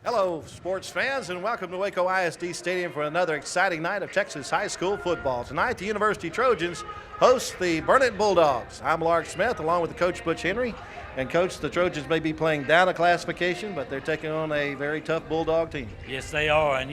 Hello, sports fans, and welcome to Waco ISD Stadium for another exciting night of Texas high school football. Tonight, the University Trojans host the Burnet Bulldogs. I'm Lark Smith, along with the coach Butch Henry. And, Coach, the Trojans may be playing down a classification, but they're taking on a very tough Bulldog team. Yes, they are, and,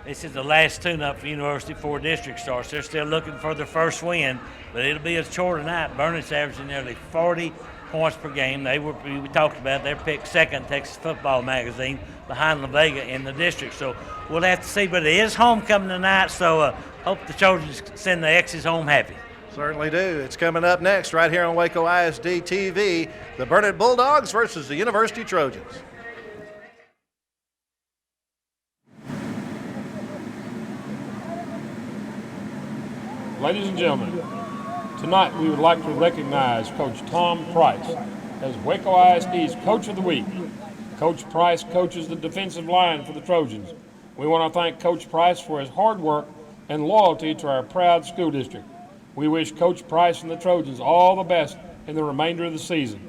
this is the last tune-up for University before district starts. They're still looking for their first win, but it'll be a chore tonight. Burnet's averaging nearly 40 points per game. We talked about they're picked second Texas Football Magazine behind La Vega in the district. So we'll have to see, but it is homecoming tonight, so hope the Trojans send the X's home happy. Certainly do. It's coming up next right here on Waco ISD TV, the Burnet Bulldogs versus the University Trojans. Ladies and gentlemen, tonight we would like to recognize Coach Tom Price as Waco ISD's Coach of the Week. Coach Price coaches the defensive line for the Trojans. We want to thank Coach Price for his hard work and loyalty to our proud school district. We wish Coach Price and the Trojans all the best in the remainder of the season.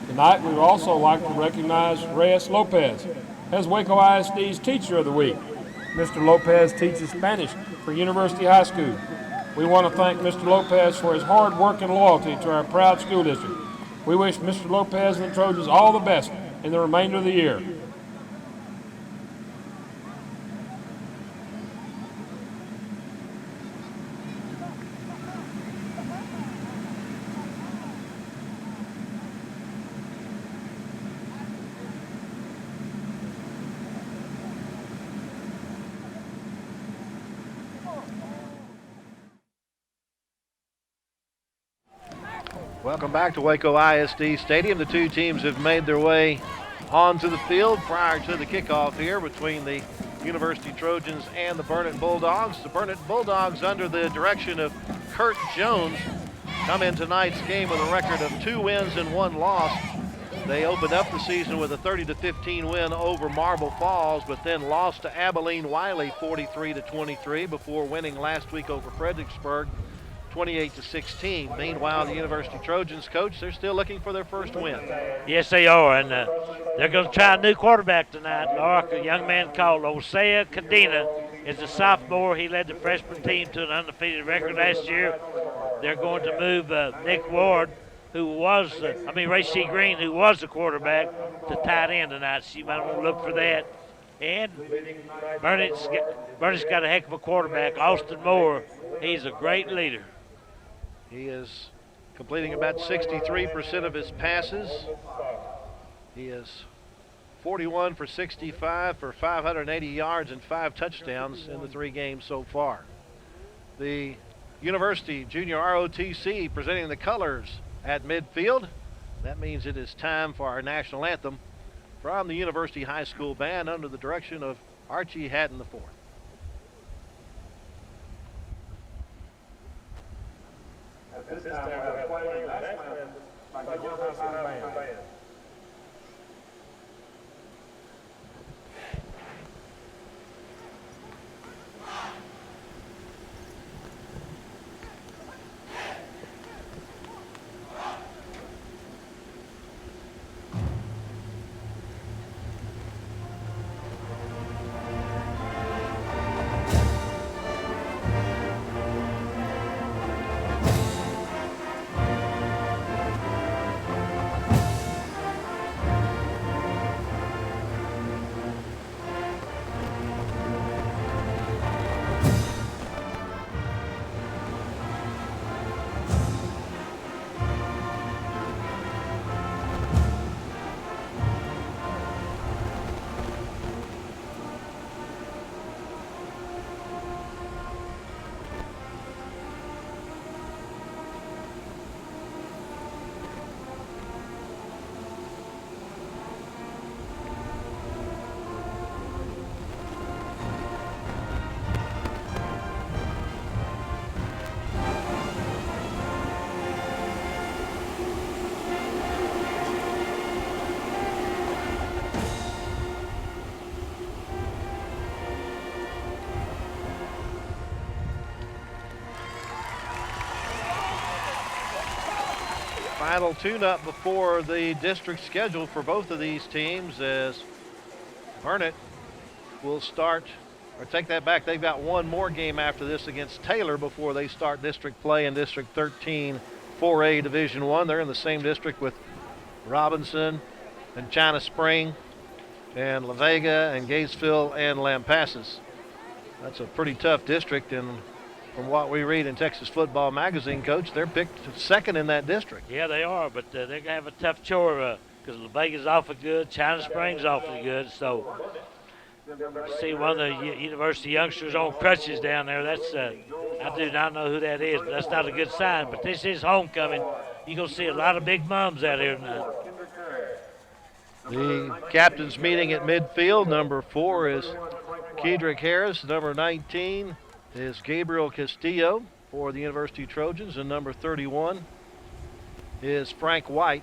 Tonight, we would also like to recognize Reyes Lopez as Waco ISD's Teacher of the Week. Mr. Lopez teaches Spanish for University High School. We want to thank Mr. Lopez for his hard work and loyalty to our proud school district. We wish Mr. Lopez and the Trojans all the best in the remainder of the year. Welcome back to Waco ISD Stadium. The two teams have made their way onto the field prior to the kickoff here between the University Trojans and the Burnet Bulldogs. The Burnet Bulldogs, under the direction of Kurt Jones, come in tonight's game with a record of 2 wins and 1 loss. They opened up the season with a 30-15 win over Marble Falls, but then lost to Abilene Wiley 43-23 before winning last week over Fredericksburg 28-16. Meanwhile, the University Trojans, Coach, they're still looking for their first win. Yes, they are, and they're going to try a new quarterback tonight. A young man called Osea Cadena is a sophomore. He led the freshman team to an undefeated record last year. They're going to move Nick Ward, Ray C. Green, who was the quarterback, to tight end tonight, so you might want to look for that. And Burnet's got a heck of a quarterback, Austin Moore. He's a great leader. He is completing about 63% of his passes. He is 41 for 65 for 580 yards and 5 touchdowns in the 3 games so far. The University Junior ROTC presenting the colors at midfield. That means it is time for our national anthem from the University High School Band under the direction of Archie Haddon IV. At this time, we are playing national anthem by the University High School Band. Final tune-up before the district schedule for both of these teams as Burnet will start, or take that back, they've got one more game after this against Taylor before they start district play in District 13 4A Division I. They're in the same district with Robinson and China Spring and La Vega and Gatesville and Lampasas. That's a pretty tough district, and from what we read in Texas Football Magazine, Coach, they're picked second in that district. Yeah, they are, but they're going to have a tough chore because La Vega's awfully good, China Springs awfully good, so see one of the university youngsters on crutches down there. That's I do not know who that is, but that's not a good sign. But this is homecoming. You're going to see a lot of big mums out here tonight. The captain's meeting at midfield. Number 4 is Kedrick Harris. Number 19 is Gabriel Castillo for the University Trojans. And number 31 is Frank White.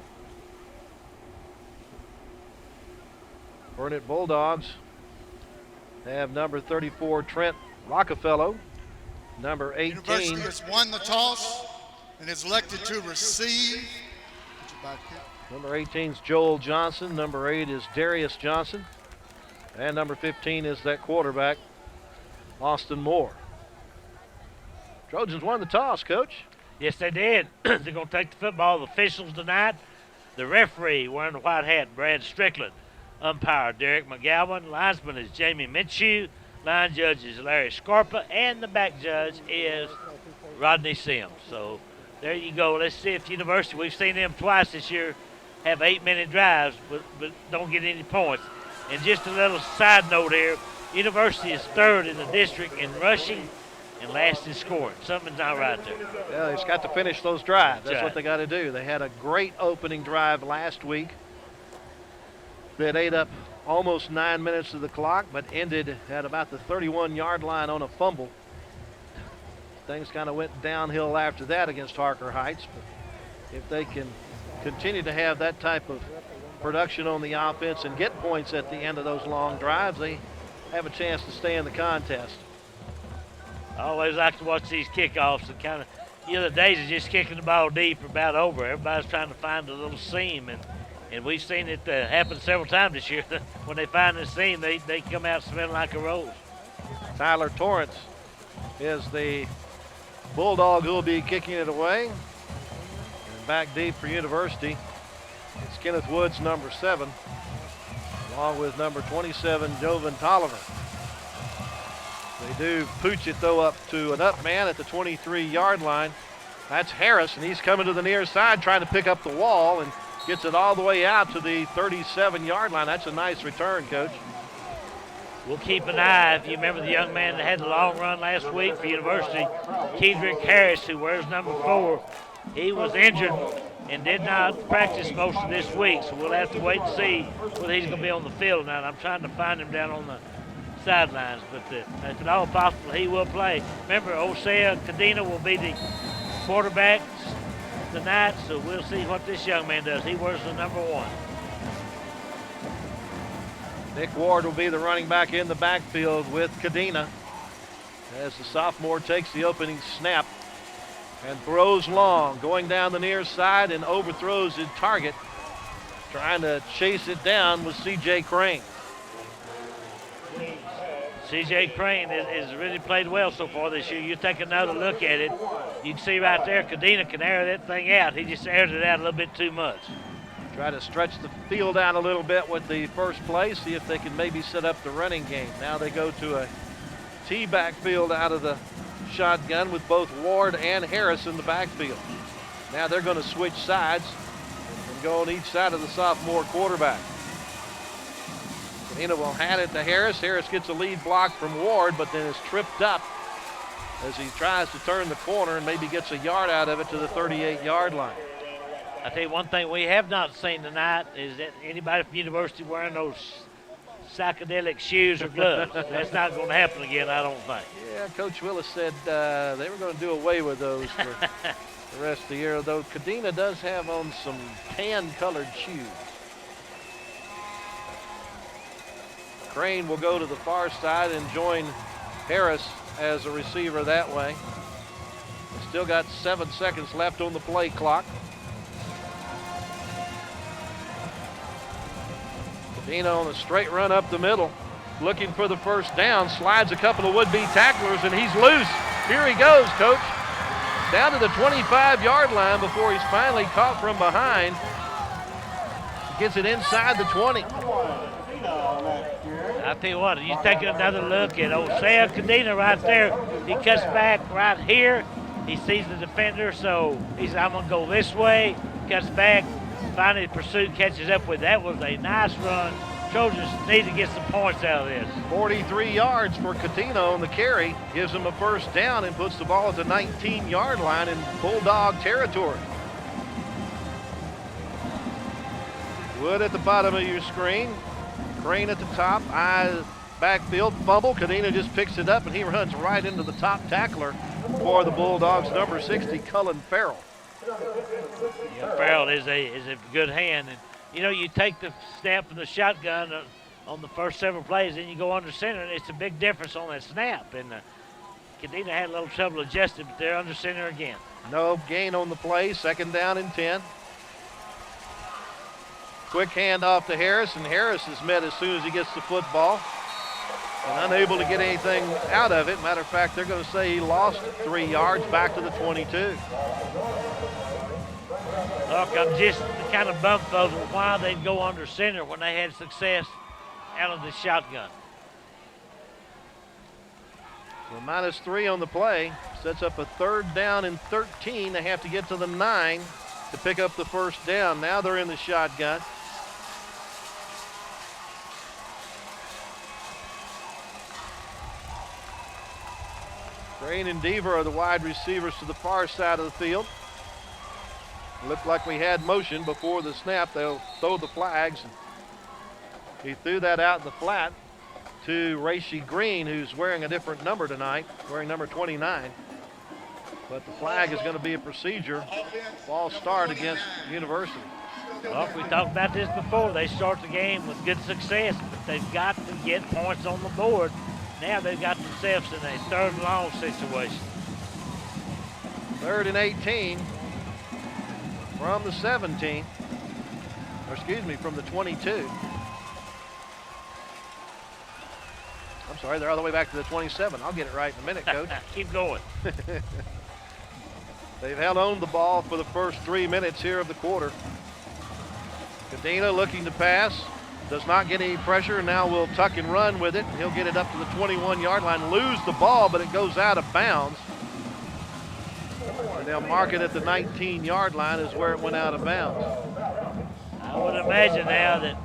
Burnet Bulldogs have number 34 Trent Rockefeller. Number 18. University has won the toss and is elected to receive. Number 18 is Joel Johnson. Number 8 is Darius Johnson. And number 15 is that quarterback, Austin Moore. Trojans won the toss, Coach. Yes, they did. They're going to take the football. The officials tonight, the referee wearing the white hat, Brad Strickland. Umpire, Derek McGowan. Linesman is Jamie Minshew. Line judge is Larry Scarpa. And the back judge is Rodney Sims. So there you go. Let's see if University, we've seen them twice this year, have 8-minute drives, but don't get any points. And just a little side note here, University is third in the district in rushing and last in scoring. Something's not right there. Yeah, they just got to finish those drives. That's right. what they got to do. They had a great opening drive last week that ate up almost 9 minutes of the clock, but ended at about the 31-yard line on a fumble. Things kind of went downhill after that against Harker Heights, but if they can continue to have that type of production on the offense and get points at the end of those long drives, they have a chance to stay in the contest. I always like to watch these kickoffs and kind of, the days of just kicking the ball deep are about over. Everybody's trying to find a little seam, and we've seen it happen several times this year. When they find the seam, they come out smelling like a rose. Tyler Torrance is the Bulldog who will be kicking it away. And back deep for University, it's Kenneth Woods, number 7, along with number 27, Jovan Tolliver. They do pooch it, though, up to an up man at the 23-yard line. That's Harris, and he's coming to the near side trying to pick up the wall and gets it all the way out to the 37-yard line. That's a nice return, Coach. We'll keep an eye. If you remember the young man that had the long run last week for University, Kedrick Harris, who wears number 4, he was injured and did not practice most of this week, so we'll have to wait and see whether he's going to be on the field now. I'm trying to find him down on the sidelines, but if at all possible, he will play. Remember, Osea Cadena will be the quarterback tonight, so we'll see what this young man does. He wears the number 1. Nick Ward will be the running back in the backfield with Cadena as the sophomore takes the opening snap and throws long, going down the near side and overthrows his target. Trying to chase it down with C.J. Crane. C.J. Crane has really played well so far this year. You take another look at it, you can see right there Cadena can air that thing out. He just aired it out a little bit too much. Try to stretch the field out a little bit with the first play, see if they can maybe set up the running game. Now they go to a T-back field out of the shotgun with both Ward and Harris in the backfield. Now they're going to switch sides and go on each side of the sophomore quarterback. Cadena will hand it to Harris. Harris gets a lead block from Ward, but then is tripped up as he tries to turn the corner and maybe gets a yard out of it to the 38-yard line. I tell you one thing we have not seen tonight is that anybody from University wearing those psychedelic shoes or gloves. That's not going to happen again, I don't think. Yeah, Coach Willis said they were going to do away with those for the rest of the year, though Cadena does have on some tan-colored shoes. Crane will go to the far side and join Harris as a receiver that way. Still got 7 seconds left on the play clock. Dino on a straight run up the middle, looking for the first down, slides a couple of would-be tacklers, and he's loose. Here he goes, Coach. Down to the 25-yard line before he's finally caught from behind. Gets it inside the 20. I tell you what, you take another look at Osea Cadena right there. He cuts back right here. He sees the defender, so he's, I'm going to go this way. Cuts back. Finally, the pursuit catches up with. That was a nice run. Trojans need to get some points out of this. 43 yards for Catino on the carry. Gives him a first down and puts the ball at the 19-yard line in Bulldog territory. Wood at the bottom of your screen. Crane at the top. Backfield fumble. Cadena just picks it up and he runs right into the top tackler for the Bulldogs, number 60, Cullen Farrell. Yeah, Farrell is a good hand. And, you know, you take the snap of the shotgun on the first several plays, and you go under center, and it's a big difference on that snap. And Cadena had a little trouble adjusting, but they're under center again. No gain on the play, second down and 10. Quick handoff to Harris, and Harris is met as soon as he gets the football and unable to get anything out of it. Matter of fact, they're going to say he lost 3 yards back to the 22. Look, I'm just kind of bummed over why they'd go under center when they had success out of the shotgun. So -3 on the play sets up a third down and 13. They have to get to the 9 to pick up the first down. Now they're in the shotgun. Crane and Deaver are the wide receivers to the far side of the field. Looked like we had motion before the snap. They'll throw the flags. He threw that out in the flat to Racy Green, who's wearing a different number tonight, wearing number 29. But the flag is going to be a procedure. False start against University. Well, we talked about this before. They start the game with good success, but they've got to get points on the board. Now they've got themselves in a third and long situation. 3rd and 18 from the 17, or excuse me, from the 22. I'm sorry, they're all the way back to the 27. I'll get it right in a minute, Coach. Keep going. They've held on the ball for the first 3 minutes here of the quarter. Cadena looking to pass. Does not get any pressure, and now will tuck and run with it. He'll get it up to the 21-yard line, lose the ball, but it goes out of bounds. And they'll mark it at the 19-yard line is where it went out of bounds. I would imagine now that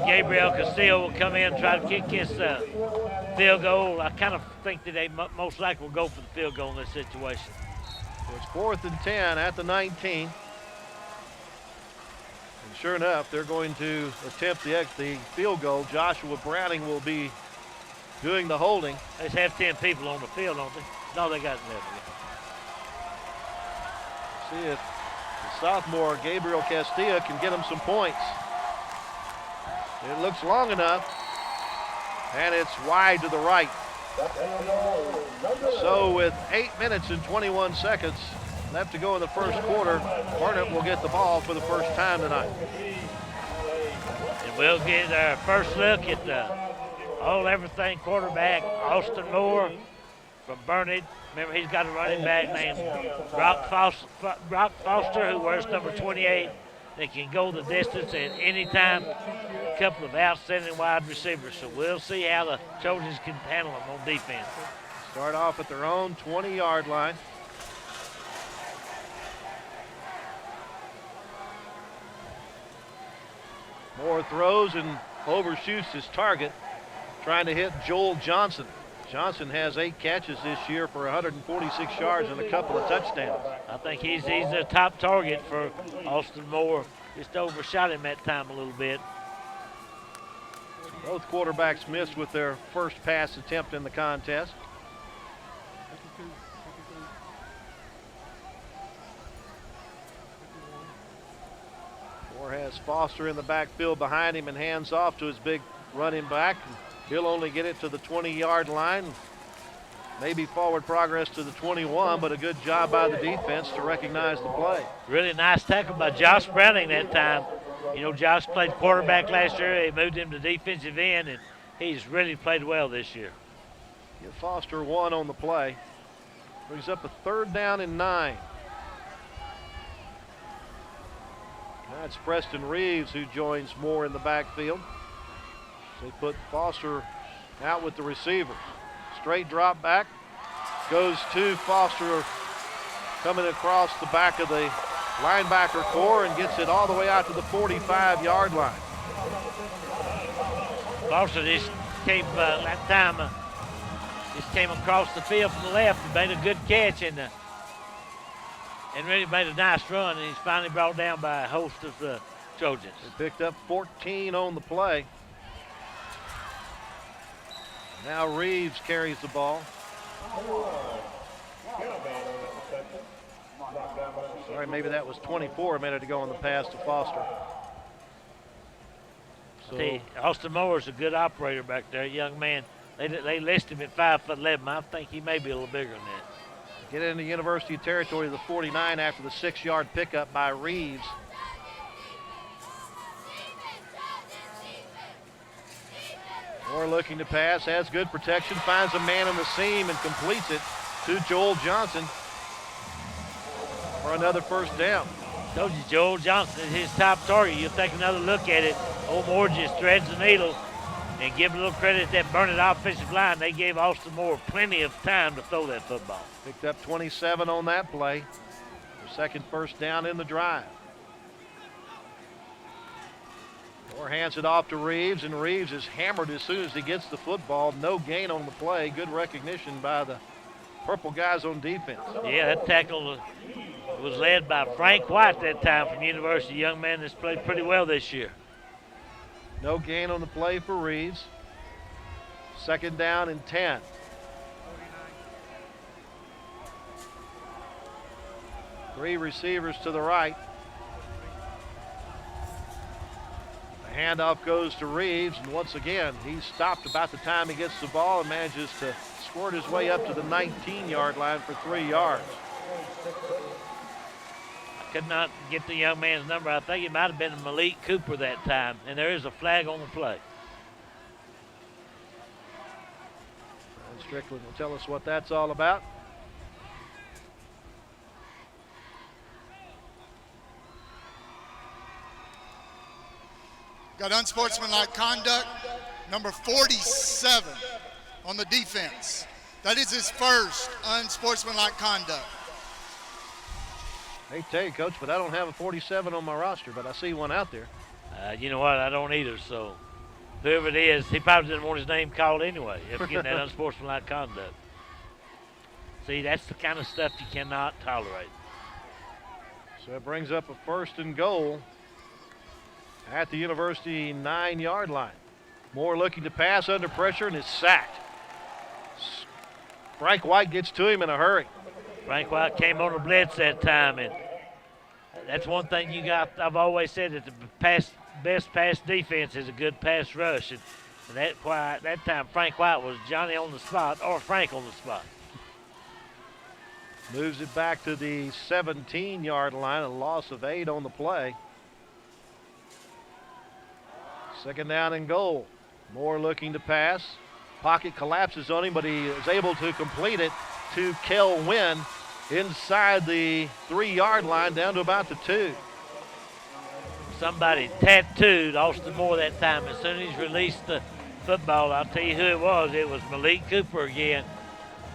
Gabriel Castillo will come in and try to kick his field goal. I kind of think that they most likely will go for the field goal in this situation. So it's 4th and 10 at the 19. And sure enough, they're going to attempt the field goal. Joshua Browning will be doing the holding. They just have 10 people on the field, don't they? No, they got 11. See if the sophomore Gabriel Castilla can get him some points. It looks long enough, and it's wide to the right. So with 8 minutes and 21 seconds left to go in the first quarter, Burnet will get the ball for the first time tonight. And we'll get our first look at the all-everything quarterback, Austin Moore from Burnet. Remember, he's got a running back named Brock Foster, who wears number 28. They can go the distance at any time. A couple of outstanding wide receivers. So we'll see how the Trojans can handle them on defense. Start off at their own 20-yard line. Moore throws and overshoots his target, trying to hit Joel Johnson. Johnson has 8 catches this year for 146 yards and a couple of touchdowns. I think he's a top target for Austin Moore. Just overshot him that time a little bit. Both quarterbacks missed with their first pass attempt in the contest. Moore has Foster in the backfield behind him and hands off to his big running back. He'll only get it to the 20-yard line. Maybe forward progress to the 21, but a good job by the defense to recognize the play. Really nice tackle by Josh Browning that time. You know, Josh played quarterback last year. They moved him to defensive end, and he's really played well this year. Give Foster 1 on the play. Brings up a 3rd down and 9. That's Preston Reeves who joins Moore in the backfield. They put Foster out with the receivers. Straight drop back. Goes to Foster coming across the back of the linebacker core and gets it all the way out to the 45-yard line. Foster just came that time. Just came across the field from the left and made a good catch and really made a nice run, and he's finally brought down by a host of the Trojans. They picked up 14 on the play. Now Reeves carries the ball. Sorry, maybe that was 24 a minute ago on the pass to Foster. So, see, Austin Moore's a good operator back there, young man. They list him at 5'11". I think he may be a little bigger than that. get into University territory to the 49 after the 6-yard pickup by Reeves. Moore looking to pass, has good protection, finds a man in the seam and completes it to Joel Johnson for another 1st down. Told you, Joel Johnson is his top target. You'll take another look at it. Old Moore just threads the needle. And give a little credit to that Burnet offensive line. They gave Austin Moore plenty of time to throw that football. Picked up 27 on that play. Their second 1st down in the drive. Moore hands it off to Reeves, and Reeves is hammered as soon as he gets the football. No gain on the play. Good recognition by the purple guys on defense. Yeah, that tackle was led by Frank White that time from University. A young man that's played pretty well this year. No gain on the play for Reeves. 2nd down and 10. Three receivers to the right. The handoff goes to Reeves, and once again, he's stopped about the time he gets the ball and manages to squirt his way up to the 19-yard line for 3 yards. Could not get the young man's number. I think it might have been Malik Cooper that time, and there is a flag on the play. And Strickland will tell us what that's all about. Got unsportsmanlike conduct, number 47 on the defense. That is his first unsportsmanlike conduct. I hate to tell you, Coach, but I don't have a 47 on my roster, but I see one out there. You know what? I don't either. So whoever it is, he probably didn't want his name called anyway if getting that unsportsmanlike conduct. See, that's the kind of stuff you cannot tolerate. So it brings up a 1st and goal at the University 9-yard line. Moore looking to pass under pressure and is sacked. Frank White gets to him in a hurry. Frank White came on a blitz that time, and that's one thing you got. I've always said that the best pass defense is a good pass rush, and that time Frank White was Johnny on the spot or Frank on the spot. Moves it back to the 17-yard line, a loss of 8 on the play. 2nd down and goal. Moore looking to pass. Pocket collapses on him, but he is able to complete it to Kel Wynn inside the 3-yard line down to about the 2. Somebody tattooed Austin Moore that time. As soon as he released the football, I'll tell you who it was. It was Malik Cooper again.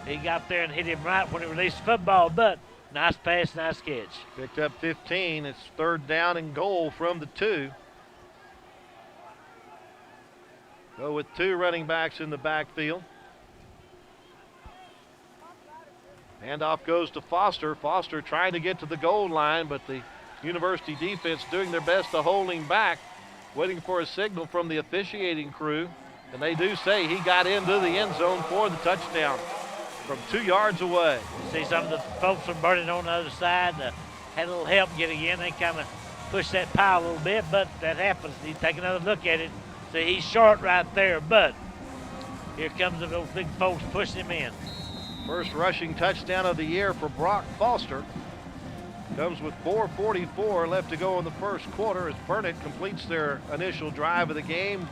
He got there and hit him right when he released the football, but nice pass, nice catch. Picked up 15. It's 3rd down and goal from the 2. Go with 2 running backs in the backfield. Handoff goes to Foster. Foster trying to get to the goal line, but the University defense doing their best to hold him back, waiting for a signal from the officiating crew. And they do say he got into the end zone for the touchdown from 2 yards away. You see some of the folks from Burnet on the other side had a little help getting in. They kind of pushed that pile a little bit, but that happens. You take another look at it. See, he's short right there, but here comes those big folks pushing him in. First rushing touchdown of the year for Brock Foster. Comes with 4:44 left to go in the first quarter as Burnet completes their initial drive of the game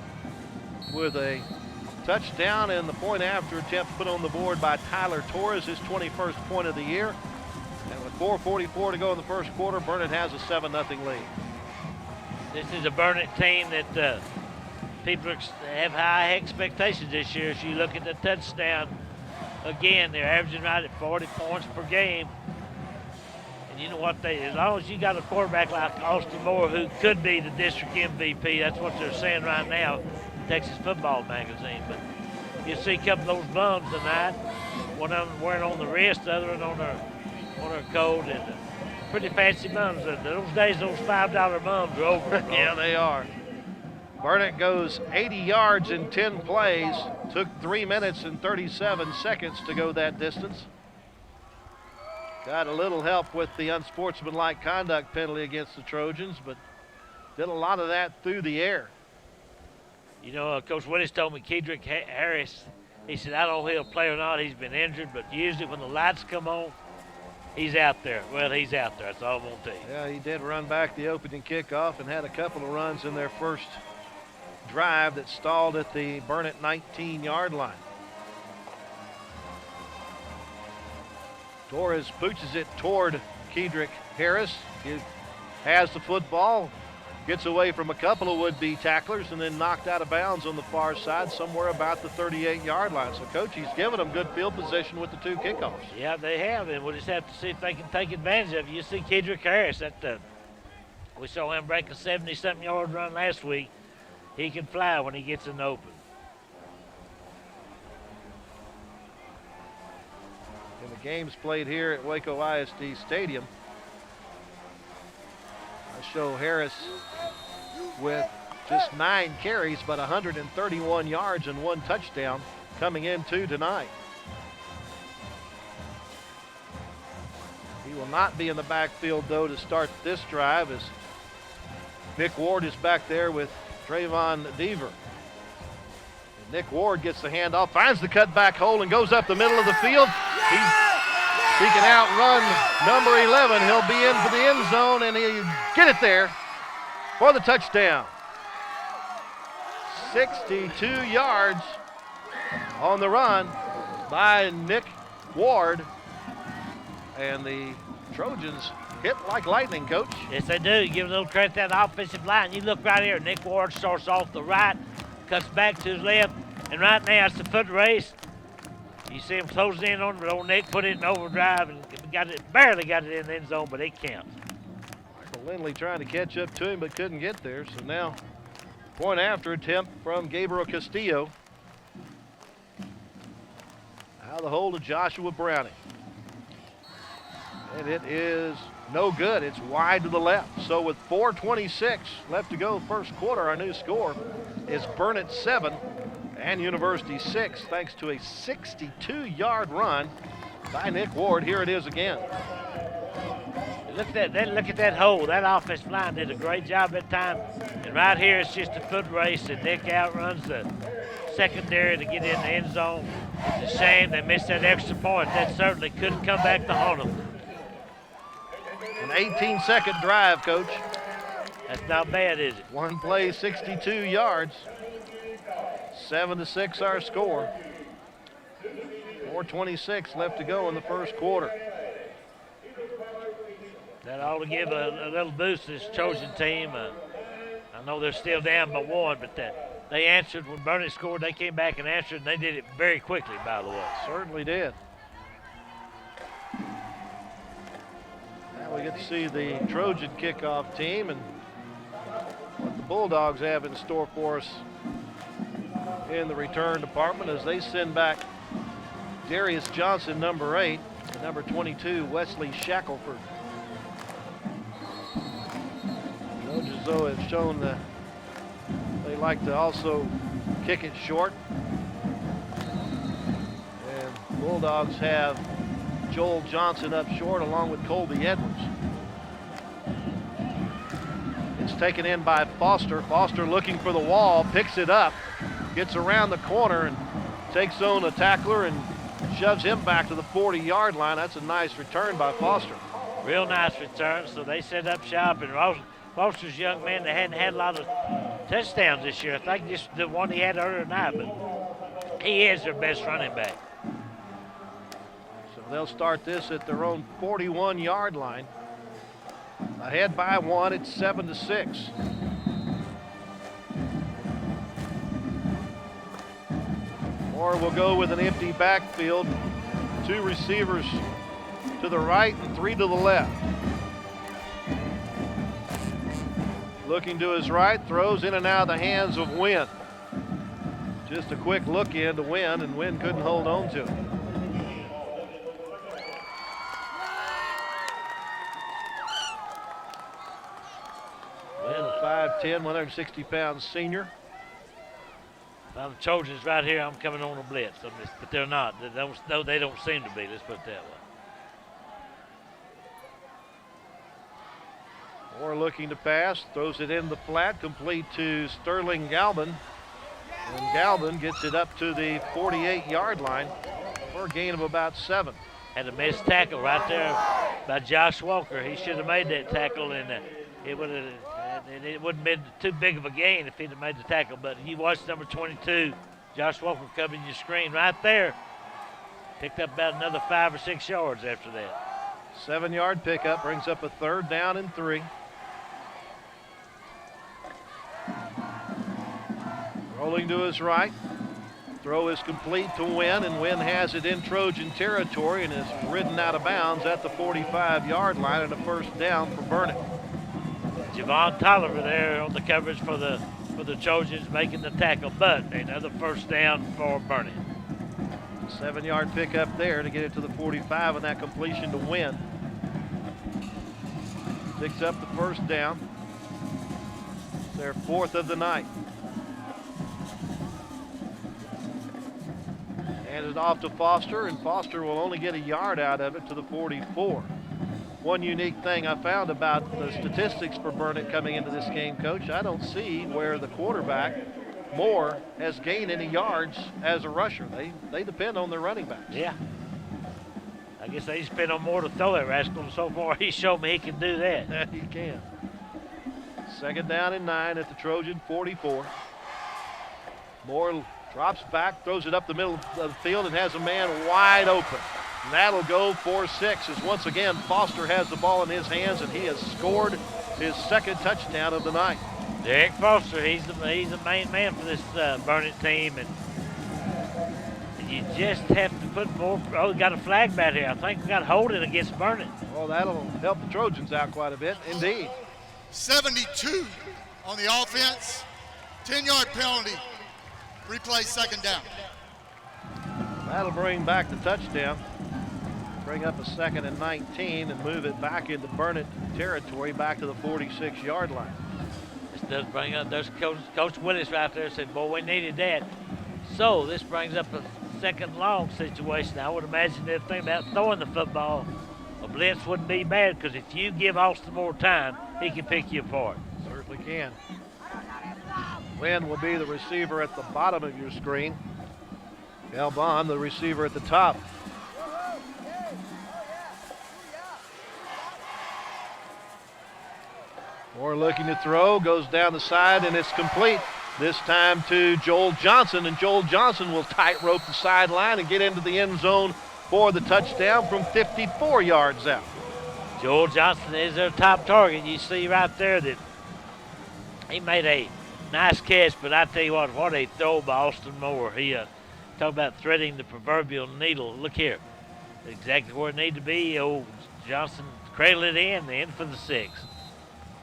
with a touchdown and the point after attempt put on the board by Tyler Torres, his 21st point of the year. And with 4:44 to go in the first quarter, Burnet has a 7-0 lead. This is a Burnet team that people have high expectations this year. As you look at the touchdown, again, they're averaging right at 40 points per game. And you know what? As long as you got a quarterback like Austin Moore, who could be the district MVP, that's what they're saying right now, Texas Football Magazine. But you see a couple of those bums tonight. One of them wearing on the wrist, the other one on her coat, and pretty fancy bums. Those days, those $5 bums are over. Yeah, they are. Burnet goes 80 yards in 10 plays. Took 3 minutes and 37 seconds to go that distance. Got a little help with the unsportsmanlike conduct penalty against the Trojans, but did a lot of that through the air. You know, Coach Willis told me Kedrick Harris, he said, I don't know if he'll play or not. He's been injured, but usually when the lights come on, he's out there. Well, he's out there. That's all I'm going to tell you. Yeah, he did run back the opening kickoff and had a couple of runs in their first drive that stalled at the Burnet 19-yard line. Torres pooches it toward Kedrick Harris. He has the football, gets away from a couple of would-be tacklers, and then knocked out of bounds on the far side somewhere about the 38-yard line. So, Coach, he's given them good field position with the 2 kickoffs. Yeah, they have, and we'll just have to see if they can take advantage of it. You see Kedrick Harris, we saw him break a 70-something yard run last week. He can fly when he gets in the open. In the games played here at Waco ISD Stadium, I show Harris with just 9 carries, but 131 yards and 1 touchdown coming into tonight. He will not be in the backfield, though, to start this drive as Nick Ward is back there with Trayvon Deaver. And Nick Ward gets the handoff, finds the cutback hole, and goes up the middle of the field. He can outrun number 11. He'll be in for the end zone, and he'll get it there for the touchdown. 62 yards on the run by Nick Ward. And the Trojans hit like lightning, Coach. Yes, they do. You give a little credit to that offensive line. You look right here. Nick Ward starts off the right, cuts back to his left, and right now it's the foot race. You see him closing in on it, but old Nick put it in overdrive and barely got it in the end zone, but it counts. Michael Lindley trying to catch up to him, but couldn't get there. So now, point after attempt from Gabriel Castillo. Out of the hole to Joshua Browning. And it is no good. It's wide to the left. So with 4:26 left to go first quarter, our new score is Burnet 7 and University 6, thanks to a 62-yard run by Nick Ward. Here it is again. Look at that hole. That offensive line did a great job that time. And right here, it's just a foot race, and Nick outruns the secondary to get in the end zone. It's a shame they missed that extra point. That certainly couldn't come back to haunt them. An 18-second drive, Coach. That's not bad, is it? One play, 62 yards. 7-6 our score. 4:26 left to go in the first quarter. That ought to give a little boost to this Trojan team. I know they're still down by 1, but they answered when Burnet scored. They came back and answered, and they did it very quickly, by the way. Certainly did. Now we get to see the Trojan kickoff team and what the Bulldogs have in store for us in the return department as they send back Darius Johnson, number 8, and number 22, Wesley Shackelford. Trojans, though, have shown that they like to also kick it short. And Bulldogs have Joel Johnson up short along with Colby Edwards. It's taken in by Foster. Foster looking for the wall, picks it up, gets around the corner and takes on a tackler and shoves him back to the 40-yard line. That's a nice return by Foster. Real nice return. So they set up shop, and Foster's young man that hadn't had a lot of touchdowns this year. I think just the one he had earlier tonight, but he is their best running back. So they'll start this at their own 41-yard line. Ahead by 1, it's 7-6. Or we'll go with an empty backfield. 2 receivers to the right and 3 to the left. Looking to his right, throws in and out of the hands of Wynn. Just a quick look in to Wynn, and Wynn couldn't hold on to it. Wynn, a 5'10", 160-pound senior. Now the Trojans right here, I'm coming on a blitz, but they're not. They don't seem to be. Let's put it that way. Moore looking to pass, throws it in the flat, complete to Sterling Galvin. And Galvin gets it up to the 48-yard line for a gain of about 7. Had a missed tackle right there by Josh Walker. He should have made that tackle, and it wouldn't have been too big of a gain if he'd have made the tackle. But you watch number 22, Josh Walker, coming your screen right there. Picked up about another 5 or 6 yards after that. 7-yard pickup brings up a 3rd down and 3. Rolling to his right. Throw is complete to Wynn, and Wynn has it in Trojan territory and is ridden out of bounds at the 45-yard line, and a 1st down for Burnet. Javon Tolliver there on the coverage for the Trojans making the tackle, but another 1st down for Burnet. 7-yard pickup there to get it to the 45, and that completion to Wynn. Picks up the 1st down. Their 4th of the night. Handed off to Foster, and Foster will only get a yard out of it to the 44. One unique thing I found about the statistics for Burnet coming into this game, Coach, I don't see where the quarterback, Moore, has gained any yards as a rusher. They depend on their running backs. Yeah. I guess they depend on Moore to throw that rascal, and so far he showed me he can do that. He can. 2nd down and 9 at the Trojan 44. Moore drops back, throws it up the middle of the field, and has a man wide open. And that'll go for 6 as once again Foster has the ball in his hands, and he has scored his 2nd touchdown of the night. Derek Foster, he's the main man for this Burnet team, and you just have to put more. Oh, we got a flag back here. I think we got holding against Burnet. Well, that'll help the Trojans out quite a bit, indeed. 72 on the offense, 10-yard penalty. Replay 2nd down. That'll bring back the touchdown. Bring up a 2nd and 19 and move it back into Burnet territory, back to the 46-yard line. This does bring up, there's Coach Willis right there said, boy, we needed that. So this brings up a 2nd long situation. I would imagine they're thinking about throwing the football. A blitz wouldn't be bad, because if you give Austin more time, he can pick you apart. Certainly can. Wynn will be the receiver at the bottom of your screen. Galvan, the receiver at the top. Moore looking to throw, goes down the side, and it's complete. This time to Joel Johnson, and Joel Johnson will tightrope the sideline and get into the end zone for the touchdown from 54 yards out. Joel Johnson is their top target. You see right there that he made a nice catch, but I tell you what a throw by Austin Moore. He talk about threading the proverbial needle. Look here, exactly where it needed to be. Old Johnson cradled it in for the 6th.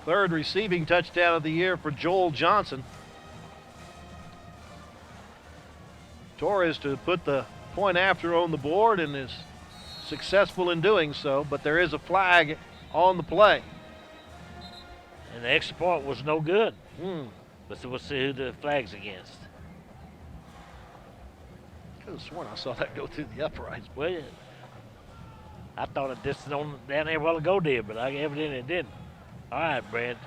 3rd receiving touchdown of the year for Joel Johnson. Torres to put the point after on the board and is successful in doing so, but there is a flag on the play. And the extra point was no good. But we'll see who the flag's against. I could have sworn I saw that go through the uprights. Well, I thought it just down there a while ago did, but evidently it didn't. All right, Brad.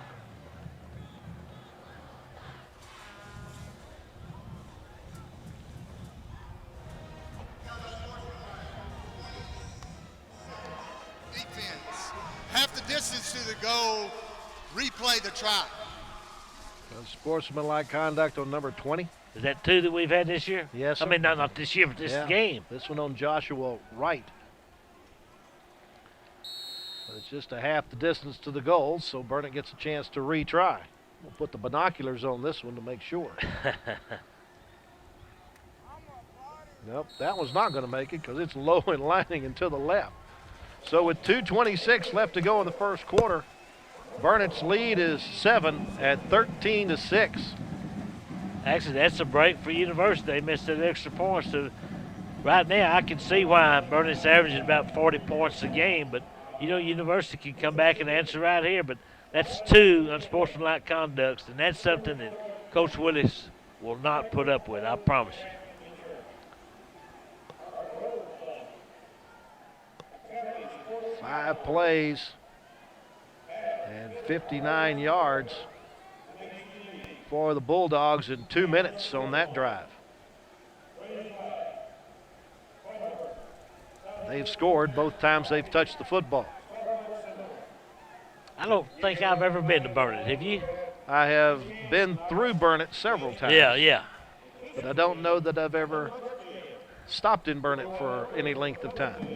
distance to the goal, replay the try. Sportsmanlike conduct on number 20. Is that 2 that we've had this year? Yes, sir. I mean, not this year, but this game. This one on Joshua Wright. But it's just a half the distance to the goal, so Burnet gets a chance to retry. We'll put the binoculars on this one to make sure. Nope, that one's not going to make it because it's low and lining and to the left. So with 2:26 left to go in the first quarter, Burnet's lead is 7 at 13-6. Actually, that's a break for University. They missed that extra points. So right now, I can see why Burnet's averaging about 40 points a game. But, you know, University can come back and answer right here. But that's 2 unsportsmanlike conducts, and that's something that Coach Willis will not put up with, I promise you. 5 plays and 59 yards for the Bulldogs in 2 minutes on that drive. They've scored both times they've touched the football. I don't think I've ever been to Burnet. Have you? I have been through Burnet several times. Yeah. But I don't know that I've ever stopped in Burnet for any length of time.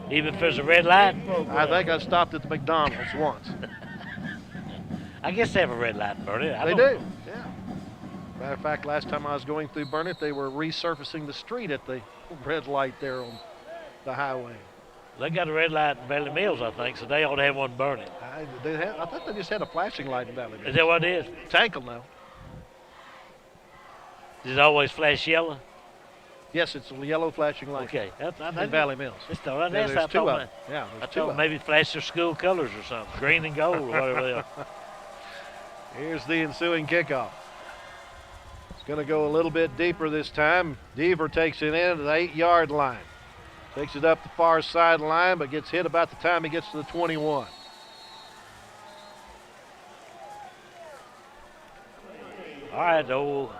Even if there's a red light? I think I stopped at the McDonald's once. I guess they have a red light in Burnet. They do, yeah. Matter of fact, last time I was going through Burnet, they were resurfacing the street at the red light there on the highway. They got a red light in Valley Mills, I think, so they ought to have one burning. I thought they just had a flashing light in Valley Mills. Is that what it is? Tank will know. Does it always flash yellow? Yes, it's a yellow flashing light. Okay. In Valley Mills. That's all right. Yeah, there's 2 of them. Yeah, I there's 2 thought of maybe flash their school colors or something, green and gold or whatever they are. Here's the ensuing kickoff. It's going to go a little bit deeper this time. Deaver takes it in at the 8-yard line. Takes it up the far sideline, but gets hit about the time he gets to the 21. All right, old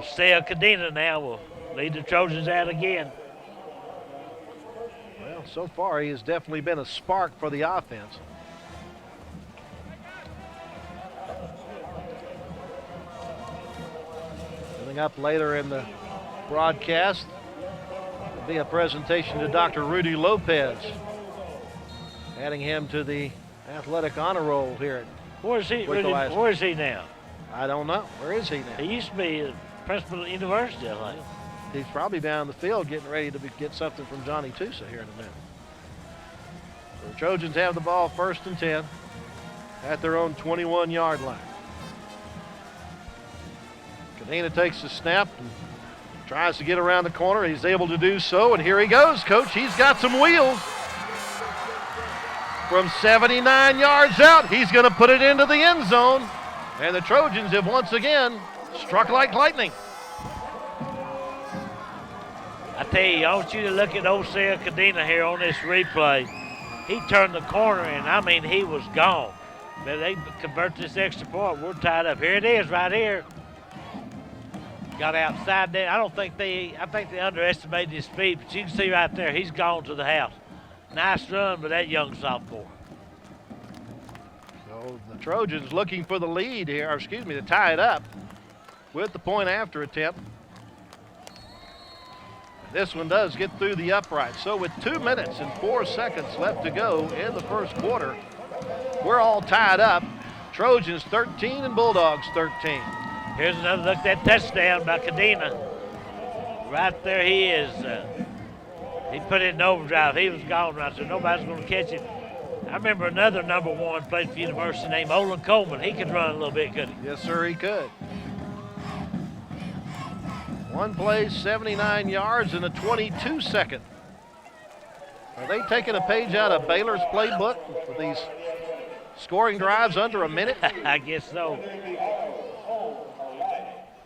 Saya Cadena now will lead the Trojans out again. Well, so far he has definitely been a spark for the offense. Coming up later in the broadcast will be a presentation to Dr. Rudy Lopez, adding him to the athletic honor roll here at Where is he? Waco ISD. Where is he now? I don't know. Where is he now? He used to be at Principal University, I think. He's probably down the field getting ready to get something from Johnny Tusa here in a minute. So the Trojans have the ball 1st and 10 at their own 21-yard line. Cadena takes the snap and tries to get around the corner. He's able to do so, and here he goes, Coach. He's got some wheels. From 79 yards out, he's going to put it into the end zone. And the Trojans have once again struck like lightning. I tell you, I want you to look at Osea Cadena here on this replay. He turned the corner, and I mean, he was gone. But they convert this extra point. We're tied up. Here it is right here. Got outside there. I think they underestimated his speed, but you can see right there, he's gone to the house. Nice run by that young sophomore. So the Trojans looking for the lead here, or excuse me, to tie it up with the point after attempt. This one does get through the upright. So with 2 minutes and 4 seconds left to go in the first quarter, we're all tied up. Trojans 13 and Bulldogs 13. Here's another look at that touchdown by Cadena. Right there he is. He put it in overdrive. He was gone right there. Nobody's going to catch him. I remember another number 1 played for University named Olin Coleman. He could run a little bit, couldn't he? Yes, sir, he could. 1 play, 79 yards, and a 22-second. Are they taking a page out of Baylor's playbook for these scoring drives under a minute? I guess so.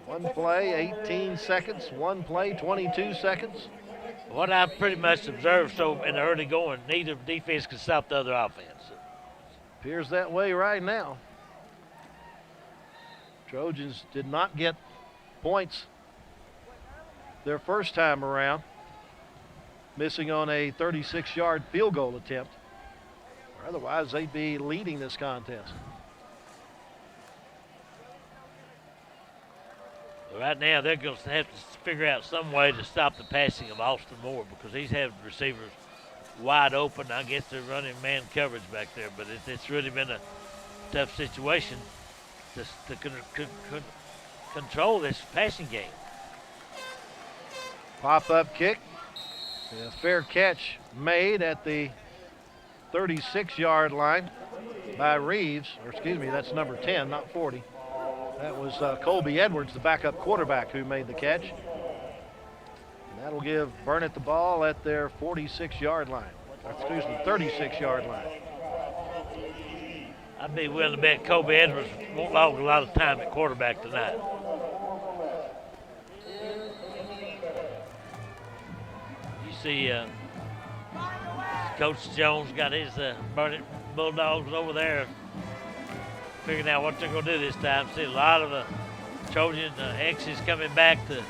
1 play, 18 seconds. 1 play, 22 seconds. What I've pretty much observed so in the early going, neither defense can stop the other offense. Appears that way right now. Trojans did not get points their first time around, missing on a 36-yard field goal attempt. Otherwise, they'd be leading this contest. Right now, they're going to have to figure out some way to stop the passing of Austin Moore because he's having receivers wide open. I guess they're running man coverage back there, but it's really been a tough situation to control this passing game. Pop-up kick. A fair catch made at the 36-yard line by Reeves. Or excuse me, that's number 10, not 40. That was Colby Edwards, the backup quarterback, who made the catch. And that'll give Burnet the ball at their 46-yard line. Excuse me, 36-yard line. I'd be willing to bet Colby Edwards won't log a lot of time at quarterback tonight. You see Coach Jones got his Burnet Bulldogs over there figuring out what they're going to do this time. See a lot of the Trojan X's coming back to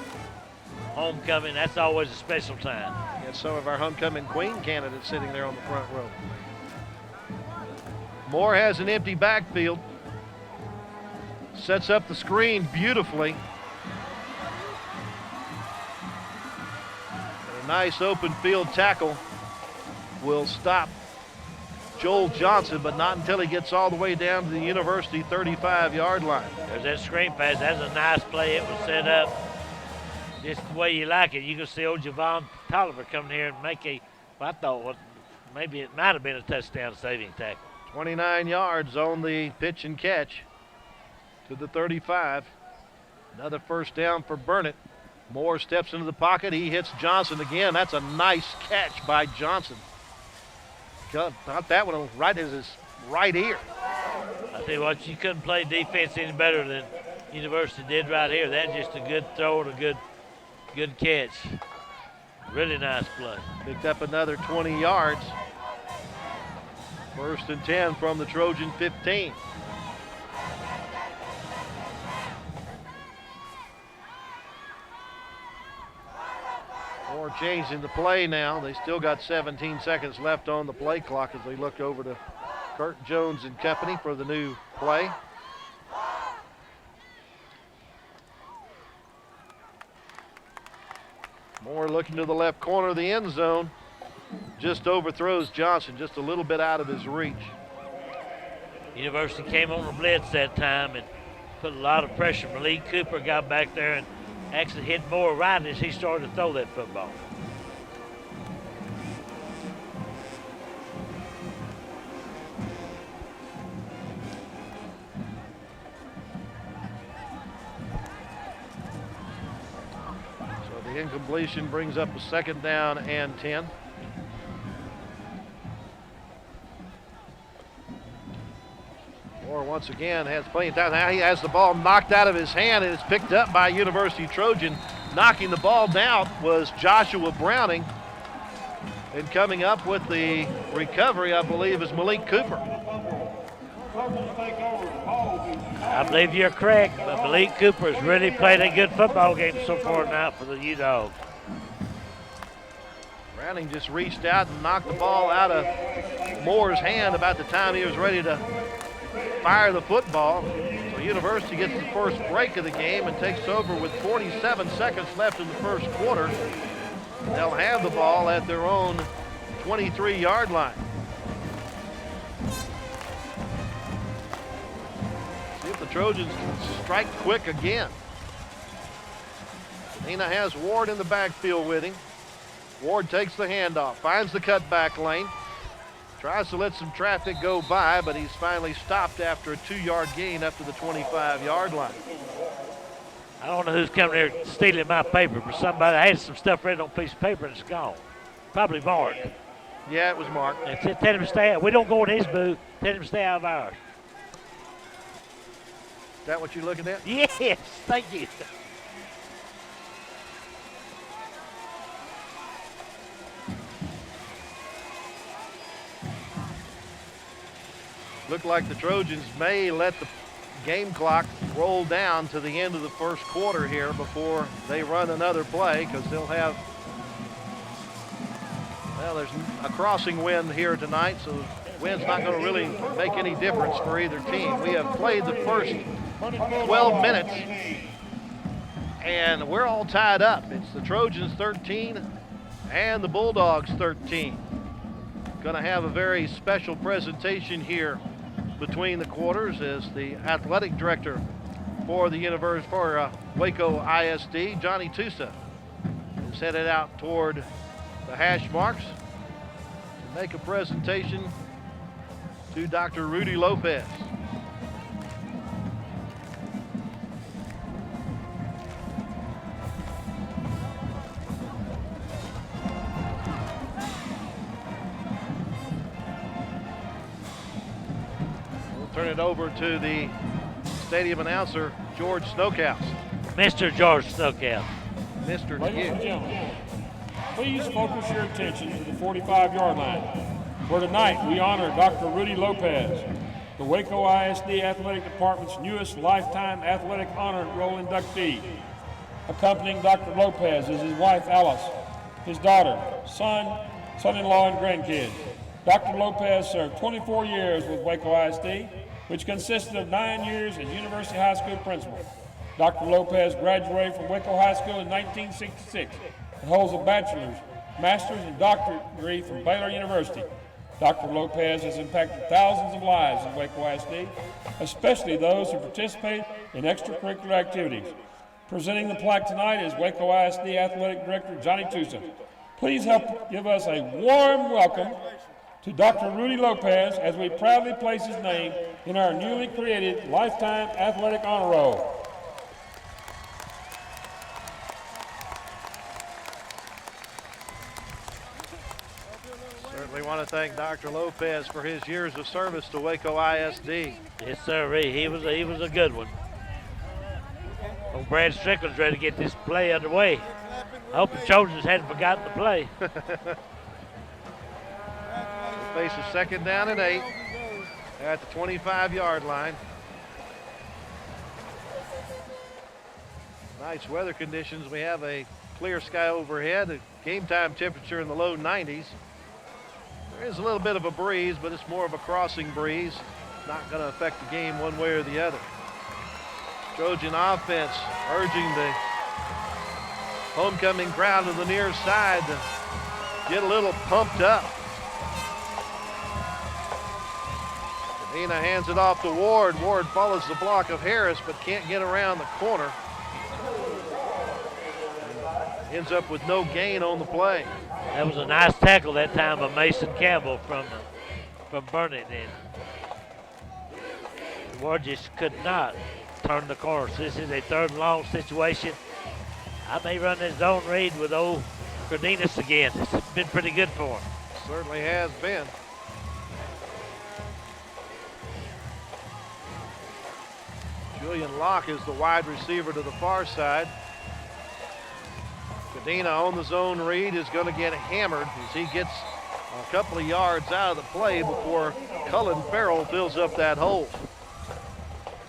homecoming. That's always a special time. Got some of our homecoming queen candidates sitting there on the front row. Moore has an empty backfield. Sets up the screen beautifully. A nice open field tackle will stop Joel Johnson, but not until he gets all the way down to the University 35-yard line. There's that screen pass. That's a nice play. It was set up just the way you like it. You can see old Javon Tolliver coming here and make I thought maybe it might have been a touchdown saving tackle. 29 yards on the pitch and catch to the 35. Another first down for Burnet. Moore steps into the pocket. He hits Johnson again. That's a nice catch by Johnson. Got that one right in his right ear. I tell you what, you couldn't play defense any better than University did right here. That's just a good throw and a good catch. Really nice play. Picked up another 20 yards. First and 10 from the Trojan 15. Moore changing the play now. They still got 17 seconds left on the play clock as they look over to Kurt Jones and company for the new play. Moore looking to the left corner of the end zone. Just overthrows Johnson, just a little bit out of his reach. University came on the blitz that time and put a lot of pressure. Malik Cooper got back there and actually hit Moore right as he started to throw that football. So the incompletion brings up a second down and 10. Moore once again has plenty of time. Now he has the ball knocked out of his hand, and it's picked up by University Trojan. Knocking the ball down was Joshua Browning. And coming up with the recovery, I believe, is Malik Cooper. I believe you're correct, but Malik Cooper has really played a good football game so far tonight for the U-Dogs. Browning just reached out and knocked the ball out of Moore's hand about the time he was ready to fire the football. So University gets the first break of the game and takes over with 47 seconds left in the first quarter. They'll have the ball at their own 23-yard line. See if the Trojans can strike quick again. Nina has Ward in the backfield with him. Ward takes the handoff, finds the cutback lane. Tries to let some traffic go by, but he's finally stopped after a 2-yard gain up to the 25-yard line. I don't know who's coming here stealing my paper, but somebody had some stuff written on a piece of paper and it's gone. Probably Mark. Yeah, it was Mark. Tell him to stay out. We don't go in his booth. Tell him to stay out of ours. Is that what you're looking at? Yes, thank you. Looked like the Trojans may let the game clock roll down to the end of the first quarter here before they run another play, because they'll have, well, there's a crossing wind here tonight, so Win's not going to really make any difference for either team. We have played the first 12 minutes, and we're all tied up. It's the Trojans 13 and the Bulldogs 13. Going to have a very special presentation here between the quarters as the athletic director for the Waco ISD, Johnny Tusa, is headed out toward the hash marks to make a presentation to Dr. Rudy Lopez. We'll turn it over to the stadium announcer, George Snookhouse. Mr. George Snookhouse. Mr. Ladies and Hughes. gentlemen, please focus your attention to the 45-yard line, where tonight we honor Dr. Rudy Lopez, the Waco ISD Athletic Department's newest Lifetime Athletic Honor Roll inductee. Accompanying Dr. Lopez is his wife, Alice, his daughter, son, son-in-law, and grandkids. Dr. Lopez served 24 years with Waco ISD, which consisted of 9 years as University High School principal. Dr. Lopez graduated from Waco High School in 1966 and holds a bachelor's, master's, and doctorate degree from Baylor University. Dr. Lopez has impacted thousands of lives in Waco ISD, especially those who participate in extracurricular activities. Presenting the plaque tonight is Waco ISD Athletic Director Johnny Tusa. Please help give us a warm welcome to Dr. Rudy Lopez as we proudly place his name in our newly created Lifetime Athletic Honor Roll. Certainly want to thank Dr. Lopez for his years of service to Waco ISD. Yes, sir. He was a good one. Well, Brad Strickland's ready to get this play underway. I hope the Trojans hadn't forgotten the play. We'll face a 2nd down and 8 at the 25-yard line. Nice weather conditions. We have a clear sky overhead, a game time temperature in the low 90s. There is a little bit of a breeze, but it's more of a crossing breeze. Not going to affect the game one way or the other. Trojan offense urging the homecoming crowd to the near side to get a little pumped up. Medina hands it off to Ward. Ward follows the block of Harris, but can't get around the corner. Ends up with no gain on the play. That was a nice tackle that time by Mason Campbell from Burnet. And Ward just could not turn the corner. So this is a 3rd and long situation. I may run this zone read with old Cardenas again. It's been pretty good for him. Certainly has been. Julian Locke is the wide receiver to the far side. Cadena on the zone read is going to get hammered as he gets a couple of yards out of the play before Cullen Farrell fills up that hole.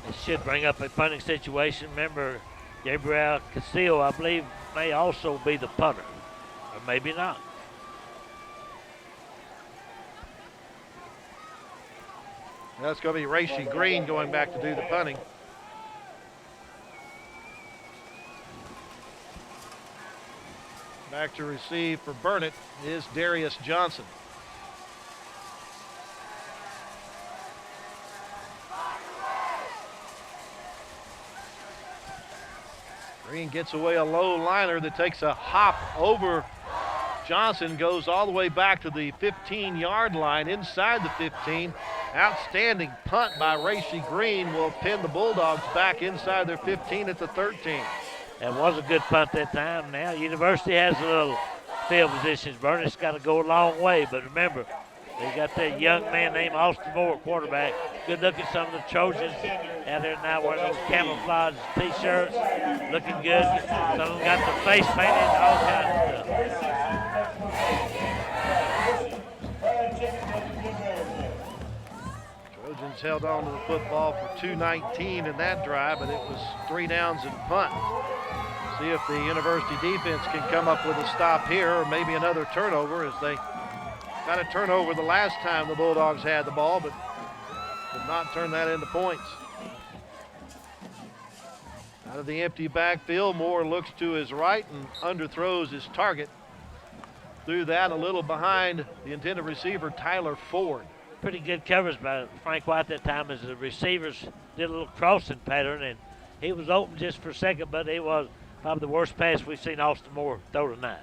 It should bring up a punting situation. Remember, Gabriel Castillo, I believe, may also be the punter, or maybe not. That's going to be Racy Green going back to do the punting. Back to receive for Burnet is Darius Johnson. Green gets away a low liner that takes a hop over Johnson, goes all the way back to the 15-yard line inside the 15. Outstanding punt by Racy Green will pin the Bulldogs back inside their 15 at the 13. That was a good punt that time. Now University has a little field positions. Burnet's got to go a long way, but remember, they got that young man named Austin Moore at quarterback. Good look at some of the Trojans out there now wearing those camouflage T-shirts, looking good. Some of them got their face painted, all kinds of stuff. Trojans held on to the football for 2:19 in that drive, but it was 3 downs and punt. See if the University defense can come up with a stop here or maybe another turnover as they Got a turnover the last time the Bulldogs had the ball, but did not turn that into points. Out of the empty backfield, Moore looks to his right and underthrows his target. Threw that a little behind the intended receiver, Tyler Ford. Pretty good coverage by Frank White that time as the receivers did a little crossing pattern, and he was open just for a second, but it was probably the worst pass we've seen Austin Moore throw tonight.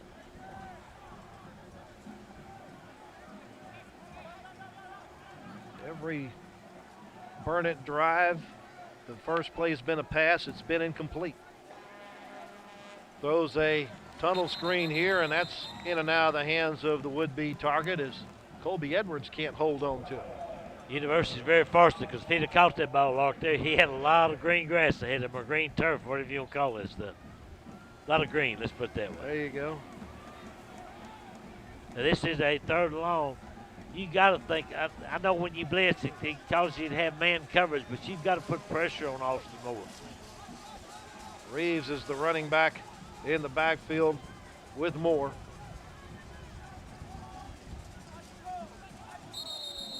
Every Burnet drive, the first play has been a pass. It's been incomplete. Throws a tunnel screen here, and that's in and out of the hands of the would-be target as Colby Edwards can't hold on to it. University's very fortunate because if he'd have caught that ball right there, he had a lot of green grass ahead of him, or green turf, whatever you want to call this stuff. A lot of green, let's put it that way. There you go. Now this is a 3rd and long. You got to think, I know when you blitz, it causes you to have man coverage, but you've got to put pressure on Austin Moore. Reeves is the running back in the backfield with Moore.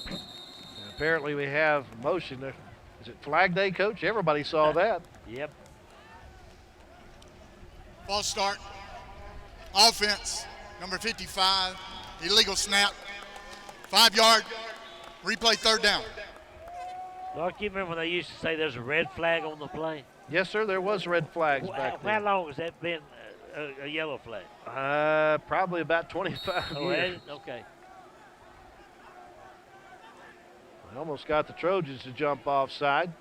And apparently we have motion there. Is it Flag Day, Coach? Everybody saw that. Yep. False start. Offense, number 55, illegal snap. 5 yard, replay 3rd down. Lark, you remember when they used to say there's a red flag on the play? Yes, sir, there was red flags back How there. long has that been a yellow flag? Probably about 25 years. Okay. I almost got the Trojans to jump offside.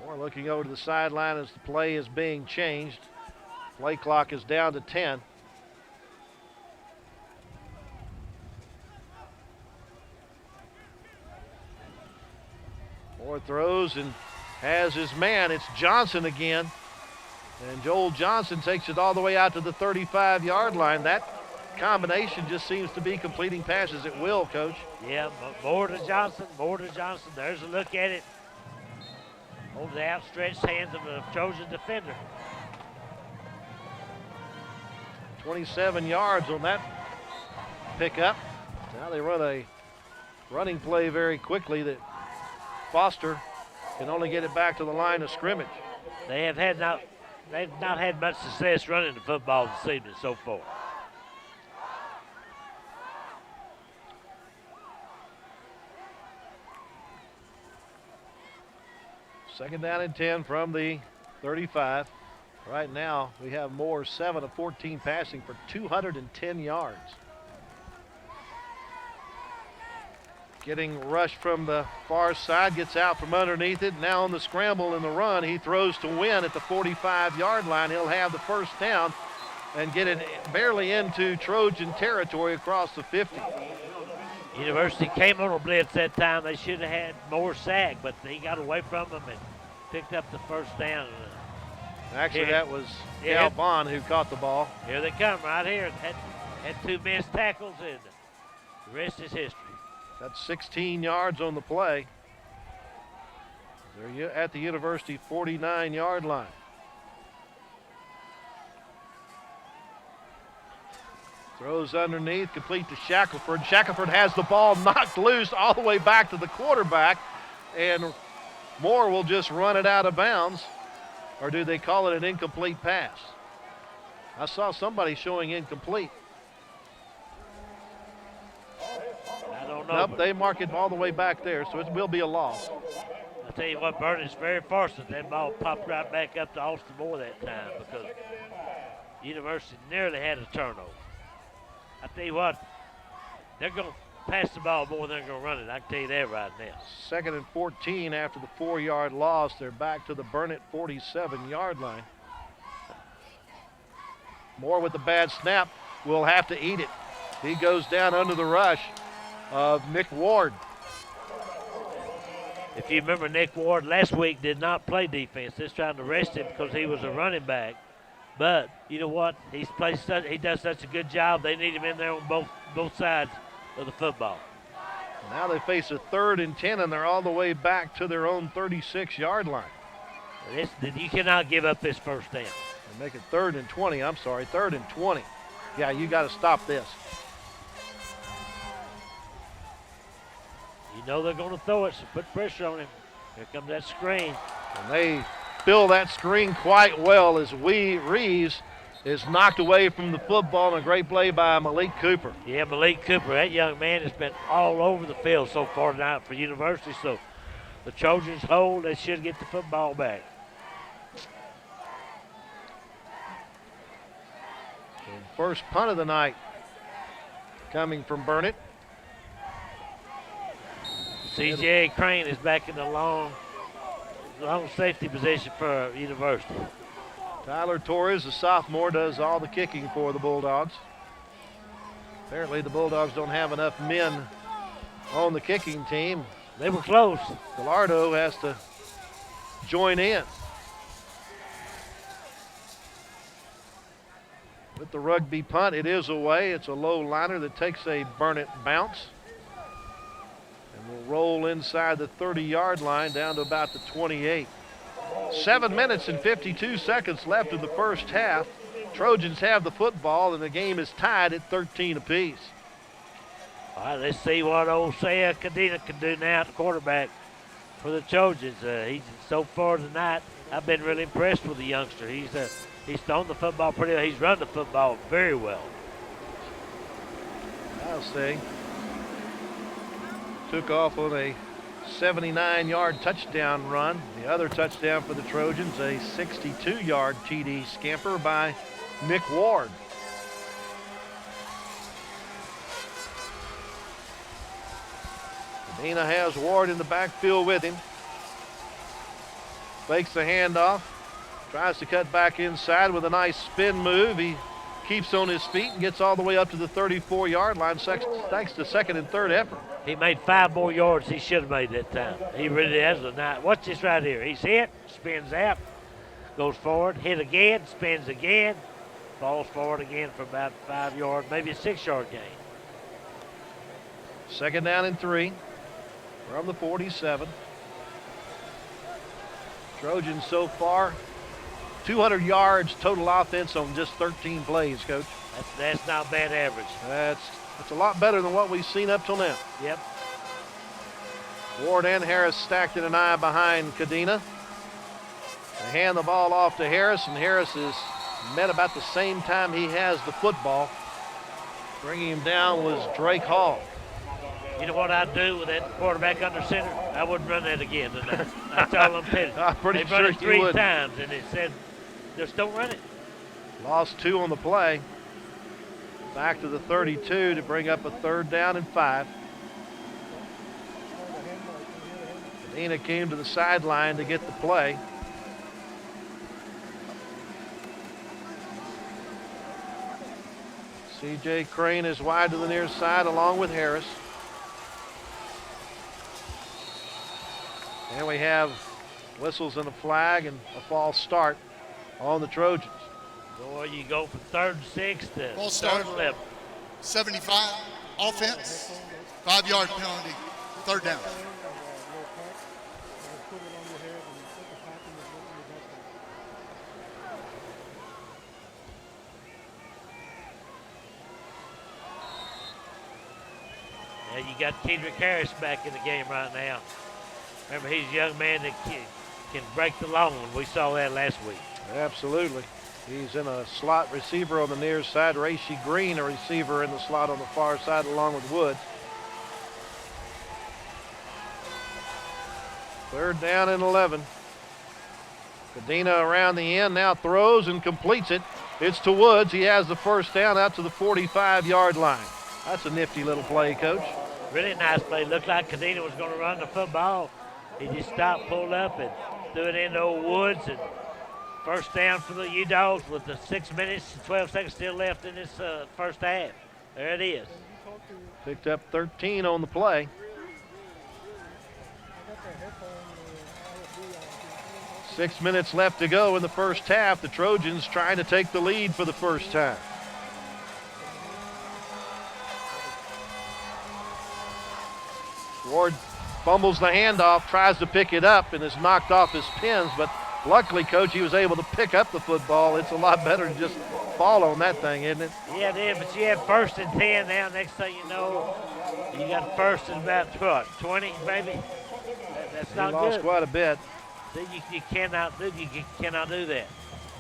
Moore looking over to the sideline as the play is being changed. Play clock is down to 10. Moore throws and has his man. It's Johnson again. And Joel Johnson takes it all the way out to the 35-yard line. That combination just seems to be completing passes at will, Coach. Yeah, Moore to Johnson, Moore to Johnson. There's a look at it over the outstretched hands of the Trojan defender. 27 yards on that pickup. Now they run a running play very quickly that Foster can only get it back to the line of scrimmage. They've not had much success running the football this evening so far. Second down and 10 from the 35. Right now, we have Moore 7 of 14 passing for 210 yards. Getting rushed from the far side, gets out from underneath it. Now on the scramble and the run, he throws to win at the 45-yard line. He'll have the first down and get it barely into Trojan territory across the 50. University came on a blitz that time. They should have had more sack, but he got away from them and picked up the first down. Actually, that was Cal Bond who caught the ball. Here they come right here. Had 2 missed tackles, and the rest is history. That's 16 yards on the play. They're at the University 49-yard line. Throws underneath, complete to Shackelford. Shackelford has the ball knocked loose all the way back to the quarterback, and Moore will just run it out of bounds. Or do they call it an incomplete pass? I saw somebody showing incomplete. I don't know. Nope, they mark it all the way back there, so it will be a loss. I'll tell you what, Burnet's very fortunate that ball popped right back up to Austin Moore that time because University nearly had a turnover. I tell you what, they're going to pass the ball more than they're going to run it. I can tell you that right now. 2nd and 14 after the 4-yard loss. They're back to the Burnet 47-yard line. Moore with the bad snap will have to eat it. He goes down under the rush of Nick Ward. If you remember, Nick Ward last week did not play defense. They're trying to rest him because he was a running back. But you know what? He does such a good job. They need him in there on both sides of the football. Now they face a 3rd and 10, and they're all the way back to their own 36-yard line. You cannot give up this first down. They make it 3rd and 20. I'm sorry, 3rd and 20. yeah, you got to stop this. You know they're going to throw it, so put pressure on him. Here comes that screen. And they fill that screen quite well as Reeves is knocked away from the football, and a great play by Malik Cooper. Yeah, Malik Cooper, that young man has been all over the field so far tonight for University, so the Trojans hold, they should get the football back. So first punt of the night coming from Burnet. C.J. Crane is back in the long safety position for University. Tyler Torres, the sophomore, does all the kicking for the Bulldogs. Apparently the Bulldogs don't have enough men on the kicking team. They were close. Gallardo has to join in. With the rugby punt, it is away. It's a low liner that takes a Burnet bounce. And will roll inside the 30-yard line down to about the 28. 7 minutes and 52 seconds left in the first half. Trojans have the football, and the game is tied at 13 apiece. All right, let's see what old Saya Cadena can do now at the quarterback for the Trojans. He's so far tonight, I've been really impressed with the youngster. He's thrown the football pretty well. He's run the football very well. I'll say. Took off on a 79-yard touchdown run. The other touchdown for the Trojans, a 62-yard TD scamper by Nick Ward. Medina has Ward in the backfield with him. Fakes the handoff. Tries to cut back inside with a nice spin move. He keeps on his feet and gets all the way up to the 34-yard line thanks to second and third effort. He made 5 more yards he should have made that time. He really has a night. Watch this right here. He's hit, spins out, goes forward, hit again, spins again, falls forward again for about 5 yards, maybe a 6-yard gain. Second down and 3 from the 47. Trojans so far, 200 yards total offense on just 13 plays, Coach. That's not bad average. That's a lot better than what we've seen up till now. Yep. Ward and Harris stacked in an eye behind Cadena. They hand the ball off to Harris, and Harris is met about the same time he has the football. Bringing him down was Drake Hall. You know what I'd do with that quarterback under center? I wouldn't run that again tonight. That's all I'm telling you. I'm pretty They've run sure it 3 you times, and it said, just don't run it. Lost 2 on the play. Back to the 32 to bring up a third down and 5. Cadena came to the sideline to get the play. C.J. Crane is wide to the near side along with Harris. And we have whistles and a flag and a false start on the Trojans. Boy, you go from 3rd and 6 to False 3rd start. and 11. 75 offense, 5-yard penalty, third down. Now you got Kendrick Harris back in the game right now. Remember, he's a young man that can break the long one. We saw that last week. Absolutely. He's in a slot receiver on the near side. Racy Green, a receiver in the slot on the far side along with Woods. Third down and 11. Cadena around the end, now throws and completes it. It's to Woods. He has the first down out to the 45-yard line. That's a nifty little play, Coach. Really nice play. Looked like Cadena was going to run the football. He just stopped, pulled up, and threw it into old Woods. And first down for the U-Dogs with the 6 minutes and 12 seconds still left in this first half. There it is. Picked up 13 on the play. 6 minutes left to go in the first half. The Trojans trying to take the lead for the first time. Ward fumbles the handoff, tries to pick it up, and is knocked off his pins, but Luckily, Coach, he was able to pick up the football. It's a lot better to just fall on that thing, isn't it? Yeah, it is, but you have 1st and 10 now. Next thing you know, you got 1st and about, what, 20, maybe? That's not He lost good. quite a bit. You cannot do that.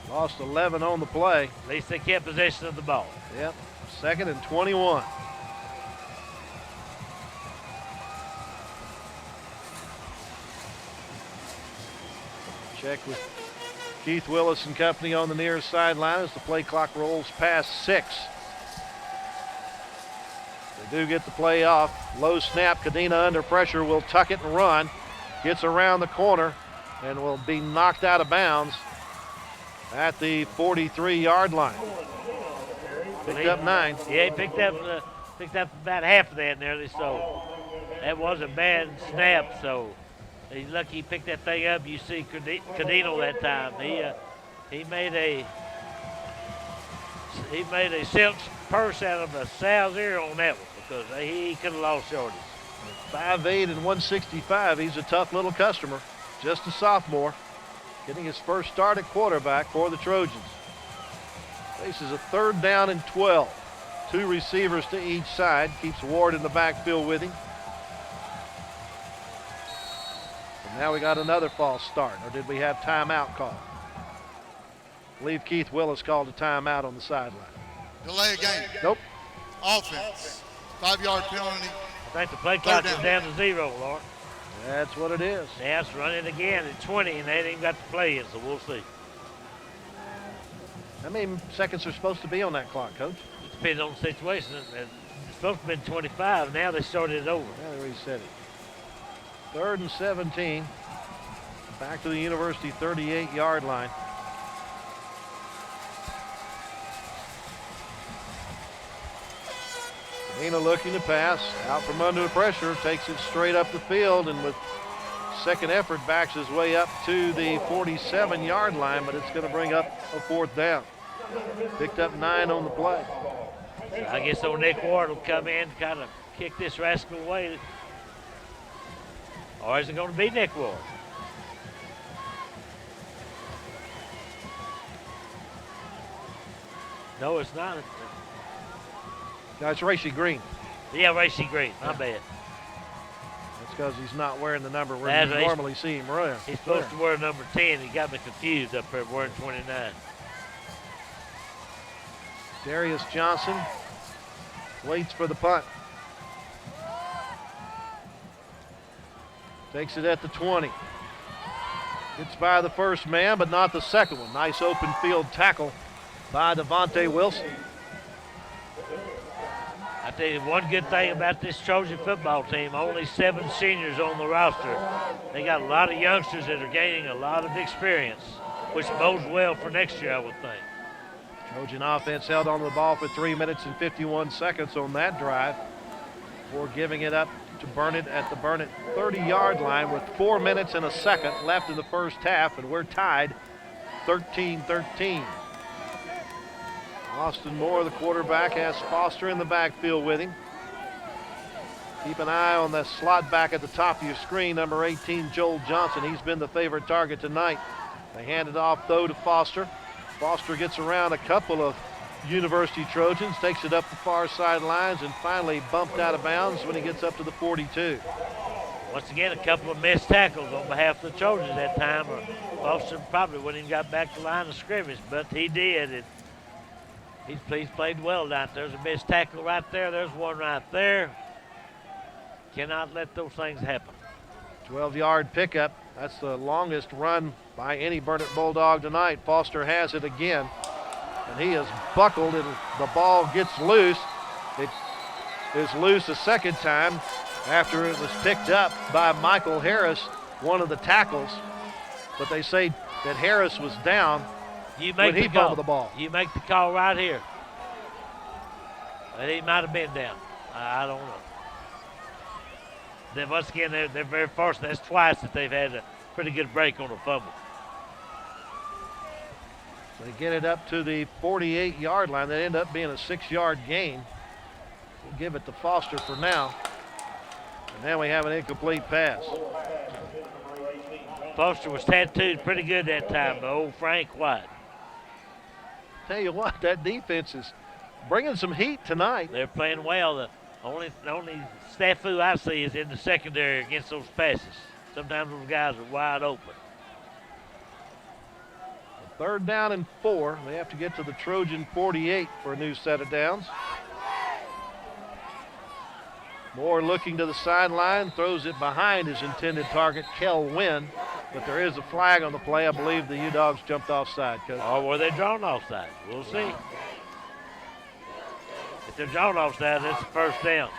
Lost 11 on the play. At least they kept possession of the ball. Yep, 2nd and 21. Check with Keith Willis and company on the near sideline as the play clock rolls past 6. They do get the play off. Low snap. Kadena under pressure will tuck it and run. Gets around the corner and will be knocked out of bounds at the 43-yard line. Picked up 9. Yeah, he picked up about half of that nearly, so that was a bad snap, so he's lucky he picked that thing up. You see Cadino that time. He made a silk purse out of a sow's ear on that one because he could have lost shorties. 5'8" and 165. He's a tough little customer. Just a sophomore. Getting his first start at quarterback for the Trojans. Faces a 3rd down and 12. 2 receivers to each side. Keeps Ward in the backfield with him. And now we got another false start. Or did we have timeout call? I believe Keith Willis called a timeout on the sideline. Delay a game. Nope. Offense. 5-yard penalty. I think the play clock is down to 0, Lord. That's what it is. Now it's running again at 20, and they ain't even got the play in, so we'll see. How many seconds are supposed to be on that clock, Coach? It depends on the situation. It's supposed to have been 25. Now they started it over. Yeah, they reset it. 3rd and 17. Back to the University 38-yard line. Kadena looking to pass. Out from under the pressure. Takes it straight up the field, and with second effort backs his way up to the 47-yard line, but it's going to bring up a 4th down. Picked up 9 on the play. So I guess old Nick Ward will come in, kind of kick this rascal away. Or is it going to be Nick Ward? No, it's not. No, it's Racy Green. Yeah, Racy Green. My bad. That's because he's not wearing the number where That's you right. normally see him wear. He's supposed to wear number 10. He got me confused up there wearing 29. Darius Johnson waits for the punt. Takes it at the 20. Gets by the first man, but not the second one. Nice open field tackle by Devontae Wilson. I tell you one good thing about this Trojan football team, only 7 seniors on the roster. They got a lot of youngsters that are gaining a lot of experience, which bodes well for next year, I would think. Trojan offense held onto the ball for 3 minutes and 51 seconds on that drive before giving it up to Burnet at the Burnet 30-yard line with 4 minutes and a second left in the first half, and we're tied 13-13. Austin Moore, the quarterback, has Foster in the backfield with him. Keep an eye on the slot back at the top of your screen, number 18, Joel Johnson. He's been the favorite target tonight. They hand it off, though, to Foster. Foster gets around a couple of University Trojans, takes it up the far sidelines, and finally bumped out of bounds when he gets up to the 42. Once again, a couple of missed tackles on behalf of the Trojans that time. Or Foster probably wouldn't even got back to the line of scrimmage, but he did. And he's played well down there. There's a missed tackle right there. There's one right there. Cannot let those things happen. 12-yard pickup. That's the longest run by any Burnet Bulldog tonight. Foster has it again, and he is buckled, and the ball gets loose. It is loose a second time after it was picked up by Michael Harris, one of the tackles. But they say that Harris was down when he fumbled the ball. You make the call right here. He might have been down. I don't know. Then once again, they're very fortunate. That's twice that they've had a pretty good break on a fumble. They get it up to the 48-yard line. That ended up being a 6-yard gain. We'll give it to Foster for now. And now we have an incomplete pass. Foster was tattooed pretty good that time, old Frank White. Tell you what, that defense is bringing some heat tonight. They're playing well. The only snafu I see is in the secondary against those passes. Sometimes those guys are wide open. 3rd down and 4. They have to get to the Trojan 48 for a new set of downs. Moore looking to the sideline, throws it behind his intended target, Kel Wynn. But there is a flag on the play. I believe the U-Dogs jumped offside, Coach. Or were they drawn offside? We'll see. If they're drawn offside, it's a 1st down.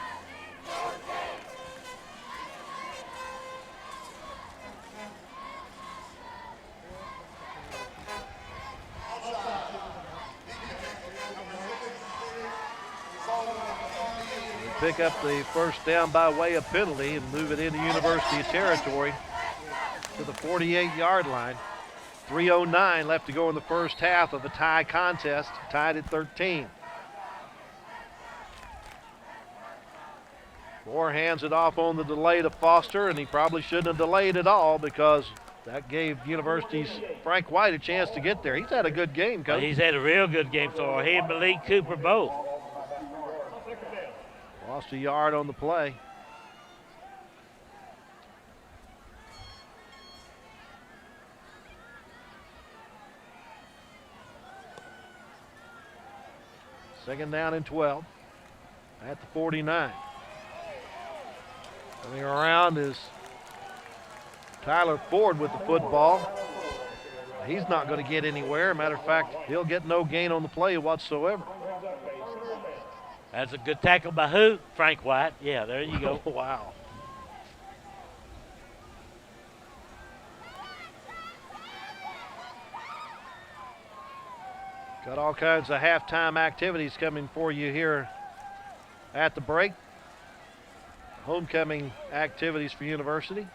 Pick up the 1st down by way of penalty and move it into University territory to the 48-yard line. 3:09 left to go in the first half of a tie contest, tied at 13. Moore hands it off on the delay to Foster, and he probably shouldn't have delayed at all because that gave University's Frank White a chance to get there. He's had a good game, Coach. He's had a real good game so far. He and Malik Cooper both. Lost a yard on the play. Second down and 12 at the 49. Coming around is Tyler Ford with the football. He's not going to get anywhere. Matter of fact, he'll get no gain on the play whatsoever. That's a good tackle by who? Frank White. Yeah, there you go. Wow. Got all kinds of halftime activities coming for you here at the break. Homecoming activities for University.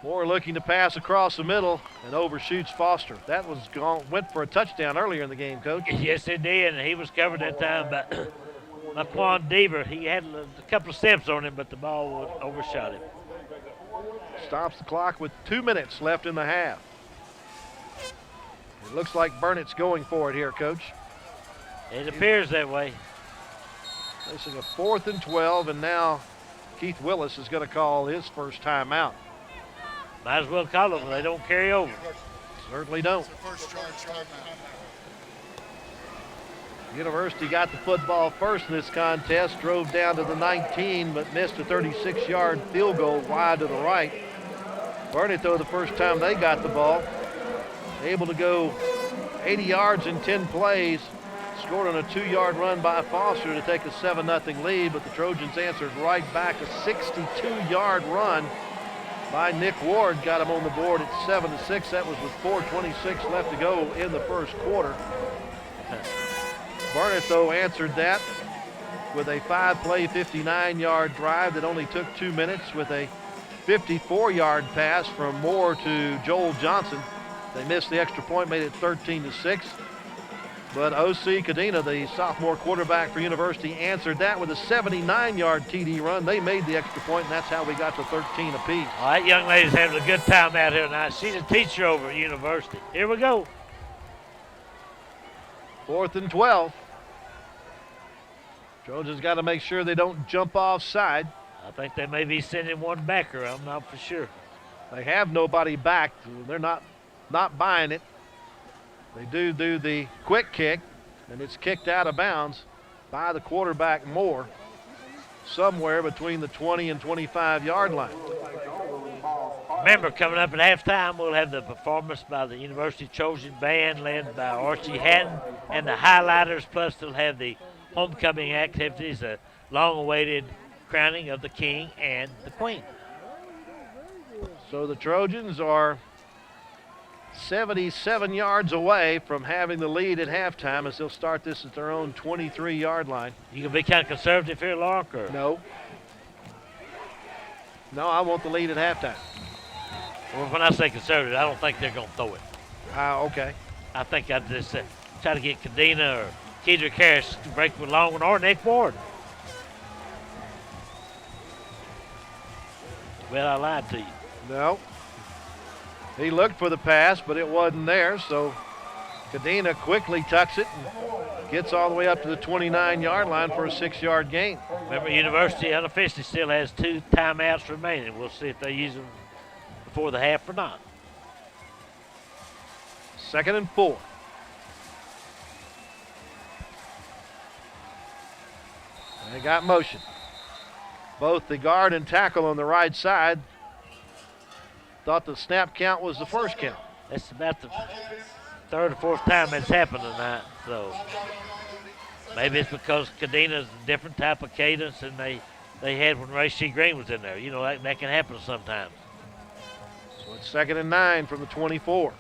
Moore looking to pass across the middle and overshoots Foster. That was went for a touchdown earlier in the game, Coach. Yes, it did, and he was covered that time by Laquan Deaver. He had a couple of steps on him, but the ball overshot him. Stops the clock with 2 minutes left in the half. It looks like Burnet's going for it here, Coach. It appears that way. Facing a 4th and 12, and now Keith Willis is going to call his first timeout. Might as well call them. They don't carry over. Certainly don't. First charge timeout. University got the football first in this contest, drove down to the 19, but missed a 36-yard field goal wide to the right. Burnet, though, the first time they got the ball, able to go 80 yards in 10 plays, scored on a 2-yard run by Foster to take a 7-0 lead, but the Trojans answered right back. A 62-yard run by Nick Ward got him on the board at 7-6. That was with 4:26 left to go in the first quarter. Burnet, though, answered that with a 5-play, 59-yard drive that only took 2 minutes with a 54-yard pass from Moore to Joel Johnson. They missed the extra point, made it 13-6. But O.C. Cadena, the sophomore quarterback for University, answered that with a 79-yard TD run. They made the extra point, and that's how we got to 13 apiece. All right, young lady's having a good time out here tonight. She's a teacher over at University. Here we go. 4th and 12. Trojans got to make sure they don't jump offside. I think they may be sending one backer. I'm not for sure. They have nobody back. They're not buying it. They do the quick kick, and it's kicked out of bounds by the quarterback Moore, somewhere between the 20 and 25-yard line. Remember, coming up at halftime, we'll have the performance by the University Trojan Band led by Archie Hatton and the Highlighters, plus they'll have the homecoming activities, a long-awaited crowning of the King and the Queen. So the Trojans are 77 yards away from having the lead at halftime as they'll start this at their own 23-yard line. You can be kind of conservative here, Lark, or? No, I want the lead at halftime. Well, when I say conservative, I don't think they're going to throw it. Okay. I think I'd just try to get Cadena or Kedrick Harris to break with long one or Nick Ward. Well, I lied to you. No. He looked for the pass, but it wasn't there, so Cadena quickly tucks it and gets all the way up to the 29-yard line for a 6-yard gain. Remember, University unofficially still has 2 timeouts remaining. We'll see if they use them before the half or not. 2nd and 4. They got motion. Both the guard and tackle on the right side thought the snap count was the first count. That's about the 3rd or 4th time that's happened tonight. So maybe it's because Cadena's a different type of cadence than they had when Ray C. Green was in there. You know, that can happen sometimes. So it's 2nd and 9 from the 24.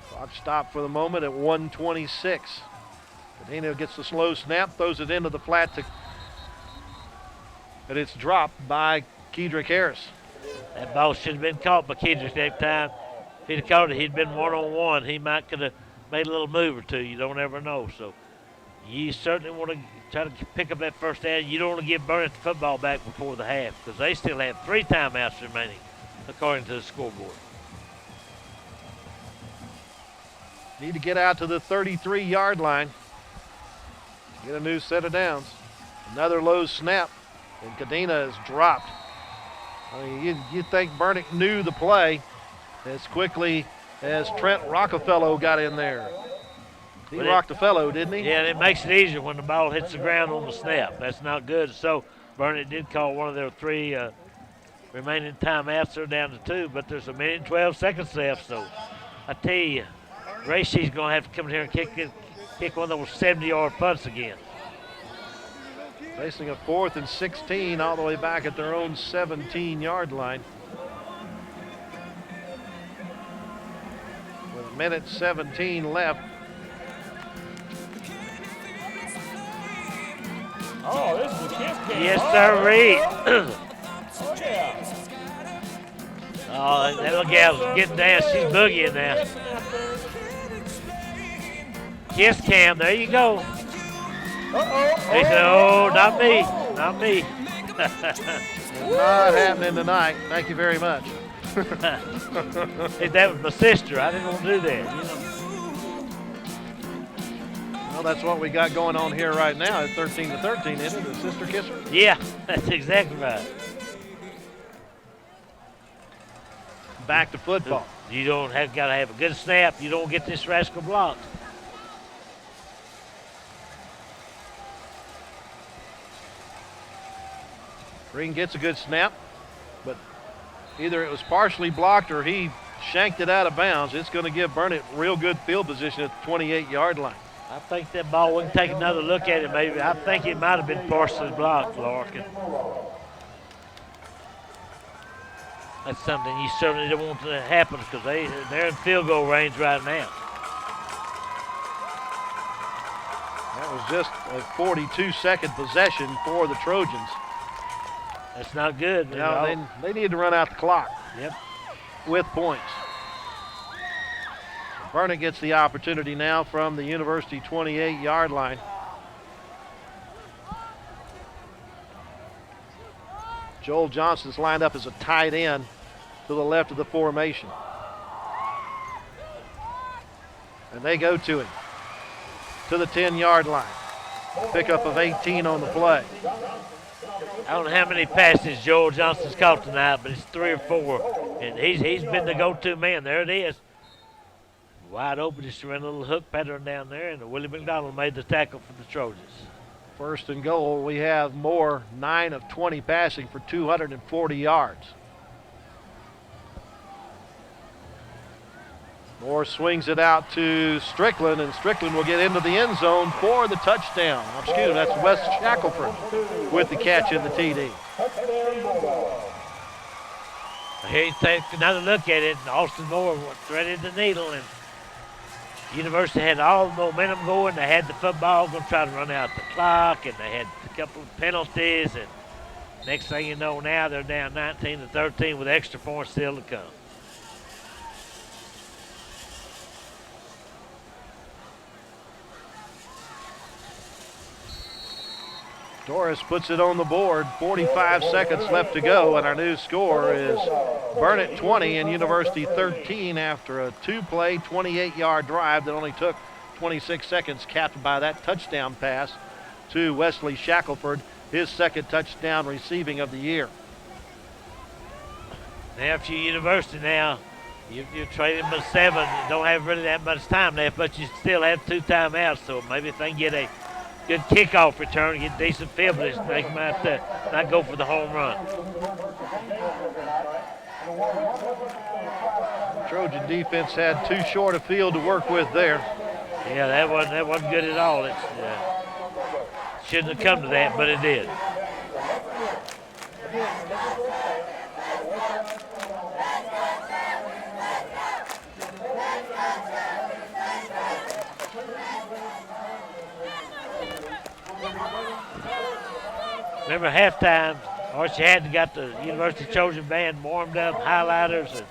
Clock stopped for the moment at 1:26. Cadena gets the slow snap, throws it into the flat, and it's dropped by Kedrick Harris. That ball should have been caught by Kedrick that time. If he'd have caught it, he'd been one-on-one. He might could have made a little move or two. You don't ever know. So you certainly want to try to pick up that first down. You don't want to give Burnet the football back before the half because they still have 3 timeouts remaining according to the scoreboard. Need to get out to the 33-yard line. Get a new set of downs. Another low snap, and Cadena is dropped. I mean, you think Burnet knew the play as quickly as Trent Rockefeller got in there. He rocked the fellow, didn't he? Yeah, and it makes it easier when the ball hits the ground on the snap. That's not good. So Burnet did call one of their 3 remaining timeouts. They're down to 2, but there's 1 minute and 12 seconds left. So I tell you, Racey's going to have to come in here and kick one of those 70-yard punts again. Facing a 4th and 16 all the way back at their own 17-yard line. With 1:17 left. Oh, this is a kiss game. Yes, sir, Reed. Oh, yeah. Oh, that little gal's getting down. She's boogieing now. Kiss cam, there you go. He said, oh, not me, not me. Not happening tonight. Thank you very much. Hey, that was my sister. I didn't want to do that. You know? Well, that's what we got going on here right now at 13-13, isn't it? The sister kisser? Yeah, that's exactly right. Back to football. You don't have got to have a good snap. You don't get this rascal blocked. Green gets a good snap, but either it was partially blocked or he shanked it out of bounds. It's going to give Burnet real good field position at the 28-yard line. I think that ball, we can take another look at it maybe. I think it might have been partially blocked, Larkin. That's something you certainly don't want to happen because they're in field goal range right now. That was just a 42-second possession for the Trojans. That's not good. No, they need to run out the clock. Yep. With points. Burnet gets the opportunity now from the University 28-yard line. Joel Johnson's lined up as a tight end to the left of the formation. And they go to him to the 10-yard line. Pickup of 18 on the play. I don't know how many passes Joel Johnson's caught tonight, but it's 3 or 4. And he's been the go-to man. There it is. Wide open, just ran a little hook pattern down there, and Willie McDonald made the tackle for the Trojans. 1st and goal, we have Moore, 9 of 20 passing for 240 yards. Moore swings it out to Strickland, and Strickland will get into the end zone for the touchdown. Excuse me, that's Wes Shackelford with the catch in the TD. Here you take another look at it, and Austin Moore threaded the needle, and University had all the momentum going. They had the football, going to try to run out the clock, and they had a couple of penalties, and next thing you know now they're down 19-13 with extra points still to come. Doris puts it on the board. 45 seconds left to go, and our new score is Burnet 20 and University 13 after a two-play, 28-yard drive that only took 26 seconds, capped by that touchdown pass to Wesley Shackelford, his second touchdown receiving of the year. Now, if you're University now, you're trading with 7. You don't have really that much time left, but you still have 2 timeouts, so maybe if they can get a good kickoff return, get decent field position, they might not go for the home run. Trojan defense had too short a field to work with there. Yeah, that wasn't good at all. It shouldn't have come to that, but it did. Remember halftime, Archie had got the University Trojan band warmed up, highlighters, and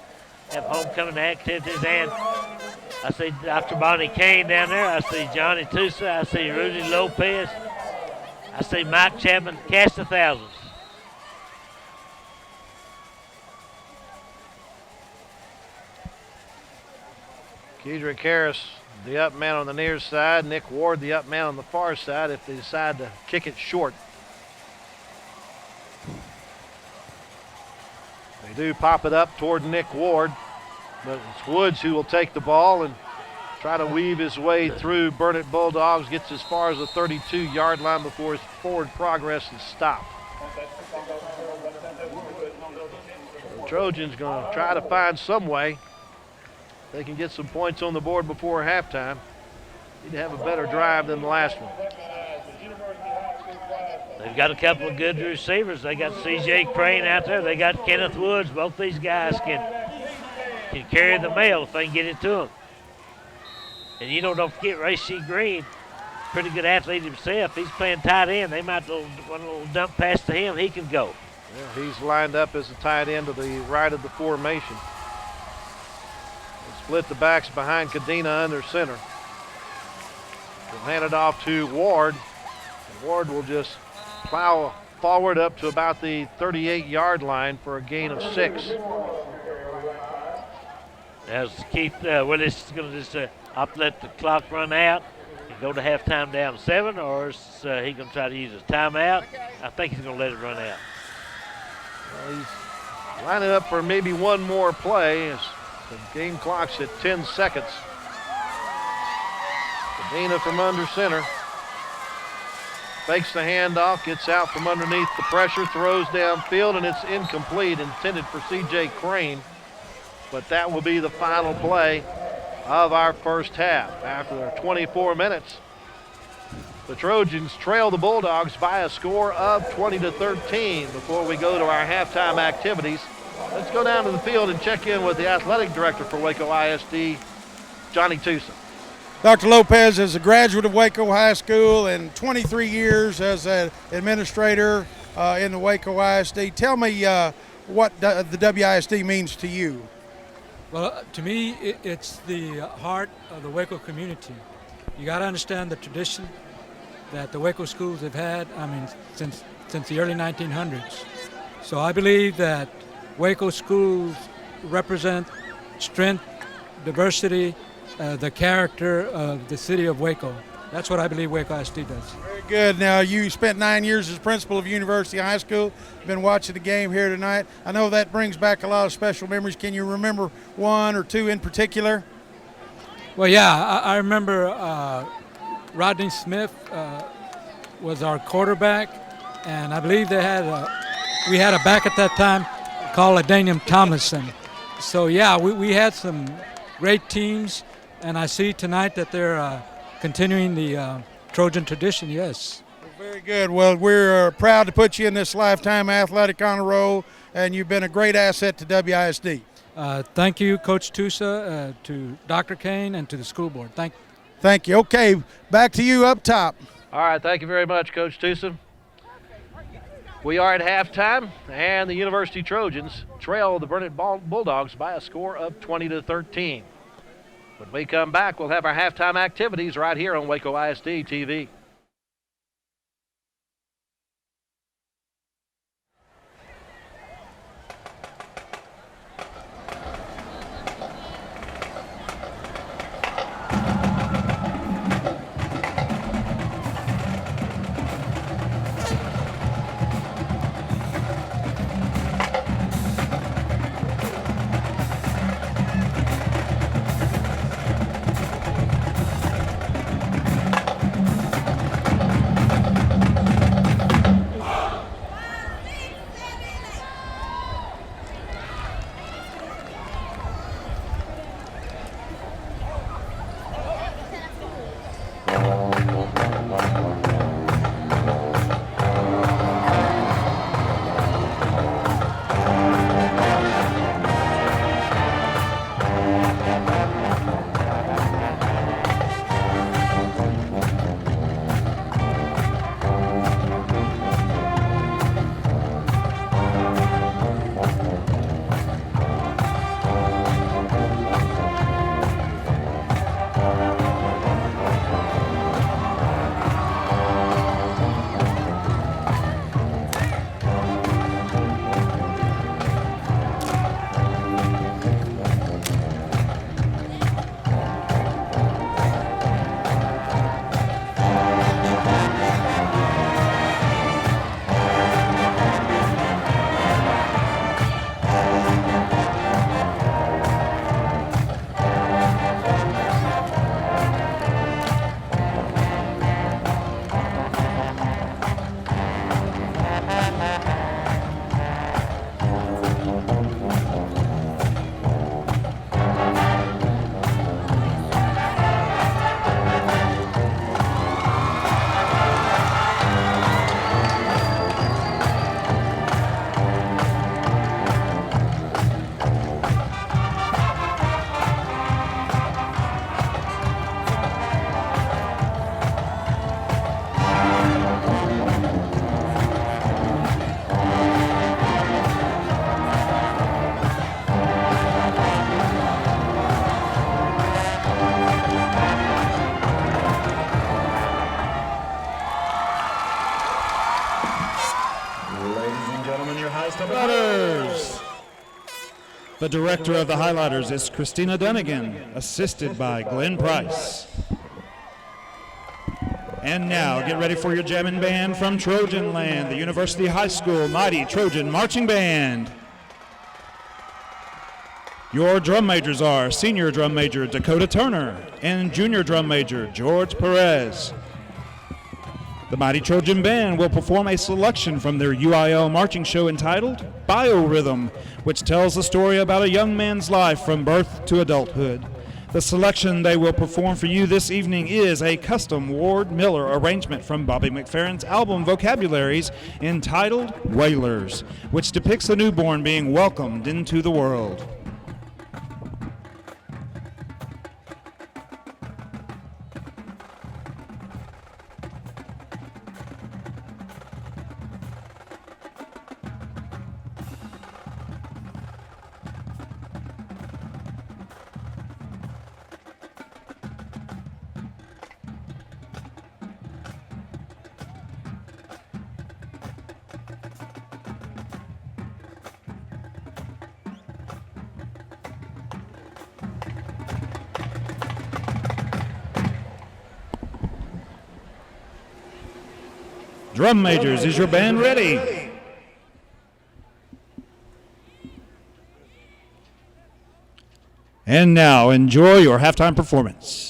have homecoming activities. And I see Dr. Bonnie Kane down there. I see Johnny Tusa. I see Rudy Lopez. I see Mike Chapman. Cast the thousands. Kedrick Harris, the up man on the near side. Nick Ward, the up man on the far side if they decide to kick it short. They do pop it up toward Nick Ward, but it's Woods who will take the ball and try to weave his way through Burnet Bulldogs, gets as far as the 32-yard line before his forward progress is stopped. The Trojans going to try to find some way they can get some points on the board before halftime. Need to have a better drive than the last one. They've got a couple of good receivers. They got C.J. Crane out there. They got Kenneth Woods. Both these guys can carry the mail if they can get it to them. And don't forget Ray-C Green, pretty good athlete himself. He's playing tight end. They might one little dump pass to him. He can go. Yeah, he's lined up as a tight end to the right of the formation. They split the backs behind Cadena under center. They'll hand it off to Ward. And Ward will just plow forward up to about the 38-yard line for a gain of 6. As Keith Willis is going to just let the clock run out and go to halftime down 7, or is he going to try to use his timeout? I think he's going to let it run out. Well, he's lining up for maybe one more play as the game clock's at 10 seconds. Cadena from under center. Fakes the handoff, gets out from underneath the pressure, throws downfield, and it's incomplete, intended for C.J. Crane. But that will be the final play of our first half. After 24 minutes, the Trojans trail the Bulldogs by a score of 20-13. Before we go to our halftime activities, let's go down to the field and check in with the athletic director for Waco ISD, Johnny Tusa. Dr. Lopez is a graduate of Waco High School and 23 years as an administrator in the Waco ISD. Tell me what the WISD means to you. Well, to me, it's the heart of the Waco community. You got to understand the tradition that the Waco schools have had, since the early 1900s. So I believe that Waco schools represent strength, diversity, the character of the city of Waco. That's what I believe Waco ISD does. Very good. Now, you spent 9 years as principal of University High School. Been watching the game here tonight. I know that brings back a lot of special memories. Can you remember one or two in particular? Well, yeah, I remember Rodney Smith was our quarterback, and I believe we had a back at that time called Adanium Tomlinson. So, yeah, we had some great teams, and I see tonight that they're continuing the Trojan tradition, yes. Very good. Well, we're proud to put you in this lifetime athletic honor roll, and you've been a great asset to WISD. Thank you, Coach Tusa, to Dr. Kane, and to the school board. Thank you. Okay, back to you up top. All right, thank you very much, Coach Tusa. We are at halftime, and the University Trojans trail the Burnet Bulldogs by a score of 20-13. When we come back, we'll have our halftime activities right here on Waco ISD TV. The director of the highlighters is Christina Dunnigan, assisted by Glenn Price. And now, get ready for your jamming band from Trojan Land, the University High School Mighty Trojan Marching Band. Your drum majors are Senior Drum Major Dakota Turner and Junior Drum Major George Perez. The Mighty Trojan Band will perform a selection from their UIL marching show entitled Biorhythm, which tells the story about a young man's life from birth to adulthood. The selection they will perform for you this evening is a custom Ward Miller arrangement from Bobby McFerrin's album Vocabularies entitled Wailers, which depicts a newborn being welcomed into the world. Drum majors, is your band ready? And now, enjoy your halftime performance.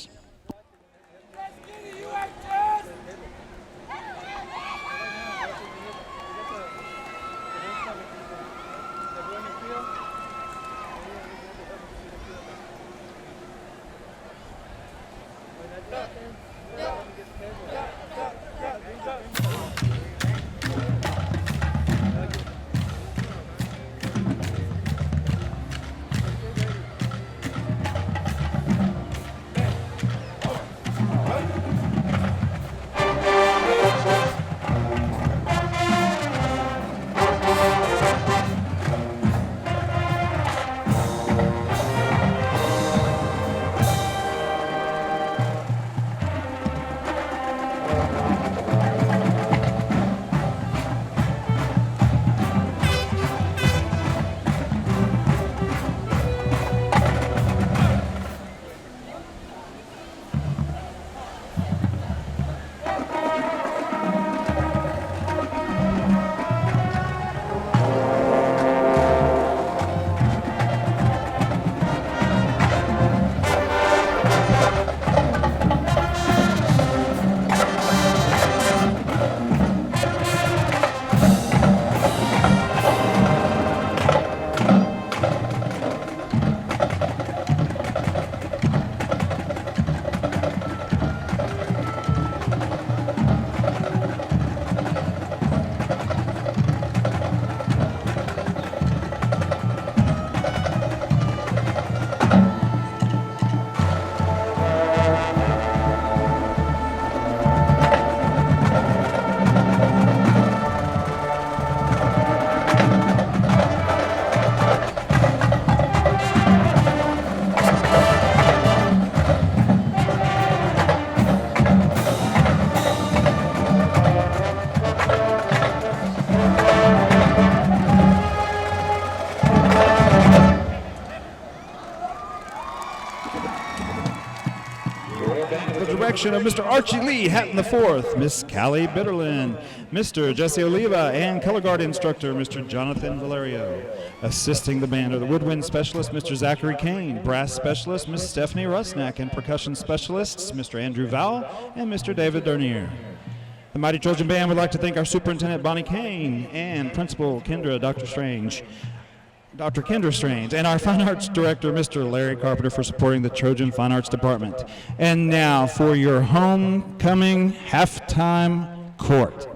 Of Mr. Archie Lee, Hatton IV, Miss Callie Bitterlin, Mr. Jesse Oliva, and color guard instructor, Mr. Jonathan Valerio. Assisting the band are the woodwind specialist, Mr. Zachary Kane, brass specialist, Miss Stephanie Rusnak, and percussion specialists, Mr. Andrew Vowell and Mr. David Dernier. The Mighty Trojan Band would like to thank our superintendent, Bonnie Kane, and principal Kendra, Dr. Kendra Strange, and our Fine Arts Director, Mr. Larry Carpenter, for supporting the Trojan Fine Arts Department. And now for your homecoming halftime court.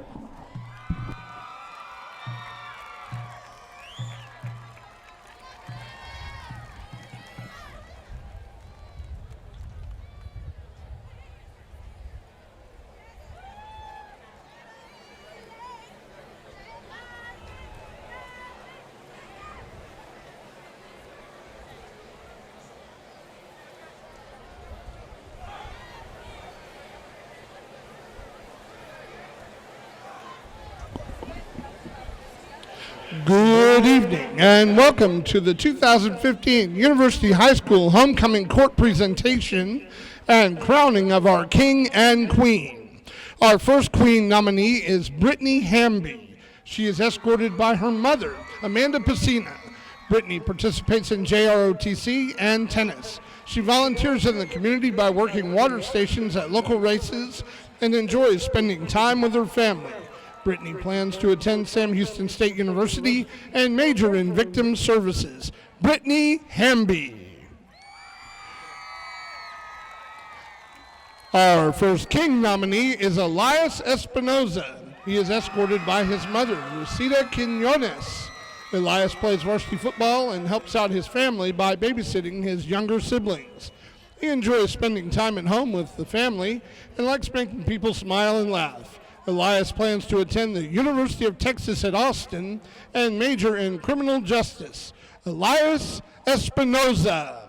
Good Good evening and welcome to the 2015 University High School Homecoming Court presentation and crowning of our King and Queen. Our first Queen nominee is Brittany Hamby. She is escorted by her mother, Amanda Pacina. Brittany participates in JROTC and tennis. She volunteers in the community by working water stations at local races and enjoys spending time with her family. Brittany plans to attend Sam Houston State University and major in victim services. Brittany Hamby. Our first King nominee is Elias Espinoza. He is escorted by his mother, Lucida Quinones. Elias plays varsity football and helps out his family by babysitting his younger siblings. He enjoys spending time at home with the family and likes making people smile and laugh. Elias plans to attend the University of Texas at Austin and major in criminal justice. Elias Espinoza.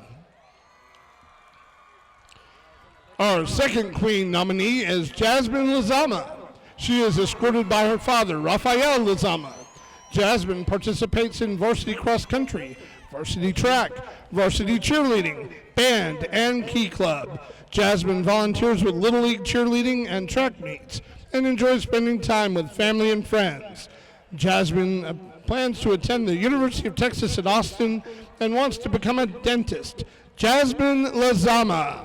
Our second Queen nominee is Jasmine Lizama. She is escorted by her father, Rafael Lizama. Jasmine participates in varsity cross country, varsity track, varsity cheerleading, band, and key club. Jasmine volunteers with Little League cheerleading and track meets and enjoys spending time with family and friends. Jasmine plans to attend the University of Texas at Austin and wants to become a dentist. Jasmine Lizama.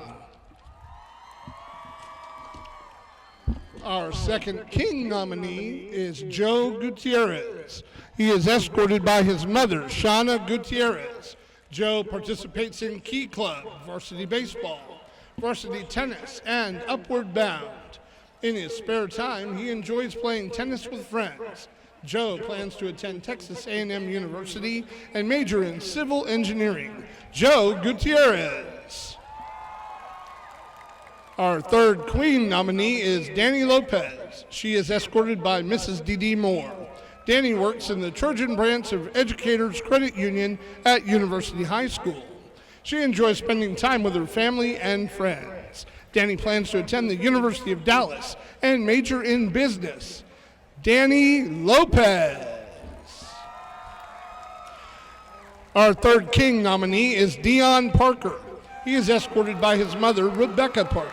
Our second King nominee is Joe Gutierrez. He is escorted by his mother, Shauna Gutierrez. Joe participates in Key Club, varsity baseball, varsity tennis, and Upward Bound. In his spare time, he enjoys playing tennis with friends. Joe plans to attend Texas A&M University and major in civil engineering. Joe Gutierrez. Our third Queen nominee is Danny Lopez. She is escorted by Mrs. D.D. Moore. Danny works in the Trojan branch of Educators Credit Union at University High School. She enjoys spending time with her family and friends. Danny plans to attend the University of Dallas and major in business. Danny Lopez. Our third King nominee is Dion Parker. He is escorted by his mother, Rebecca Parker.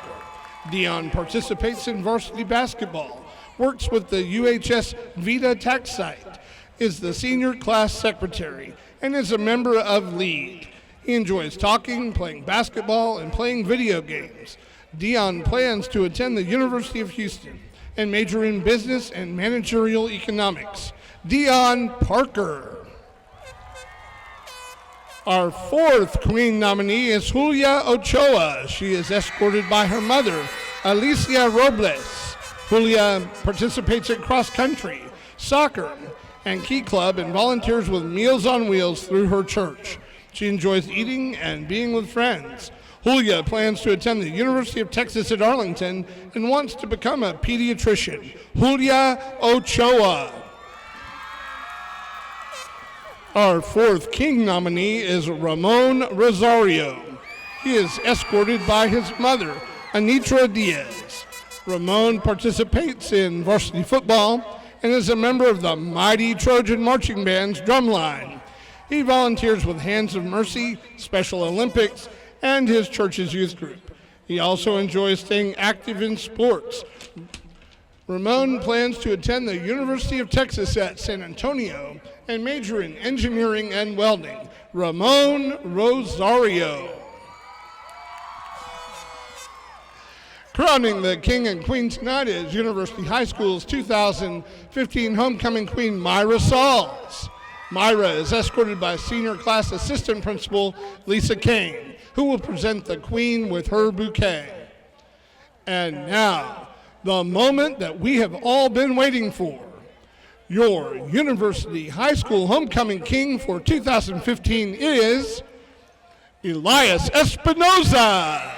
Dion participates in varsity basketball, works with the UHS Vita tax site, is the senior class secretary, and is a member of LEAD. He enjoys talking, playing basketball, and playing video games. Dion plans to attend the University of Houston and major in business and managerial economics. Dion Parker. Our fourth Queen nominee is Julia Ochoa. She is escorted by her mother, Alicia Robles. Julia participates in cross country, soccer, and Key Club and volunteers with Meals on Wheels through her church. She enjoys eating and being with friends. Julia plans to attend the University of Texas at Arlington and wants to become a pediatrician. Julia Ochoa. Our fourth King nominee is Ramon Rosario. He is escorted by his mother, Anitra Diaz. Ramon participates in varsity football and is a member of the mighty Trojan marching band's drumline. He volunteers with Hands of Mercy, Special Olympics, and his church's youth group. He also enjoys staying active in sports. Ramon plans to attend the University of Texas at San Antonio and major in engineering and welding. Ramon Rosario. Crowning the King and Queen tonight is University High School's 2015 Homecoming Queen, Myra Sauls. Myra is escorted by Senior Class Assistant Principal Lisa Kane, who will present the Queen with her bouquet. And now, the moment that we have all been waiting for. Your University High School Homecoming King for 2015 is Elias Espinoza.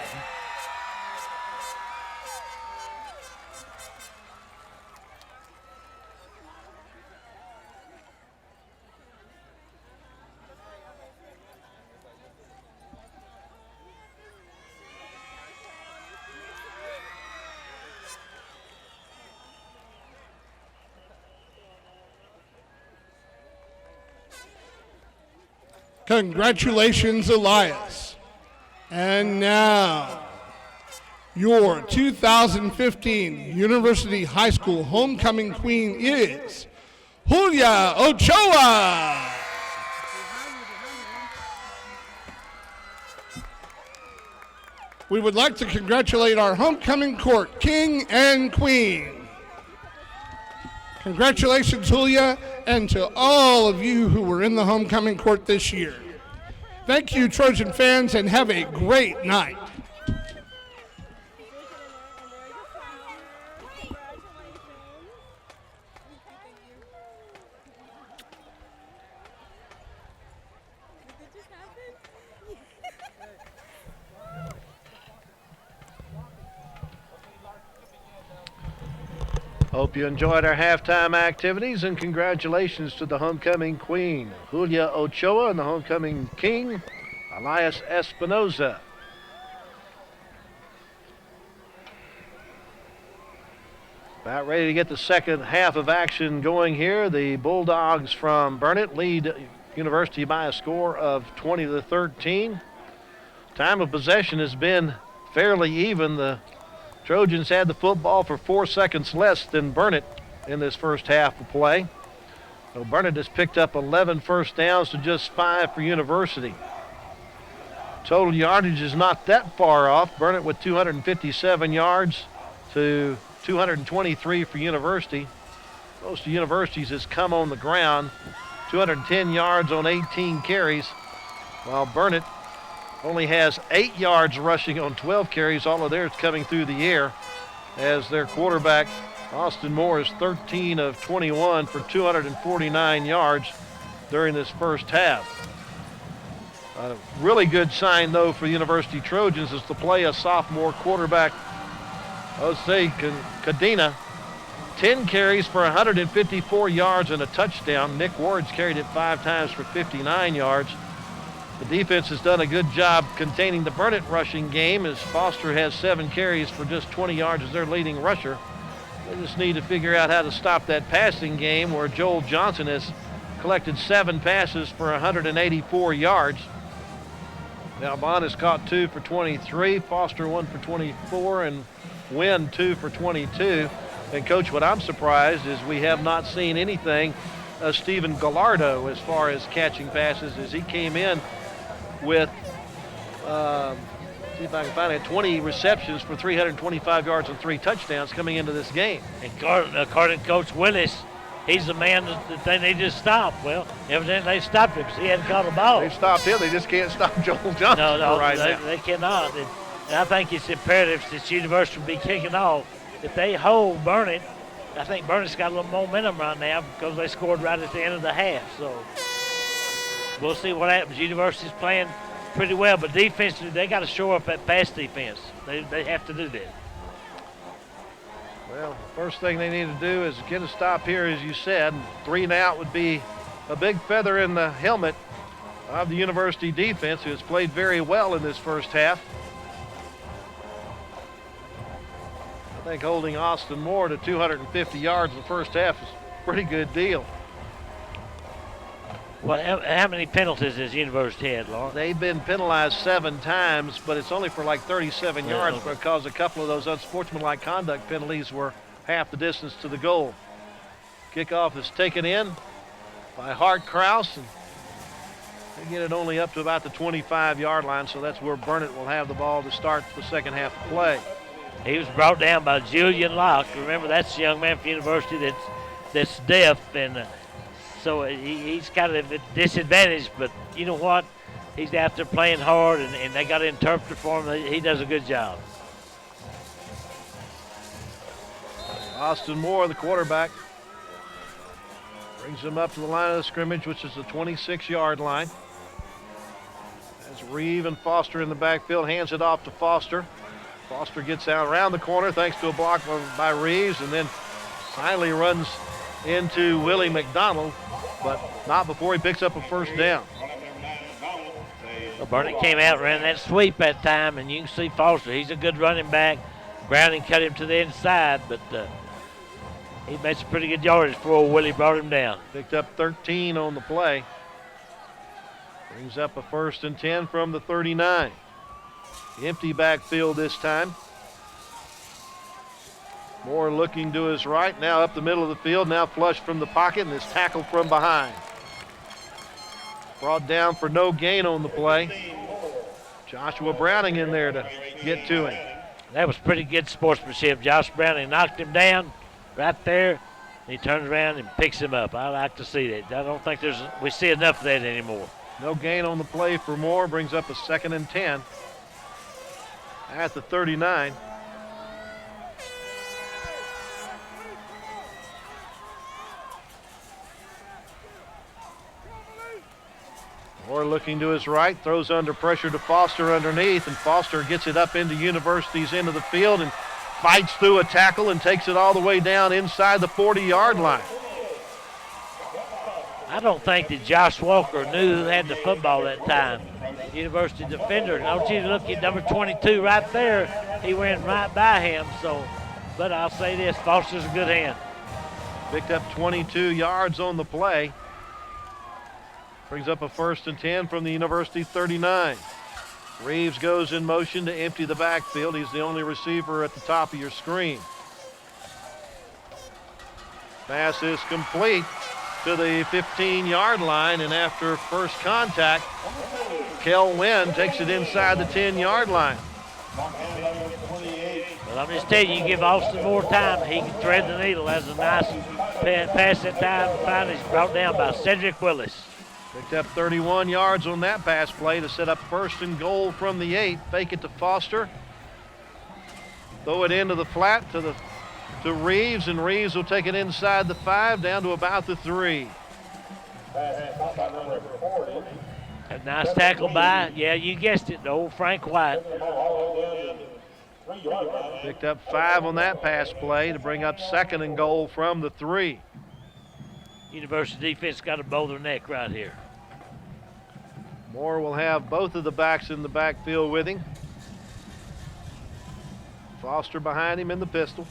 Congratulations, Elias. And now, your 2015 University High School homecoming queen is Julia Ochoa. We would like to congratulate our homecoming court, king and queen. Congratulations, Julia, and to all of you who were in the homecoming court this year. Thank you, Trojan fans, and have a great night. Hope you enjoyed our halftime activities, and congratulations to the homecoming queen, Julia Ochoa, and the homecoming king, Elias Espinoza. About ready to get the second half of action going here. The Bulldogs from Burnet lead University by a score of 20-13. Time of possession has been fairly even. The Trojans had the football for 4 seconds less than Burnet in this first half of play. So Burnet has picked up 11 first downs to just 5 for University. Total yardage is not that far off. Burnet with 257 yards to 223 for University. Most of University's has come on the ground. 210 yards on 18 carries, while Burnet only has 8 yards rushing on 12 carries. All of theirs coming through the air, as their quarterback, Austin Moore, is 13 of 21 for 249 yards during this first half. A really good sign, though, for the University Trojans is to play a sophomore quarterback, Jose Cadena. 10 carries for 154 yards and a touchdown. Nick Ward's carried it 5 times for 59 yards. The defense has done a good job containing the Burnet rushing game, as Foster has 7 carries for just 20 yards as their leading rusher. They just need to figure out how to stop that passing game, where Joel Johnson has collected 7 passes for 184 yards. Now Bond has caught 2 for 23, Foster 1 for 24, and Wynn 2 for 22. And Coach, what I'm surprised is we have not seen anything of Stephen Gallardo as far as catching passes, as he came in with, see if I can find it, 20 receptions for 325 yards and 3 touchdowns coming into this game. And according to Coach Willis, he's the man that they need to stop. Well, evidently they stopped him because he hadn't caught a ball. They've stopped him. They just can't stop Joel Johnson no, right now. They cannot. And I think it's imperative that University will be kicking off. If they hold Burnet, I think Burnet's got a little momentum right now because they scored right at the end of the half. So we'll see what happens. University's playing pretty well, but defensively they got to shore up that pass defense. They have to do that. Well, the first thing they need to do is get a stop here, as you said. 3 and out would be a big feather in the helmet of the University defense, who has played very well in this first half. I think holding Austin Moore to 250 yards in the first half is a pretty good deal. Well, how many penalties has University had, Lauren? They've been penalized 7 times, but it's only for like 37 yards because a couple of those unsportsmanlike conduct penalties were half the distance to the goal. Kickoff is taken in by Hart Krause, and they get it only up to about the 25-yard line, so that's where Burnet will have the ball to start the second half of play. He was brought down by Julian Locke. Remember, that's the young man from University that's deaf, and so he's kind of at a disadvantage. But you know what? He's out there playing hard, and they got an interpreter for him. He does a good job. Austin Moore, the quarterback, brings him up to the line of the scrimmage, which is the 26-yard line. As Reeve and Foster in the backfield, hands it off to Foster. Foster gets out around the corner thanks to a block by Reeves, and then finally runs into Willie McDonald, but not before he picks up a first down. Well, Burnet came out and ran that sweep that time, and you can see Foster. He's a good running back. Browning cut him to the inside, but he made some pretty good yardage before Willie brought him down. Picked up 13 on the play. Brings up a 1st and 10 from the 39. Empty backfield this time. Moore looking to his right, now up the middle of the field, now flush from the pocket, and is tackled from behind. Brought down for no gain on the play. Joshua Browning in there to get to him. That was pretty good sportsmanship. Josh Browning knocked him down right there. He turns around and picks him up. I like to see that. I don't think we see enough of that anymore. No gain on the play for Moore. Brings up a 2nd and 10 at the 39. Moore looking to his right, throws under pressure to Foster underneath, and Foster gets it up into University's end of the field and fights through a tackle and takes it all the way down inside the 40-yard line. I don't think that Josh Walker knew who had the football that time. University defender. Don't you look at number 22 right there. He went right by him. But I'll say this, Foster's a good hand. Picked up 22 yards on the play. Brings up a 1st and 10 from the University 39. Reeves goes in motion to empty the backfield. He's the only receiver at the top of your screen. Pass is complete to the 15-yard line, and after first contact, Kel Wynn takes it inside the 10-yard line. Well, I'm just telling you, you give Austin more time, he can thread the needle. That's a nice pass that time. Finally, it's brought down by Cedric Willis. Picked up 31 yards on that pass play to set up 1st and goal from the 8. Fake it to Foster. Throw it into the flat to Reeves, and Reeves will take it inside the 5 down to about the 3. A nice tackle by, yeah, you guessed it, the old Frank White. Picked up 5 on that pass play to bring up 2nd and goal from the 3. University defense got to bow their neck right here. Moore will have both of the backs in the backfield with him. Foster behind him in the pistol.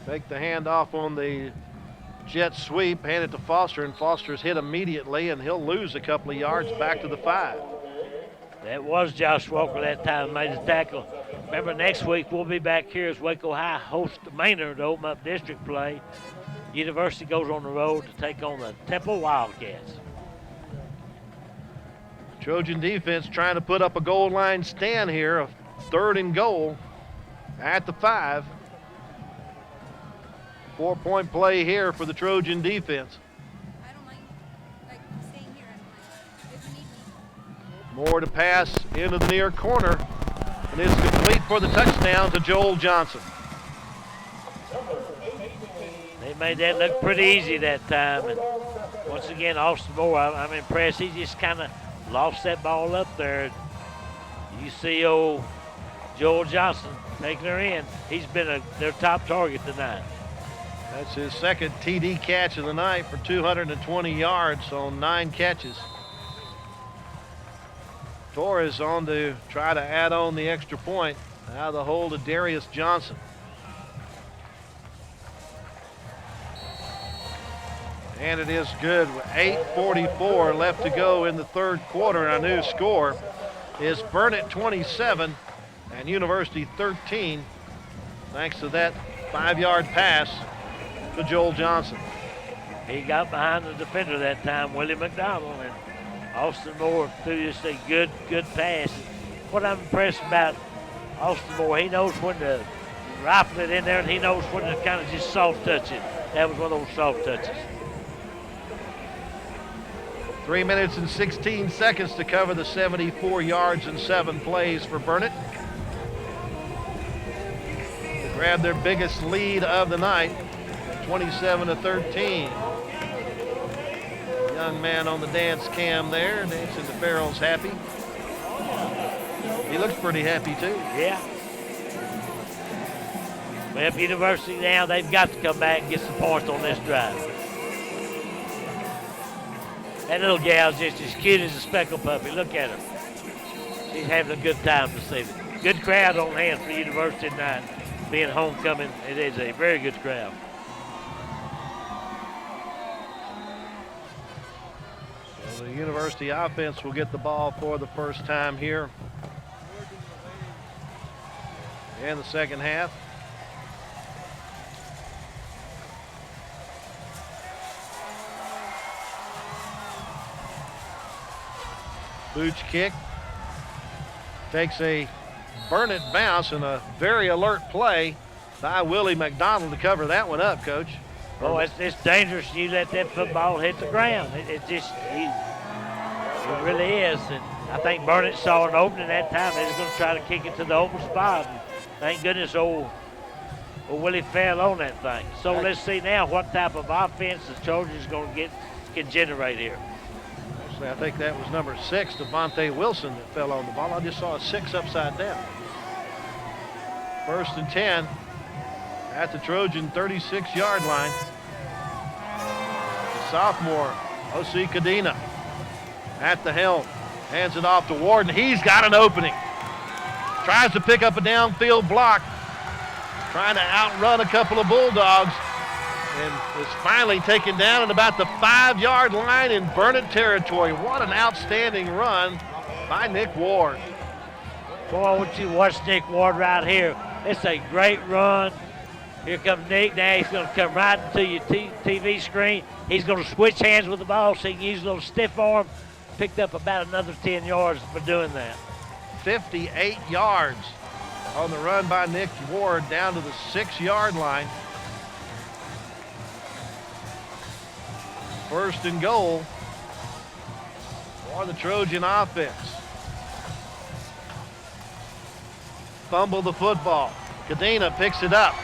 Make the handoff on the jet sweep, hand it to Foster, and Foster's hit immediately, and he'll lose a couple of yards back to the 5. That was Josh Walker that time, made the tackle. Remember, next week we'll be back here as Waco High hosts Maynard to open up district play. University goes on the road to take on the Temple Wildcats. Trojan defense trying to put up a goal line stand here, a 3rd and goal at the 5. 4-point play here for the Trojan defense. I don't mind, staying here. If you need me. Moore to pass into the near corner, and it's complete for the touchdown to Joel Johnson. They made that look pretty easy that time. And once again, Austin Moore, I'm impressed. He just kind of lost that ball up there. You see old Joel Johnson taking her in. He's been their top target tonight. That's his 2nd TD catch of the night for 220 yards on 9 catches. Torres on to try to add on the extra point. Now the hold of Darius Johnson. And it is good with 8:44 left to go in the 3rd quarter. And our new score is Burnet 27 and University 13, thanks to that 5-yard pass to Joel Johnson. He got behind the defender that time, Willie McDonald, and Austin Moore threw just a good pass. What I'm impressed about Austin Moore, he knows when to rifle it in there, and he knows when to kind of just soft touch it. That was one of those soft touches. 3 minutes and 16 seconds to cover the 74 yards and 7 plays for Burnet. They grab their biggest lead of the night, 27-13. Young man on the dance cam there, dancing the barrels happy. He looks pretty happy too. Yeah. Well, University now, they've got to come back and get some points on this drive. That little gal's just as cute as a speckled puppy. Look at her. She's having a good time this evening. Good crowd on hand for University tonight. Being homecoming, it is a very good crowd. The University offense will get the ball for the first time here in the second half. Booch kick takes a Burnet bounce and a very alert play by Willie McDonald to cover that one up, Coach. Oh, it's dangerous. You let that football hit the ground. It really is. And I think Burnet saw an opening that time. They're just going to try to kick it to the open spot. And thank goodness old Willie fell on that thing. So let's see now what type of offense the Trojans can generate here. Actually, I think that was number 6, Devontae Wilson, that fell on the ball. I just saw a 6 upside down. 1st and 10 at the Trojan 36-yard line. The sophomore, O.C. Cadena, at the helm. Hands it off to Warden. He's got an opening. Tries to pick up a downfield block. Trying to outrun a couple of Bulldogs. And is finally taken down at about the 5-yard line in Burnet territory. What an outstanding run by Nick Ward. Boy, would you watch Nick Ward right here. It's a great run. Here comes Nick. Now he's going to come right into your TV screen. He's going to switch hands with the ball so he can use a little stiff arm. Picked up about another 10 yards for doing that. 58 yards on the run by Nick Ward down to the 6-yard line. 1st and goal for the Trojan offense. Fumble the football. Cadena picks it up.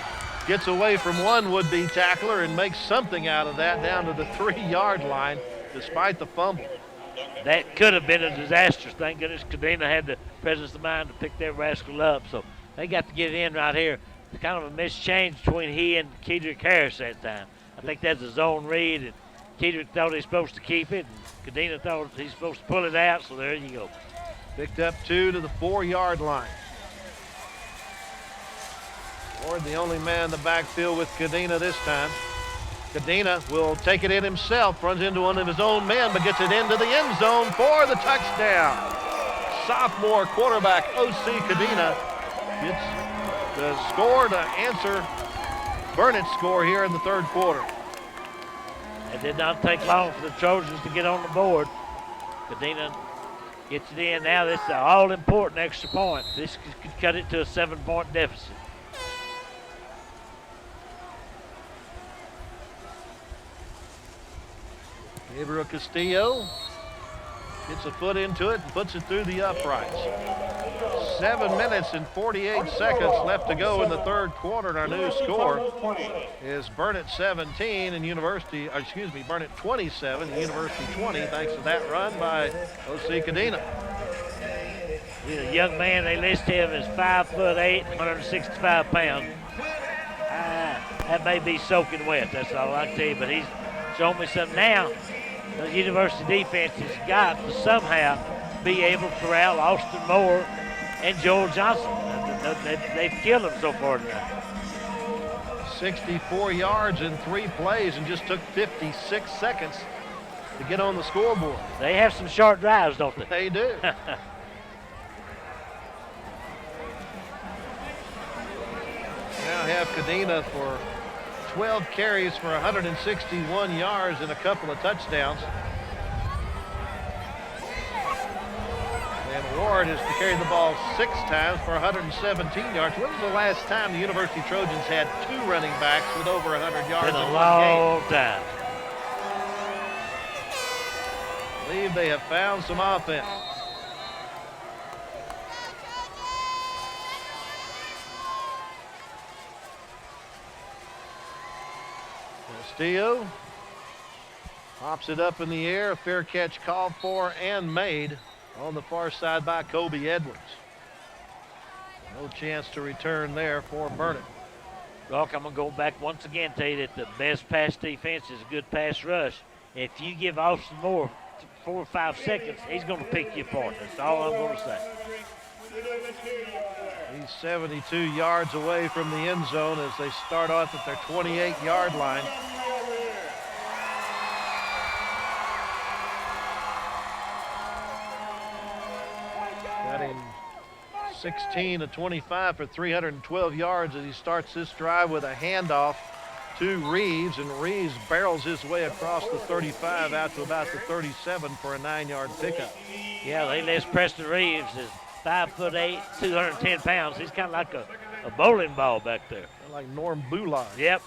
Gets away from one would-be tackler and makes something out of that down to the 3-yard line despite the fumble. That could have been a disaster. Thank goodness Cadena had the presence of mind to pick that rascal up. So they got to get it in right here. It's kind of a mischange between he and Kedrick Harris that time. I think that's a zone read, and Kedrick thought he's supposed to keep it, and Cadena thought he's supposed to pull it out, so there you go. Picked up 2 to the 4-yard line. Ward the only man in the backfield with Cadena this time. Cadena will take it in himself, runs into one of his own men, but gets it into the end zone for the touchdown. Sophomore quarterback O.C. Cadena gets the score to answer Burnet's score here in the 3rd quarter. It did not take long for the Trojans to get on the board. Cadena gets it in. Now this is an all-important extra point. This could cut it to a 7-point deficit. Gabriel Castillo gets a foot into it and puts it through the uprights. 7 minutes and 48 seconds left to go in the 3rd quarter, and our new score is Burnet 17 and Burnet 27 and University 20, thanks to that run by O.C. Cadena. He's a young man. They list him as 5'8", 165 pounds. That may be soaking wet, that's all I can tell you, but he's shown me something now. The University defense has got to somehow be able to corral Austin Moore and Joel Johnson. They've killed him so far tonight. 64 yards in 3 plays and just took 56 seconds to get on the scoreboard. They have some short drives, don't they? They do. Now have Cadena for 12 carries for 161 yards and a couple of touchdowns. And Ward is to carry the ball 6 times for 117 yards. When was the last time the University Trojans had 2 running backs with over 100 yards in in a one long game? time. I believe they have found some offense. Castillo pops it up in the air. A fair catch called for and made on the far side by Kobe Edwards. No chance to return there for Burnet. Rock, I'm going to go back once again, tell you that the best pass defense is a good pass rush. If you give Austin Moore 4 or 5 seconds, he's going to pick you apart. That's all I'm going to say. He's 72 yards away from the end zone as they start off at their 28-yard line. 16 of 25 for 312 yards as he starts this drive with a handoff to Reeves, and Reeves barrels his way across the 35 out to about the 37 for a 9-yard pickup. Yeah, they list Preston Reeves is 5'8", 210 pounds. He's kind of like a bowling ball back there. Like Norm Boulard. Yep.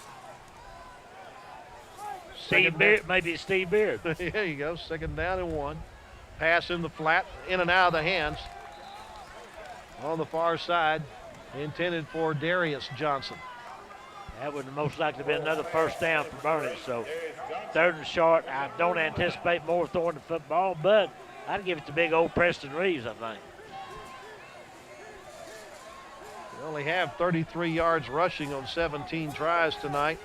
Steve Beard, maybe Steve Beard. There you go, 2nd down and 1. Pass in the flat, in and out of the hands. On the far side, intended for Darius Johnson. That would most likely be another first down for Burnet. So 3rd and short. I don't anticipate more throwing the football, but I'd give it to big old Preston Reeves, I think. They only have 33 yards rushing on 17 tries tonight.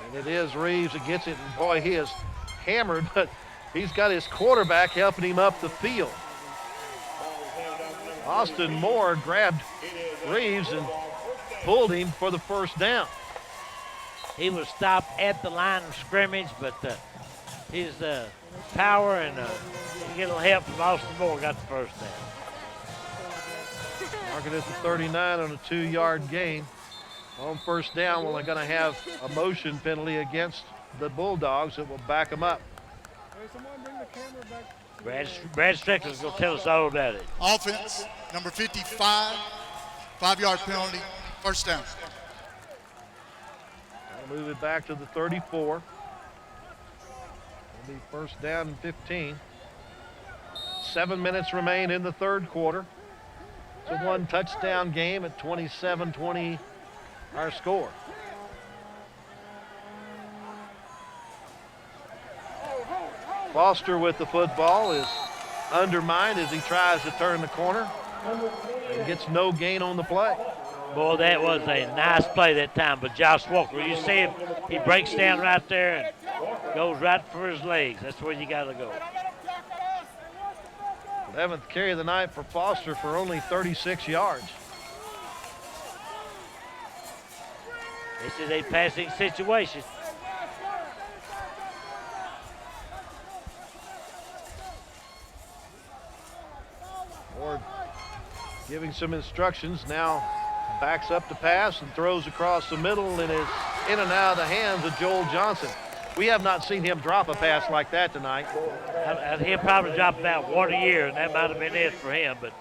And it is Reeves that gets it, and boy, he is hammered, but he's got his quarterback helping him up the field. Austin Moore grabbed Reeves and pulled him for the first down. He was stopped at the line of scrimmage, but his power and get a little help from Austin Moore got the first down. Marking it to 39 on a 2-yard gain. On first down, well, they're going to have a motion penalty against the Bulldogs that will back them up. Brad Strickland's going to tell us all about it. Offense, number 55, 5-yard penalty, first down. That'll move it back to the 34. It'll be first down and 15. 7 minutes remain in the 3rd quarter. It's a 1-touchdown game at 27-20 our score. Foster with the football is undermined as he tries to turn the corner and gets no gain on the play. Boy, that was a nice play that time, but Josh Walker, you see him, he breaks down right there and goes right for his legs. That's where you got to go. 11th carry of the night for Foster for only 36 yards. This is a passing situation. Ward giving some instructions. Now backs up to pass and throws across the middle and is in and out of the hands of Joel Johnson. We have not seen him drop a pass like that tonight. He'll probably drop about one a year, and that might have been it for him, but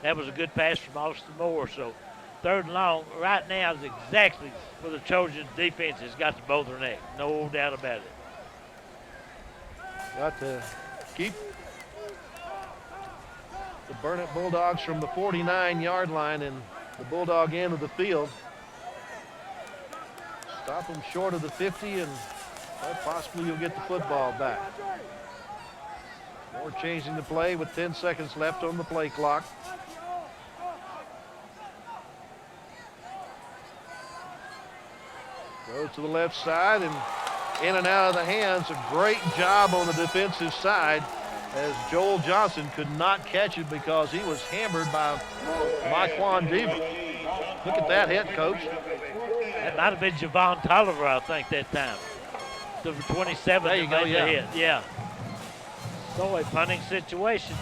that was a good pass from Austin Moore. So 3rd and long right now is exactly where the Trojan defense has got the bow of their neck. No doubt about it. Got to keep the Burnet Bulldogs from the 49-yard line in the Bulldog end of the field. Stop them short of the 50, and possibly you'll get the football back. Moore changing the play with 10 seconds left on the play clock. Goes to the left side and in and out of the hands. A great job on the defensive side as Joel Johnson could not catch it because he was hammered by Myquan Deaver. Look at that hit, Coach. That might have been Javon Tolliver, I think, that time. The 27 there you go, made the hit. Yeah. So a punting situation.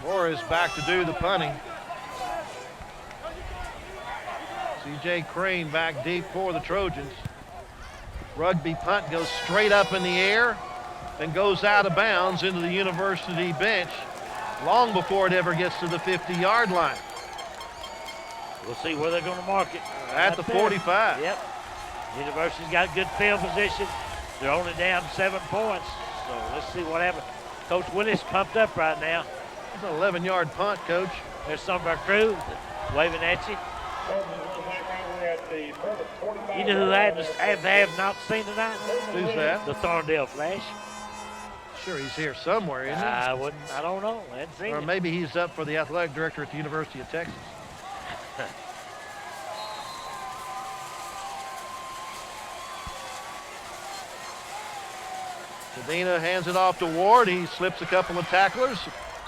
Moore is back to do the punting. C.J. Crane back deep for the Trojans. Rugby punt goes straight up in the air and goes out of bounds into the University bench long before it ever gets to the 50-yard line. We'll see where they're going to mark it. At the 45. Yep. University's got good field position. They're only down 7 points. So let's see what happens. Coach Willis pumped up right now. It's an 11-yard punt, Coach. There's some of our crew waving at you. You know who I have not seen tonight? Who's that? The Thorndale Flash. Sure, he's here somewhere, isn't he? I don't know. I hadn't seen or him. Maybe he's up for the athletic director at the University of Texas. Cadena hands it off to Ward. He slips a couple of tacklers.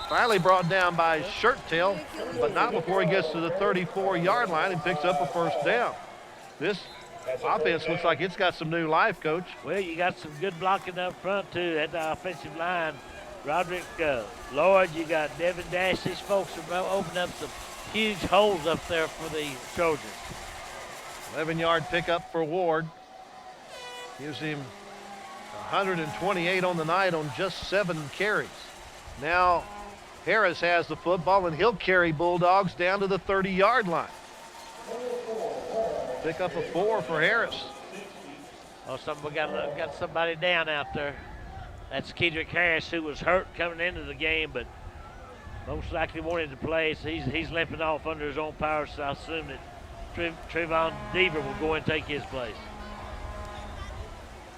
Finally brought down by his shirt tail, but not before he gets to the 34-yard line and picks up a first down. This offense looks like it's got some new life, Coach. Well, you got some good blocking up front, too, at the offensive line. Roderick Lloyd, you got Devin Dash. These folks are opening up some huge holes up there for the Trojans. 11-yard pickup for Ward. Gives him 128 on the night on just 7 carries. Now Harris has the football, and he'll carry Bulldogs down to the 30-yard line. Pick up a 4 for Harris. Oh, we got somebody down out there. That's Kedrick Harris, who was hurt coming into the game, but most likely wanted to play. So he's limping off under his own power, so I assume that Trevon Deaver will go and take his place.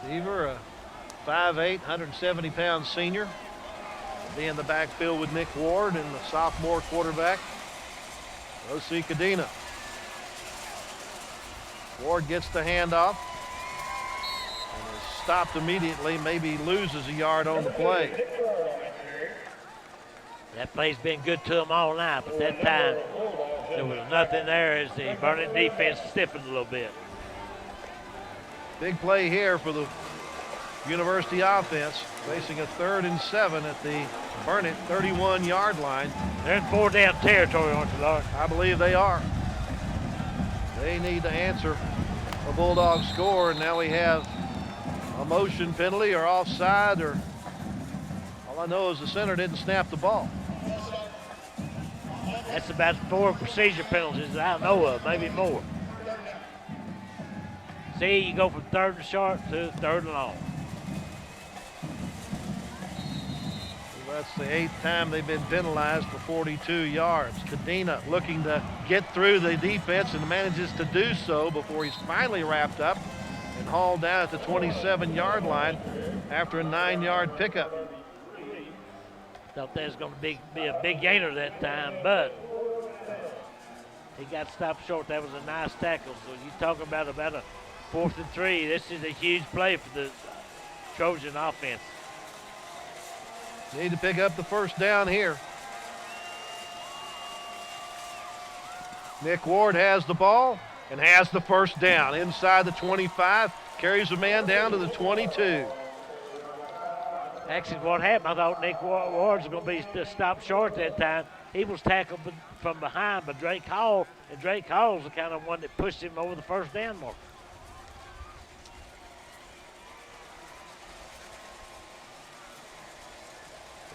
Deaver, a 5'8", 170-pound senior. Be in the backfield with Nick Ward and the sophomore quarterback, O.C. Cadena. Ward gets the handoff and is stopped immediately, maybe loses a yard on the play. That play's been good to them all night, but that time there was nothing there as the Burnet defense stiffened a little bit. Big play here for the University offense, facing a 3rd and 7 at the Burnet 31-yard line. They're in 4-down territory, aren't they, Lord? I believe they are. They need to answer a Bulldog score, and now we have a motion penalty or offside, or all I know is the center didn't snap the ball. That's about 4 procedure penalties that I know of, maybe more. See, you go from 3rd and short to 3rd and long. That's the 8th time they've been penalized for 42 yards. Cadena looking to get through the defense and manages to do so before he's finally wrapped up and hauled down at the 27-yard line after a 9-yard pickup. Thought that was going to be a big gainer that time, but he got stopped short. That was a nice tackle. So you talking about a 4th and 3. This is a huge play for the Trojan offense. Need to pick up the 1st down here. Nick Ward has the ball and has the 1st down inside the 25, carries the man down to the 22. Actually, what happened, I thought Nick Ward was going to be stopped short that time. He was tackled from behind by Drake Hall, and Drake Hall's the kind of one that pushed him over the 1st down marker.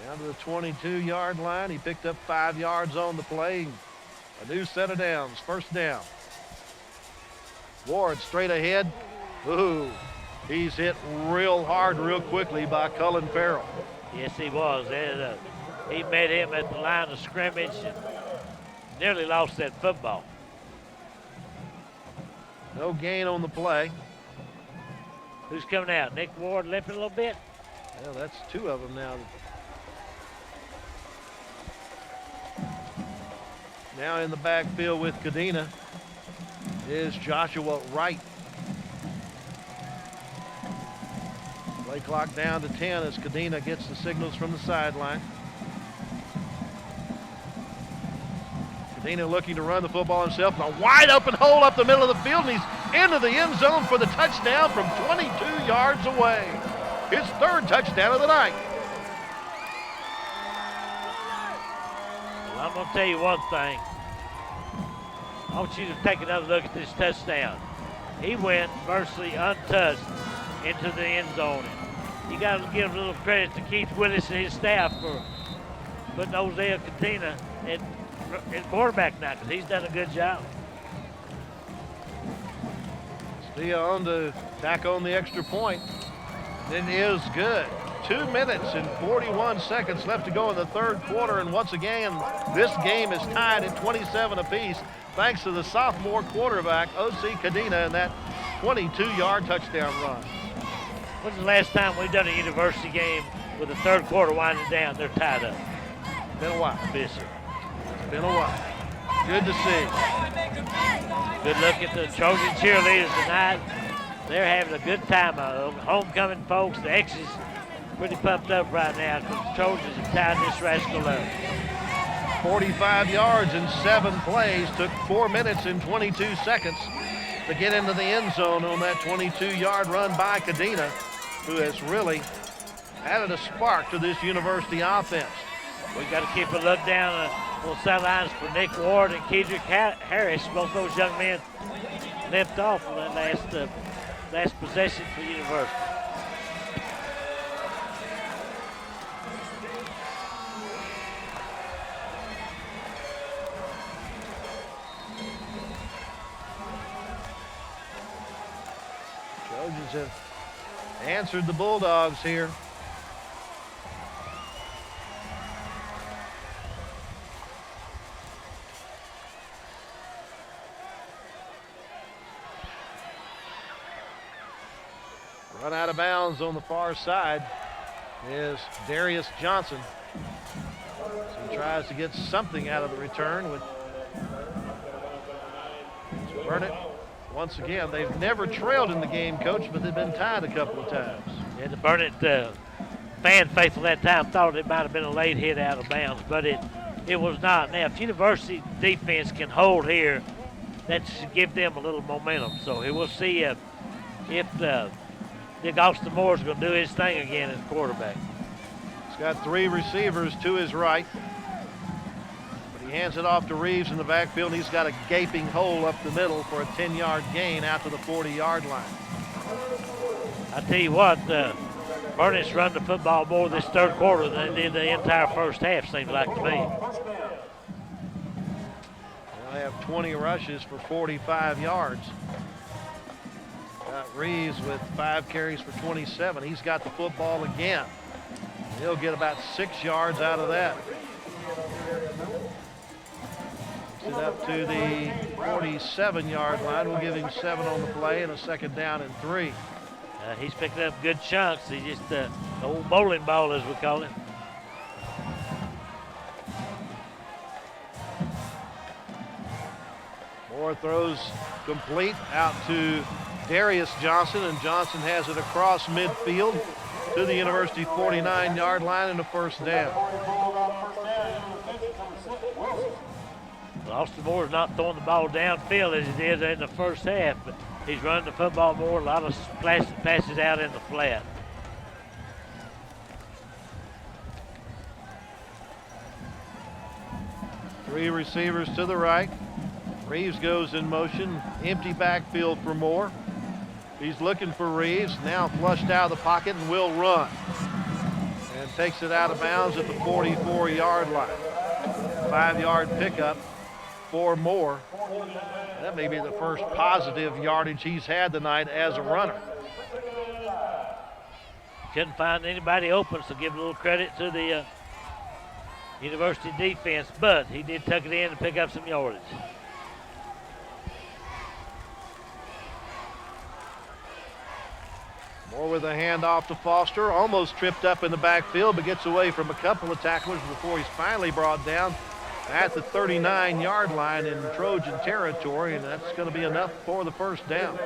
Down to the 22-yard line. He picked up 5 yards on the play. A new set of downs. 1st down. Ward straight ahead. Ooh, he's hit real hard, real quickly by Cullen Farrell. Yes, he was. He met him at the line of scrimmage and nearly lost that football. No gain on the play. Who's coming out? Nick Ward limping a little bit? Well, that's 2 of them now. Now in the backfield with Cadena is Joshua Wright. Play clock down to 10 as Cadena gets the signals from the sideline. Cadena looking to run the football himself. A wide open hole up the middle of the field, and he's into the end zone for the touchdown from 22 yards away. His 3rd touchdown of the night. Well, I'm going to tell you one thing. I want you to take another look at this touchdown. He went virtually untouched into the end zone. You got to give a little credit to Keith Willis and his staff for putting Ozell Cadena at quarterback now, because he's done a good job. Stia on to tack on the extra point. It is good. 2 minutes and 41 seconds left to go in the 3rd quarter, and once again, this game is tied at 27 apiece thanks to the sophomore quarterback, O.C. Cadena, and that 22-yard touchdown run. When's the last time we've done a university game with the 3rd quarter winding down? They're tied up. Been a while. Bishop. It's been a while. Good to see. Good look at the Trojan cheerleaders tonight. They're having a good time. Homecoming folks, the X's pretty pumped up right now because the Trojans have tied this rascal up. 45 yards in 7 plays, took 4 minutes and 22 seconds. to get into the end zone on that 22-yard run by Cadena, who has really added a spark to this University offense. We got to keep a look down on the sidelines for Nick Ward and Kedrick Harris. Both those young men limped off on that last possession for University. Trojans have answered the Bulldogs here. Run out of bounds on the far side is Darius Johnson. So he tries to get something out of the return with Burnet. Once again, they've never trailed in the game, Coach, but they've been tied a couple of times. And the Burnet fan faithful that time thought it might have been a late hit out of bounds, but it was not. Now, if University defense can hold here, that should give them a little momentum. So here we'll see if Nick Austin Moore's going to do his thing again as quarterback. He's got three receivers to his right. But he hands it off to Reeves in the backfield. He's got a gaping hole up the middle for a 10-yard gain out to the 40-yard line. I tell you what, Burnet's run the football more this third quarter than they did the entire first half, seems like to me. They have 20 rushes for 45 yards. Got Reeves with 5 carries for 27. He's got the football again. He'll get about 6 yards out of that. Gets it up to the 47-yard line. We'll give him 7 on the play and a second down and 3. He's picking up good chunks. He's just the old bowling ball, as we call it. Moore throws complete out to Darius Johnson, and Johnson has it across midfield to the University 49-yard line and a first down. Well, Austin Moore's not throwing the ball downfield as he did in the first half, but he's running the football more, a lot of passes out in the flat. Three receivers to the right. Reeves goes in motion, empty backfield for Moore. He's looking for Reeves, now flushed out of the pocket and will run. And takes it out of bounds at the 44-yard line. 5-yard pickup for Moore. That may be the first positive yardage he's had tonight as a runner. Couldn't find anybody open, so give a little credit to the University defense, but he did tuck it in and pick up some yardage. Moore with a handoff to Foster, almost tripped up in the backfield, but gets away from a couple of tacklers before he's finally brought down at the 39-yard line in Trojan territory, and that's going to be enough for the first down.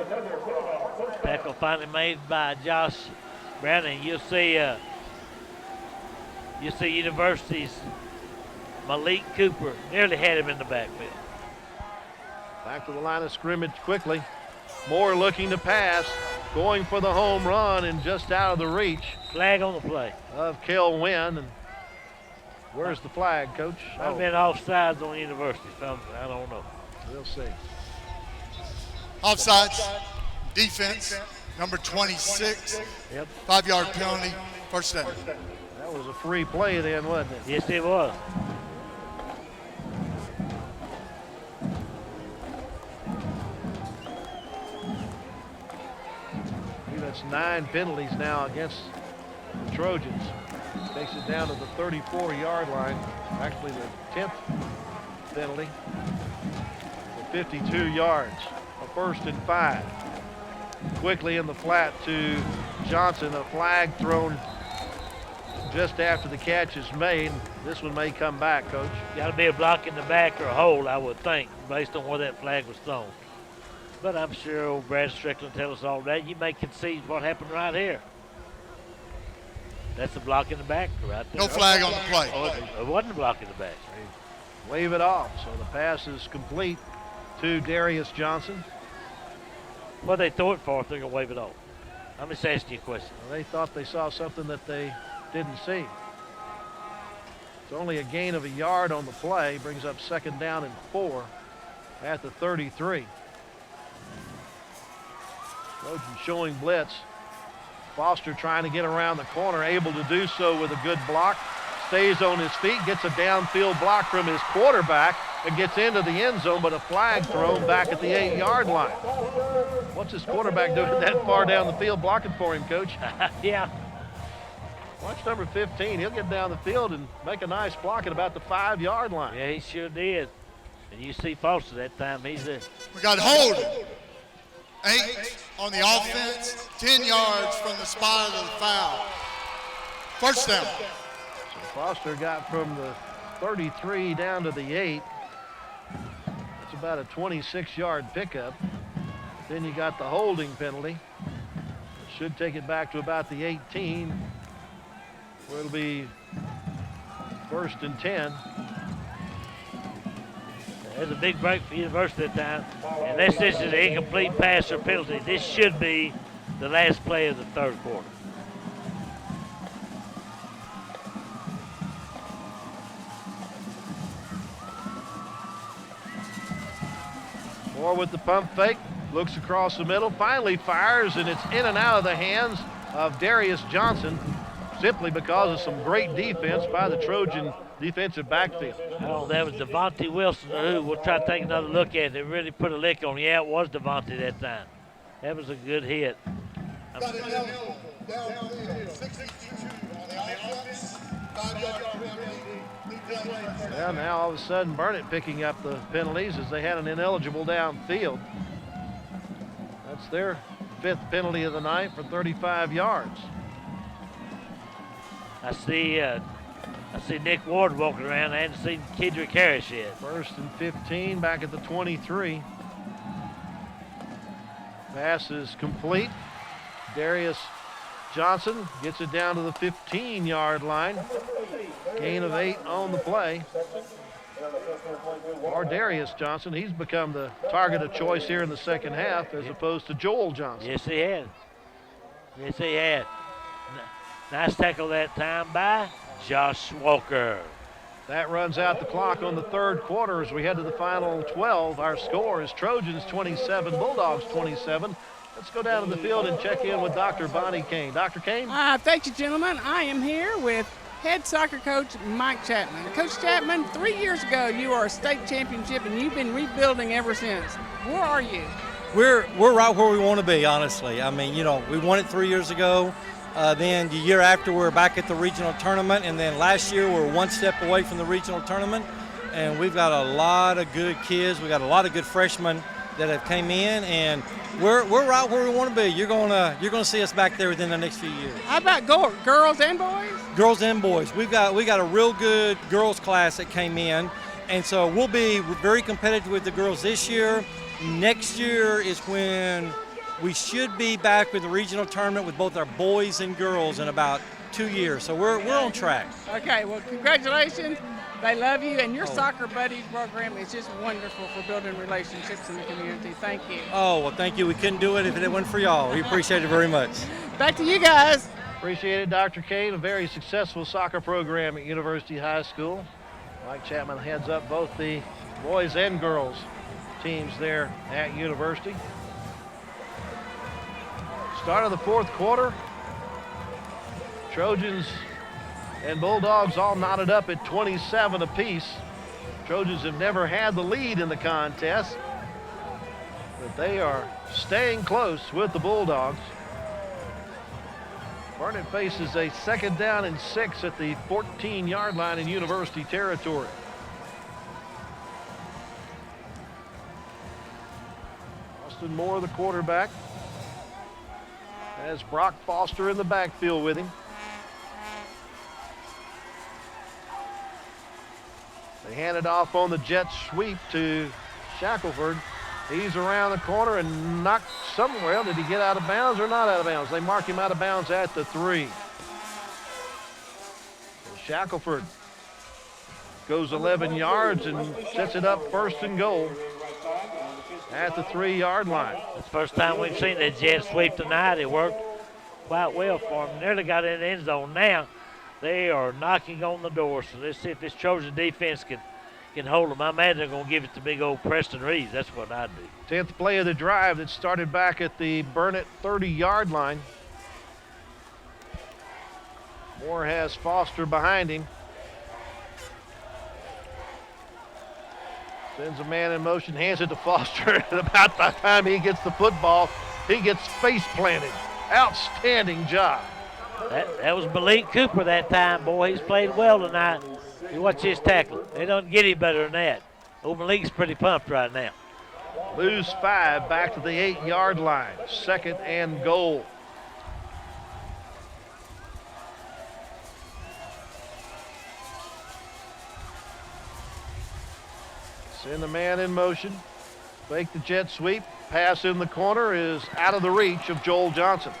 Tackle finally made by Josh Brown, and you'll see University's Malik Cooper nearly had him in the backfield. Back to the line of scrimmage quickly. Moore looking to pass, going for the home run and just out of the reach. Flag on the play of Kel Wynn. And where's the flag, Coach? I've been offsides on University. I don't know. We'll see. Offsides, defense, number 26. Yep. 5-yard penalty, first down. That was a free play then, wasn't it? Yes, it was. That's 9 penalties now against the Trojans. Takes it down to the 34-yard line. Actually, the 10th penalty. For 52 yards. A 1st and 5. Quickly in the flat to Johnson. A flag thrown just after the catch is made. This one may come back, Coach. Got to be a block in the back or a hold, I would think, based on where that flag was thrown. But I'm sure old Brad Strickland tell us all that. You may concede what happened right here. That's a block in the back right there. No flag on the play. Oh, it wasn't a block in the back. Wave it off. So the pass is complete to Darius Johnson. what they throw it for if they're going to wave it off? I'm just asking you a question. Well, they thought they saw something that they didn't see. It's only a gain of a yard on the play, brings up 2nd down and 4 at the 33. Trojans showing blitz. Foster trying to get around the corner, able to do so with a good block. Stays on his feet, gets a downfield block from his quarterback, and gets into the end zone, but a flag thrown back at the 8-yard line. What's his quarterback doing that far down the field blocking for him, Coach? Yeah. Watch number 15. He'll get down the field and make a nice block at about the 5-yard line. Yeah, he sure did. And you see Foster that time. He's a... We got hold. 8 on the offense, 10 yards from the spot of the foul. First down. So Foster got from the 33 down to the 8. That's about a 26-yard pickup. Then you got the holding penalty. It should take it back to about the 18, where it'll be 1st and 10. There's a big break for University that time. Unless this is an incomplete pass or penalty, this should be the last play of the 3rd quarter. Moore with the pump fake, looks across the middle, finally fires, and it's in and out of the hands of Darius Johnson, simply because of some great defense by the Trojan defensive backfield. Oh, that was Devontae Wilson, who we'll try to take another look at. They really put a lick on. Yeah, it was Devontae that time. That was a good hit. Well, now all of a sudden Burnet picking up the penalties as they had an ineligible downfield. That's their 5th penalty of the night for 35 yards. I see Nick Ward walking around. I hadn't seen Kedrick Harris yet. 1st and 15 back at the 23. Pass is complete. Darius Johnson gets it down to the 15-yard line. Gain of 8 on the play. Or Darius Johnson, he's become the target of choice here in the 2nd half as opposed to Joel Johnson. Yes, he had. Yes, he had. Nice tackle that time by Josh Walker. That runs out the clock on the 3rd quarter as we head to the final 12. Our score is Trojans 27, Bulldogs 27. Let's go down to the field and check in with Dr. Bonnie Kane. Dr. Kane? Thank you, gentlemen. I am here with head soccer coach Mike Chapman. Coach Chapman, 3 years ago you were a state championship and you've been rebuilding ever since. Where are you? We're right where we want to be, honestly. I mean, we won it 3 years ago. Then the year after, we're back at the regional tournament, and then last year we're one step away from the regional tournament. And we've got a lot of good kids. We got a lot of good freshmen that have came in, and we're right where we want to be. You're gonna see us back there within the next few years. How about girls and boys? Girls and boys. We got a real good girls class that came in, and so we'll be very competitive with the girls this year. Next year is when we should be back with the regional tournament with both our boys and girls in about 2 years. So we're on track. Okay, well, congratulations. They love you, and your Soccer Buddies program is just wonderful for building relationships in the community. Thank you. Oh, well, thank you. We couldn't do it if it wasn't for y'all. We appreciate it very much. Back to you guys. Appreciate it, Dr. Kane. A very successful soccer program at University High School. Mike Chapman heads up both the boys and girls teams there at University. Start of the 4th quarter. Trojans and Bulldogs all knotted up at 27 apiece. Trojans have never had the lead in the contest, but they are staying close with the Bulldogs. Burnet faces a 2nd down and 6 at the 14-yard line in University territory. Austin Moore, the quarterback, has Brock Foster in the backfield with him. They hand it off on the jet sweep to Shackelford. He's around the corner and knocked somewhere. Did he get out of bounds or not out of bounds? They mark him out of bounds at the 3. So Shackelford goes 11 yards and sets it up 1st and goal. at the 3-yard line. It's the first time we've seen that jet sweep tonight. It worked quite well for them. Nearly got in the end zone. Now they are knocking on the door. So let's see if this Trojan defense can hold them. I imagine they're going to give it to big old Preston Reeves. That's what I'd do. 10th play of the drive that started back at the Burnet 30-yard line. Moore has Foster behind him. Sends a man in motion, hands it to Foster, and about the time he gets the football, he gets face planted. Outstanding job. That was Malik Cooper that time, boy. He's played well tonight. You watch his tackle. They don't get any better than that. Old Malik's pretty pumped right now. Lose 5 back to the 8-yard line. 2nd and goal. Send the man in motion. Fake the jet sweep. Pass in the corner is out of the reach of Joel Johnson.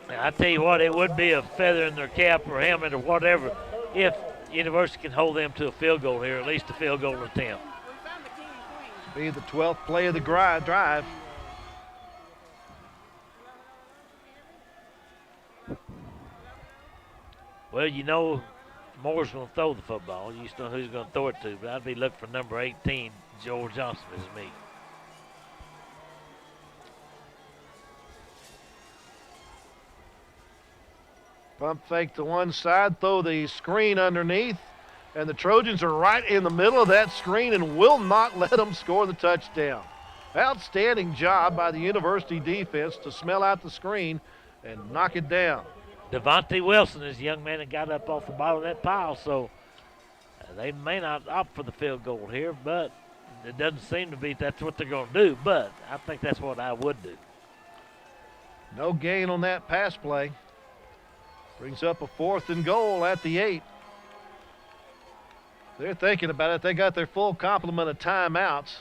Now, I tell you what, it would be a feather in their cap or helmet or whatever if University can hold them to a field goal here, at least a field goal attempt. Be the 12th play of the drive. Well, you know, Moore's going to throw the football. You just know who's going to throw it to, but I'd be looking for number 18, Joel Johnson, is me. Pump fake to one side, throw the screen underneath, and the Trojans are right in the middle of that screen and will not let them score the touchdown. Outstanding job by the University defense to smell out the screen and knock it down. Devontae Wilson is the young man that got up off the bottom of that pile, so they may not opt for the field goal here, but it doesn't seem to be that's what they're going to do, but I think that's what I would do. No gain on that pass play. Brings up a 4th and goal at the 8. They're thinking about it. They got their full complement of timeouts.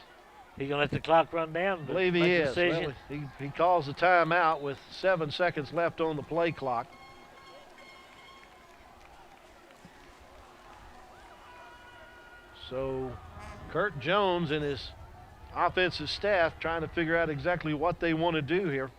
He going to let the clock run down? I believe he is. Well, he calls the timeout with 7 seconds left on the play clock. So Kurt Jones and his offensive staff trying to figure out exactly what they want to do here.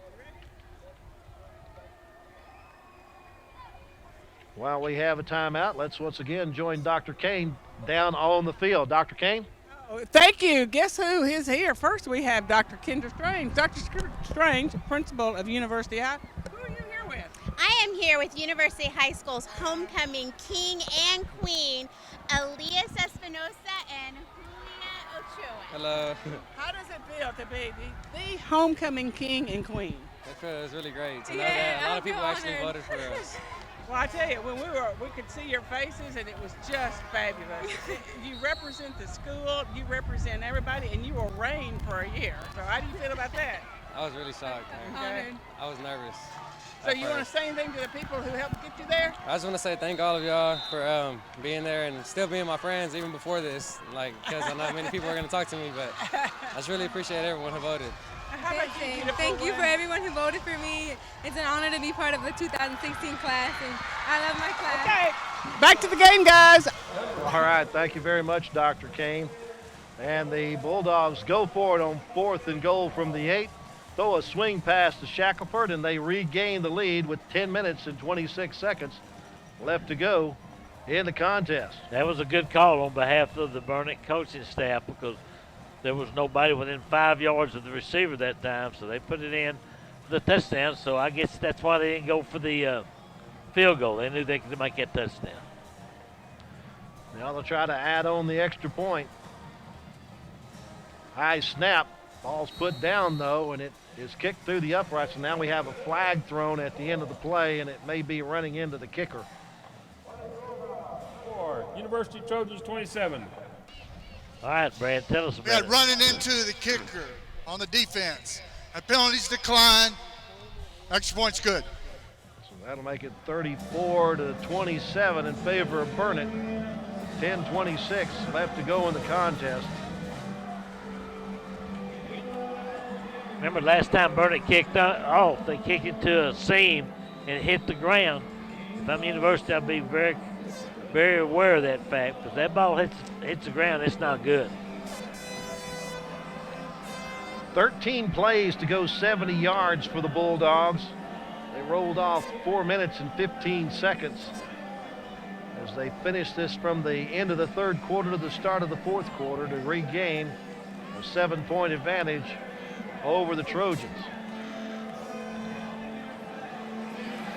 While we have a timeout, let's once again join Dr. Kane down on the field. Dr. Kane? Oh, thank you. Guess who is here? First, we have Dr. Kendra Strange. Dr. Strange, principal of University High. Who are you here with? I am here with University High School's homecoming king and queen, Elias Espinosa and Julia Ochoa. Hello. How does it feel to be the homecoming king and queen? It feels really great to know that a lot of people actually voted for us. Well, I tell you, when we could see your faces, and it was just fabulous. You represent the school, you represent everybody, and you will reign for a year. So how do you feel about that? I was really shocked. Okay. I was nervous. So you want to say anything to the people who helped get you there? I just want to say thank all of y'all for being there and still being my friends even before this, because I know many people are going to talk to me, but I just really appreciate everyone who voted. Thank you for everyone who voted for me. It's an honor to be part of the 2016 class, and I love my class. Okay, back to the game, guys. All right, thank you very much, Dr. Kane. And the Bulldogs go for it on 4th and goal from the 8. Throw a swing pass to Shackelford, and they regain the lead with 10 minutes and 26 seconds left to go in the contest. That was a good call on behalf of the Burnet coaching staff because there was nobody within 5 yards of the receiver that time, so they put it in for the touchdown. So I guess that's why they didn't go for the field goal. They knew they could make that touchdown. Now they'll try to add on the extra point. High snap. Ball's put down, though, and it is kicked through the uprights. And now we have a flag thrown at the end of the play, and it may be running into the kicker. For University Trojans 27. All right, Brad, tell us about Yeah, it. running into the kicker on the defense. And penalties decline. Extra point's good. So that'll make it 34-27 in favor of Burnet. 10:26 left to go in the contest. Remember last time Burnet kicked off, they kicked it to a seam and it hit the ground. If I'm University, I'd be very, very aware of that fact. If that ball hits the ground, it's not good. 13 plays to go 70 yards for the Bulldogs. They rolled off 4 minutes and 15 seconds as they finished this from the end of the third quarter to the start of the fourth quarter to regain a 7-point advantage over the Trojans.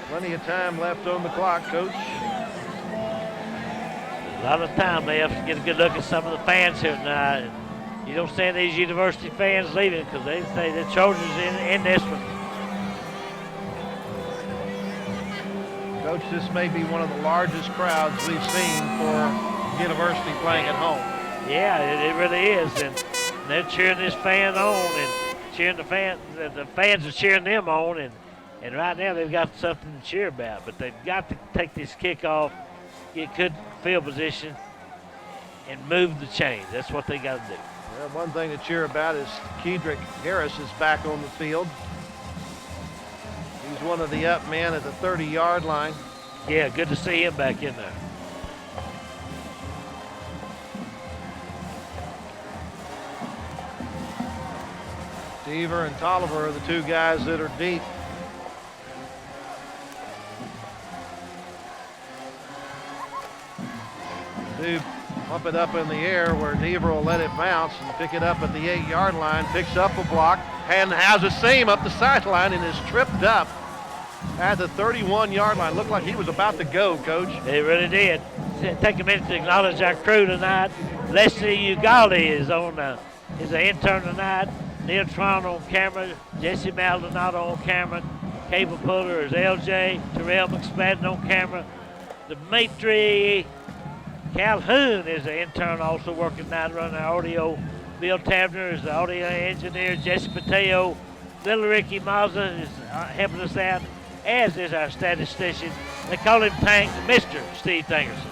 Plenty of time left on the clock, Coach. A lot of time left to get a good look at some of the fans here tonight. You don't see these university fans leaving because they say the Trojans in this one. Coach, this may be one of the largest crowds we've seen for university playing at home. Yeah, it really is. And they're cheering this fan on and cheering the fans are cheering them on. And right now they've got something to cheer about. But they've got to take this kickoff, get good field position, and move the chains. That's what they got to do. Well, one thing to cheer about is Kedrick Harris is back on the field. He's one of the up men at the 30-yard line. Yeah, good to see him back in there. Deaver and Tolliver are the two guys that are deep. Dude, pump it up in the air where Deaver will let it bounce and pick it up at the 8-yard line, picks up a block, and has a seam up the sideline and is tripped up at the 31-yard line. Looked like he was about to go, Coach. He really did. Take a minute to acknowledge our crew tonight. Leslie Ugali is an intern tonight. Neil Tron on camera. Jesse Maldonado on camera. Cable Puller is LJ. Terrell McSpadden on camera. Dimitri Calhoun is an intern also working tonight running our audio. Bill Tabner is the audio engineer. Jesse Mateo. Little Ricky Mazza is helping us out, as is our statistician. They call him Tank, Mr. Steve Tangerson.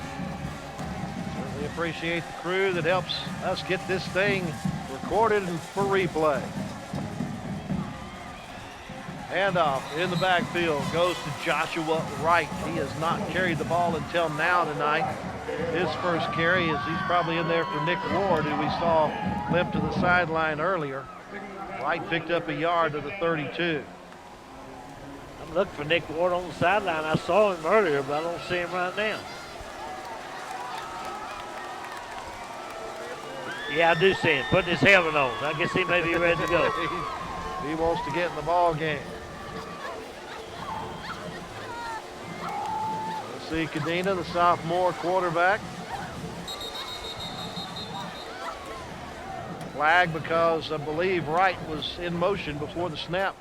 Certainly appreciate the crew that helps us get this thing recorded and for replay. Handoff in the backfield goes to Joshua Wright. He has not carried the ball until now tonight. His first carry is he's probably in there for Nick Ward, who we saw limp to the sideline earlier. Wright picked up a yard to the 32. I'm looking for Nick Ward on the sideline. I saw him earlier, but I don't see him right now. Yeah, I do see him putting his helmet on. I guess he may be ready to go. He wants to get in the ball game. Let's see Cadena, the sophomore quarterback. Flag because I believe Wright was in motion before the snap.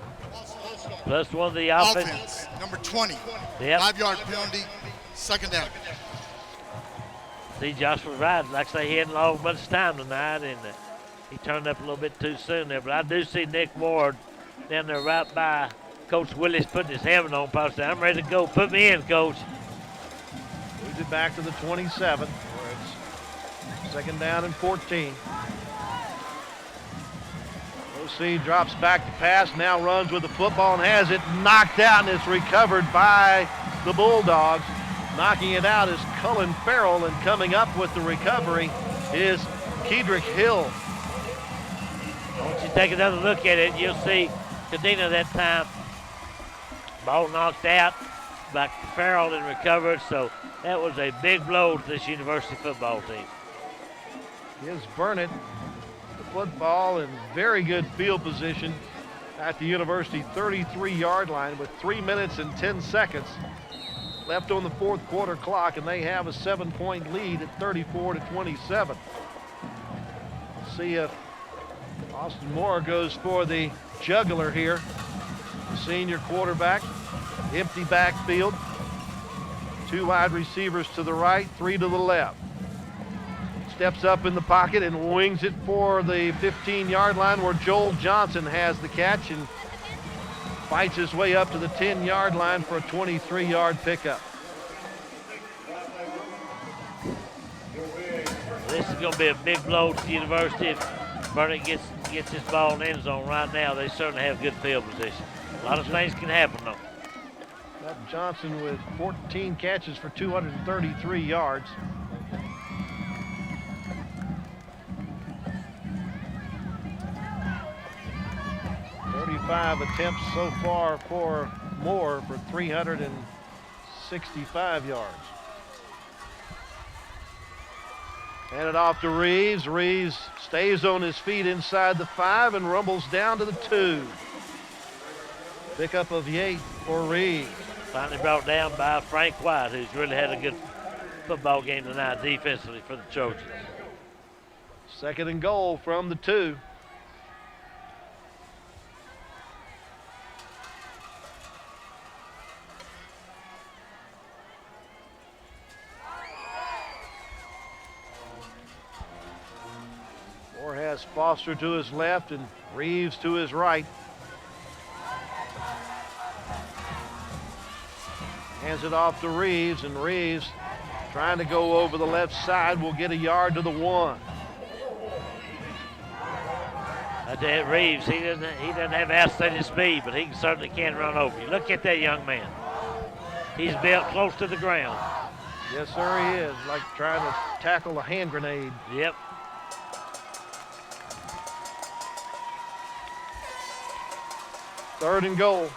Plus one of the offense. Number 20. Yep. 5-yard penalty, second down. See, Joshua Wright, like I say, he hadn't lost much time tonight, and he turned up a little bit too soon there. But I do see Nick Ward down there right by Coach Willis putting his helmet on. Probably saying, I'm ready to go. Put me in, Coach. Moves it back to the 27, where it's second down and 14. OC drops back to pass, now runs with the football and has it knocked out, and it's recovered by the Bulldogs. Knocking it out is Cullen Farrell, and coming up with the recovery is Kedrick Hill. Once you take another look at it, you'll see Cadena that time. Ball knocked out by Farrell and recovered, so that was a big blow to this University football team. Gives Burnet the football in very good field position at the University 33-yard line with 3 minutes and 10 seconds left on the fourth quarter clock, and they have a 7-point lead at 34-27. See if Austin Moore goes for the juggler here. The senior quarterback, empty backfield. 2 wide receivers to the right, 3 to the left. Steps up in the pocket and wings it for the 15-yard line where Joel Johnson has the catch and fights his way up to the 10-yard line for a 23-yard pickup. This is going to be a big blow to the University if Burnet gets this ball in the end zone right now. They certainly have good field position. A lot of things can happen, though. Got Johnson with 14 catches for 233 yards. 25 attempts so far for Moore for 365 yards. Hand it off to Reeves. Reeves stays on his feet inside the 5 and rumbles down to the 2. Pickup of 8 for Reeves. Finally brought down by Frank White, who's really had a good football game tonight defensively for the Trojans. 2nd and goal from the 2. Moore has Foster to his left and Reeves to his right. Hands it off to Reeves, and Reeves trying to go over the left side will get a yard to the 1. That Reeves, he doesn't have outstanding speed, but he certainly can run over you. Look at that young man. He's built close to the ground. Yes, sir, he is. Like trying to tackle a hand grenade. Yep. Third and goal.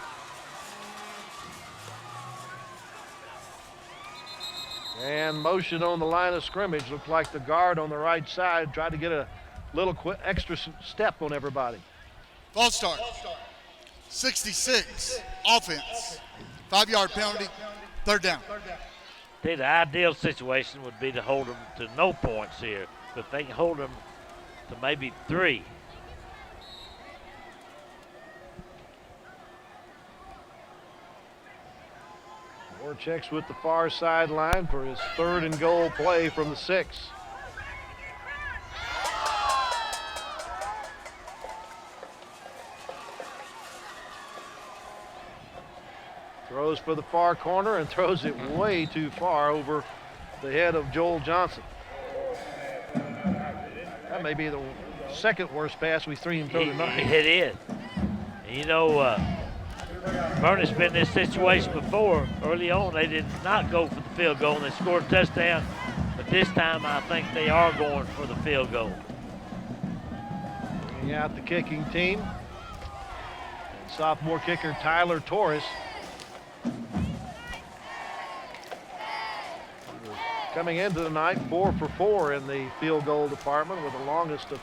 And motion on the line of scrimmage. Looked like the guard on the right side tried to get a little extra step on everybody. False start. 66, offense. 5-yard penalty, 3rd down. The ideal situation would be to hold them to no points here, but if they can hold them to maybe 3. Moore checks with the far sideline for his 3rd and goal play from the 6. Throws for the far corner and throws it way too far over the head of Joel Johnson. That may be the 2nd worst pass we've seen him throw tonight. It is. And you know, Burnet's been in this situation before. Early on, they did not go for the field goal, and they scored a touchdown. But this time, I think they are going for the field goal. Bringing out the kicking team. And sophomore kicker Tyler Torres. Coming into the night 4 for 4 in the field goal department with the longest of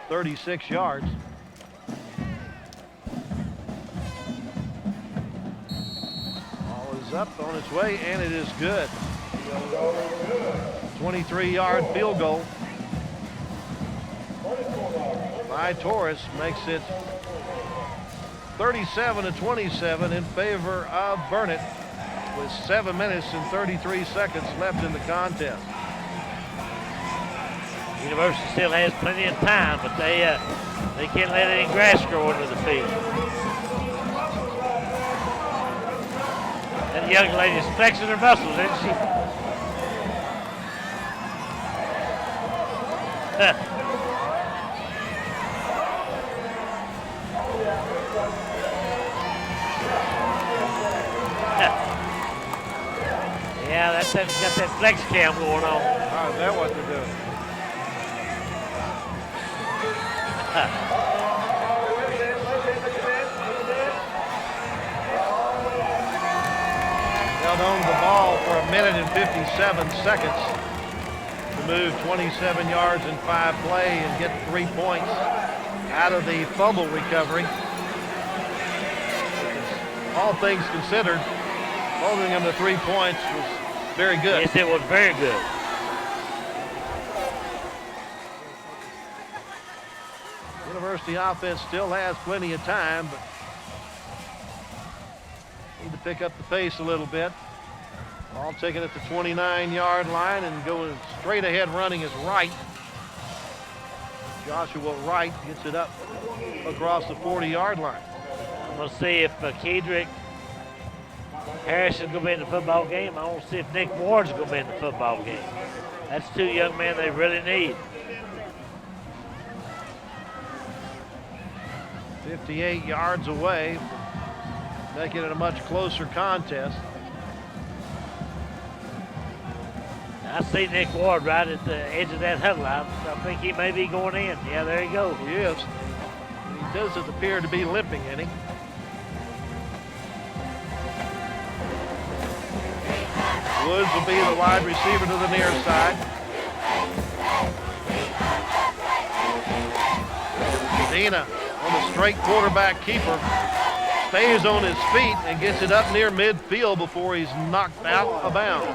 36 yards. Ball is up on its way, and it is good. 23-yard field goal by Torres makes it 37-27 in favor of Burnet, with 7 minutes and 33 seconds left in the contest. University still has plenty of time, but they can't let any grass grow under the field. That young lady's flexing her muscles, isn't she? Yeah, got that flex cam going on. Oh, is that what they're doing? Held on to the ball for 1 minute and 57 seconds to move 27 yards in 5 play and get 3 points out of the fumble recovery. All things considered, holding them to 3 points was very good. Yes, it was very good. University offense still has plenty of time, but need to pick up the pace a little bit. Ball taken at the 29-yard line and going straight ahead running is Wright. Joshua Wright gets it up across the 40-yard line. I'm going to see if Kedrick Harrison's going to be in the football game. I want to see if Nick Ward's going to be in the football game. That's 2 young men they really need. 58 yards away, making it a much closer contest. I see Nick Ward right at the edge of that huddle. I think he may be going in. Yeah, there he goes. He is. He doesn't appear to be limping any. Woods will be the wide receiver to the near side. Medina on the straight quarterback keeper. Stays on his feet and gets it up near midfield before he's knocked out of bounds.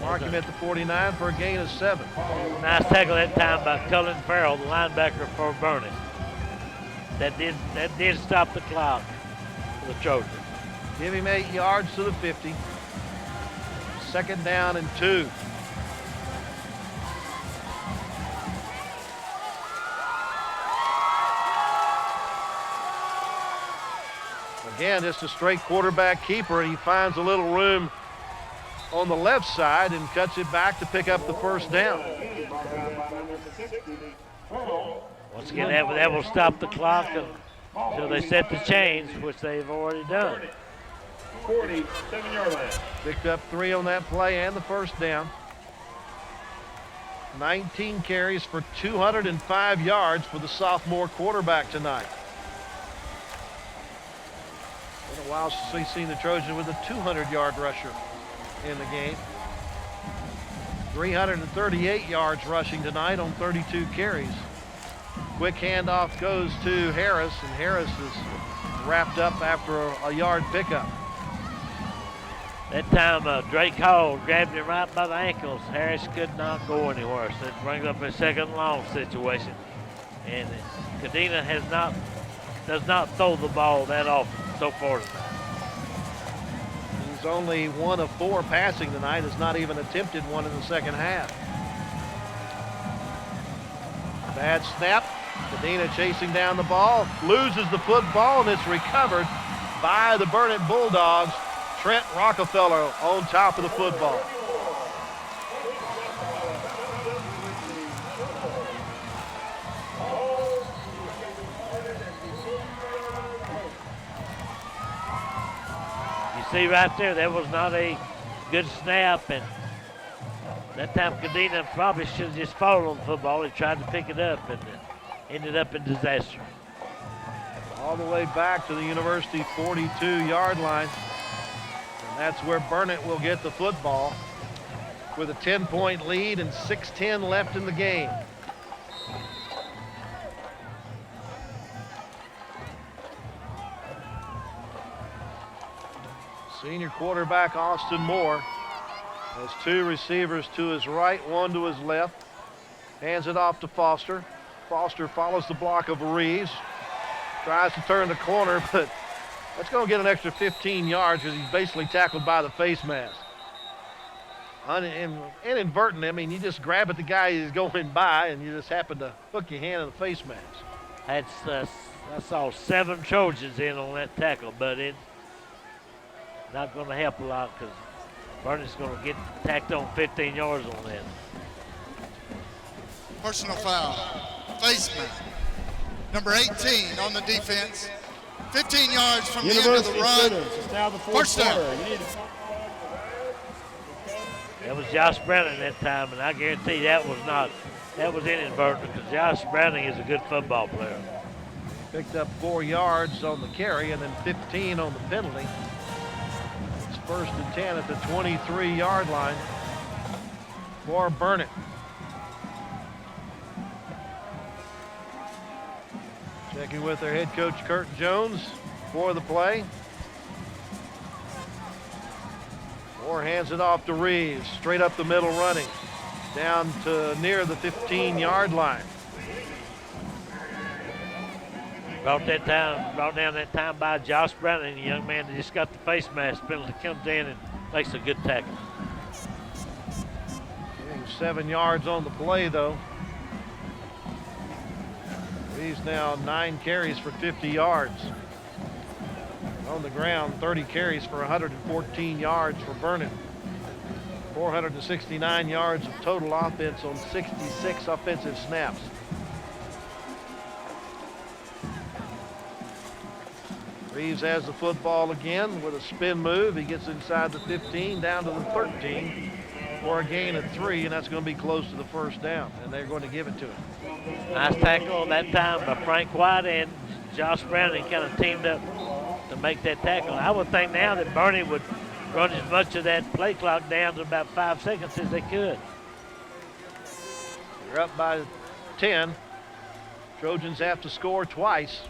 Mark him at the 49 for a gain of 7. Nice tackle that time by Cullen Farrell, the linebacker for Burnet. That did stop the clock for the Trojans. Give him 8 yards to the 50. 2nd down and 2. Again, just a straight quarterback keeper, and he finds a little room on the left side and cuts it back to pick up the 1st down. Once again, that will stop the clock until they set the chains, which they've already done. 47-yard line. Picked up 3 on that play and the 1st down. 19 carries for 205 yards for the sophomore quarterback tonight. Been a while since we've seen the Trojans with a 200-yard rusher in the game. 338 yards rushing tonight on 32 carries. Quick handoff goes to Harris, and Harris is wrapped up after a yard pickup. That time Drake Hall grabbed him right by the ankles. Harris could not go anywhere, so it brings up a 2nd and long situation. And Cadena does not throw the ball that often so far tonight. He's only 1 of 4 passing tonight, has not even attempted one in the 2nd half. Bad snap. Cadena chasing down the ball, loses the football, and it's recovered by the Burnet Bulldogs. Trent Rockefeller on top of the football. You see right there, that was not a good snap, and that time Cadena probably should have just fallen on the football. He tried to pick it up and ended up in disaster. All the way back to the University 42-yard line. And that's where Burnet will get the football with a 10-point lead and 6:10 left in the game. Senior quarterback Austin Moore has 2 receivers to his right, 1 to his left. Hands it off to Foster. Foster follows the block of Reeves. Tries to turn the corner, but that's going to get an extra 15 yards because he's basically tackled by the face mask. Inadvertent, I mean, you just grab at the guy who's going by and you just happen to hook your hand in the face mask. I saw 7 Trojans in on that tackle, but it's not going to help a lot because Burnet's going to get tacked on 15 yards on that. Personal foul. Face mask. Number 18 on the defense. 15 yards from the end of the run. It's now the 1st down. That was Josh Browning that time, and I guarantee that was inadvertent because Josh Browning is a good football player. Picked up 4 yards on the carry and then 15 on the penalty. It's 1st and 10 at the 23-yard line for Burnet. Checking with their head coach, Kurt Jones, for the play. Moore hands it off to Reeves, straight up the middle running, down to near the 15-yard line. Brought down that time by Josh Browning, the young man that just got the face mask penalty, comes in and makes a good tackle. Getting 7 yards on the play, though. He's now 9 carries for 50 yards. On the ground, 30 carries for 114 yards for Burnet. 469 yards of total offense on 66 offensive snaps. Reeves has the football again with a spin move. He gets inside the 15, down to the 13. for a gain of 3, and that's going to be close to the first down, and they're going to give it to him. Nice tackle that time by Frank White and Josh Browning kind of teamed up to make that tackle. I would think now that Burnet would run as much of that play clock down to about 5 seconds as they could. You're up by 10. Trojans have to score twice.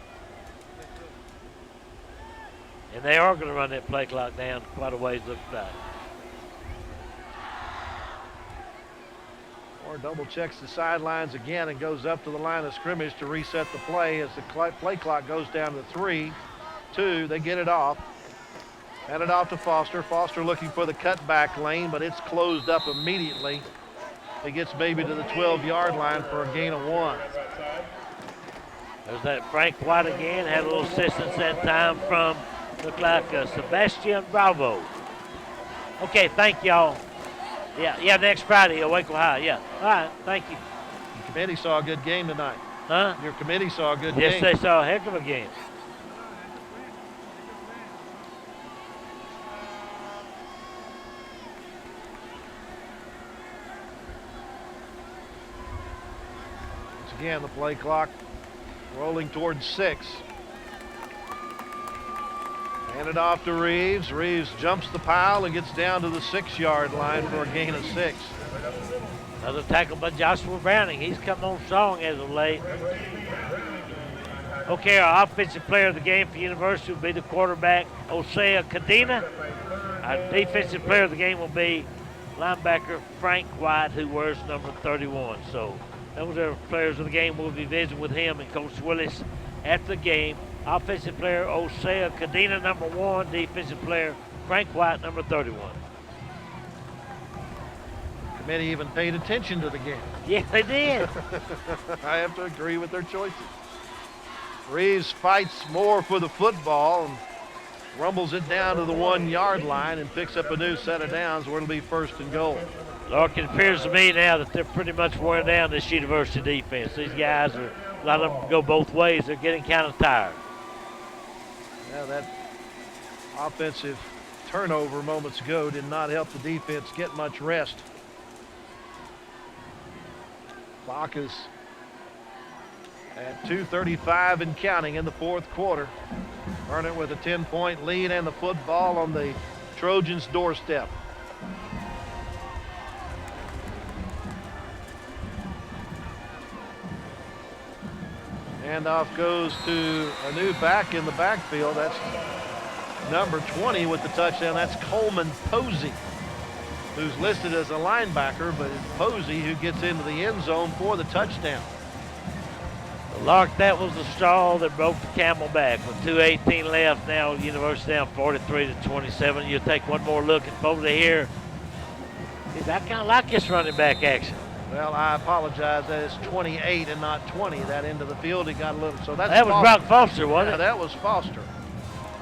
And they are going to run that play clock down quite a ways, looks like. Or double checks the sidelines again and goes up to the line of scrimmage to reset the play as the play clock goes down to 3, 2. They get it off. Hand it off to Foster. Foster looking for the cutback lane, but it's closed up immediately. It gets maybe to the 12-yard line for a gain of 1. There's that Frank White again. Had a little assistance that time from, looked like Sebastian Bravo. Okay, thank y'all. Yeah, next Friday at Waco High. Yeah, all right, thank you. Your committee saw a good game tonight. Huh? Your committee saw a good game. Yes, they saw a heck of a game. Once again, the play clock rolling towards 6. Hand it off to Reeves. Reeves jumps the pile and gets down to the 6-yard line for a gain of 6. Another tackle by Joshua Browning. He's come on strong as of late. Okay, our offensive player of the game for University will be the quarterback, Osea Cadena. Our defensive player of the game will be linebacker Frank White, who wears number 31. So those are players of the game. We'll be visiting with him and Coach Willis after the game. Offensive player Osea Cadena, number 1. Defensive player Frank White, number 31. Committee even paid attention to the game. Yeah, they did. I have to agree with their choices. Reeves fights more for the football and rumbles it down to the 1-yard line and picks up a new set of downs where it'll be 1st and goal. Look, it appears to me now that they're pretty much wearing down this University defense. These guys are, a lot of them go both ways. They're getting kind of tired. Yeah, that offensive turnover moments ago did not help the defense get much rest. Clock is at 2:35 and counting in the 4th quarter. Burnet with a 10-point lead and the football on the Trojans' doorstep. Handoff goes to a new back in the backfield. That's number 20 with the touchdown. That's Coleman Posey, who's listed as a linebacker, but it's Posey who gets into the end zone for the touchdown. Lark, that was the straw that broke the camel back. With 2:18 left now, University down 43-27. You take one more look at over here. I kind of like this running back action. Well, I apologize. That is 28 and not 20. That end of the field, he got a little. So that's that was Brock Foster, wasn't yeah, it? that was Foster.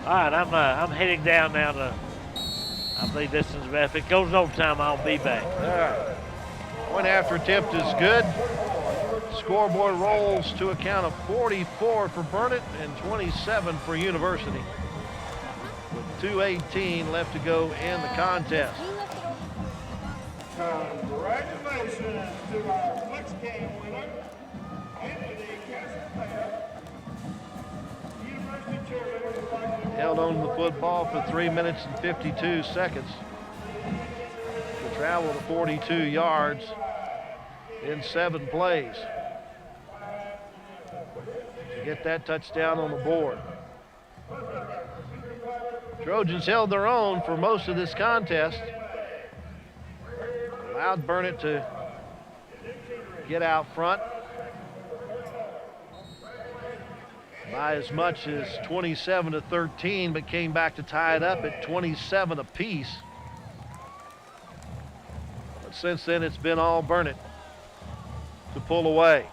All right, I'm heading down now to. I believe this is. If it goes overtime, I'll be back. All right. Point after attempt is good. Scoreboard rolls to a count of 44 for Burnet and 27 for University. With 2:18 left to go in the contest. Congratulations to our Flex Game winner, Anthony Castaneda. University Chairman would like to Held on to the football for 3 minutes and 52 seconds. To travel to 42 yards in 7 plays. To get that touchdown on the board. Trojans held their own for most of this contest. Allowed Burnet to get out front by as much as 27-13, but came back to tie it up at 27 apiece. But since then, it's been all Burnet to pull away.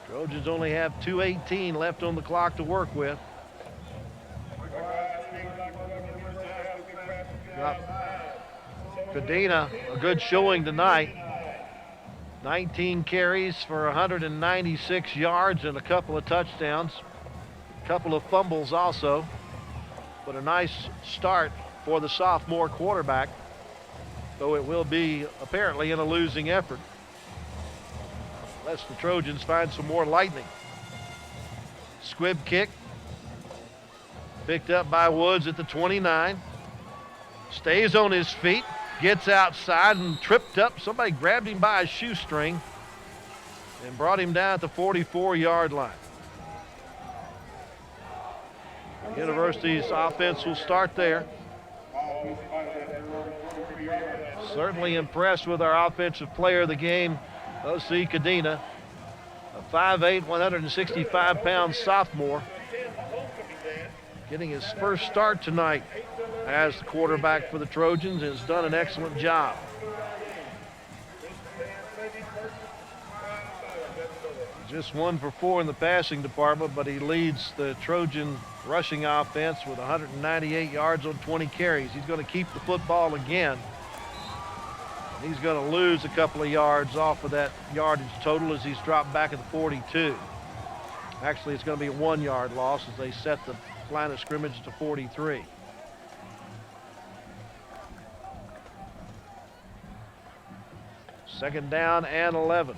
Trojans only have 2:18 left on the clock to work with. Cadena, a good showing tonight. 19 carries for 196 yards and a couple of touchdowns. A couple of fumbles also. but a nice start for the sophomore quarterback, though it will be apparently in a losing effort unless the Trojans find some more lightning. Squib kick picked up by Woods at the 29. Stays on his feet, gets outside and tripped up. Somebody grabbed him by his shoestring and brought him down at the 44-yard line. The University's offense will start there. Certainly impressed with our offensive player of the game, O.C. Cadena, a 5'8", 165-pound sophomore, getting his first start tonight as the quarterback for the Trojans, and has done an excellent job. Just 1 for 4 in the passing department, but he leads the Trojan rushing offense with 198 yards on 20 carries. He's going to keep the football again. He's going to lose a couple of yards off of that yardage total as he's dropped back at the 42. Actually, it's going to be a 1-yard loss as they set the line of scrimmage to 43. Second down and 11.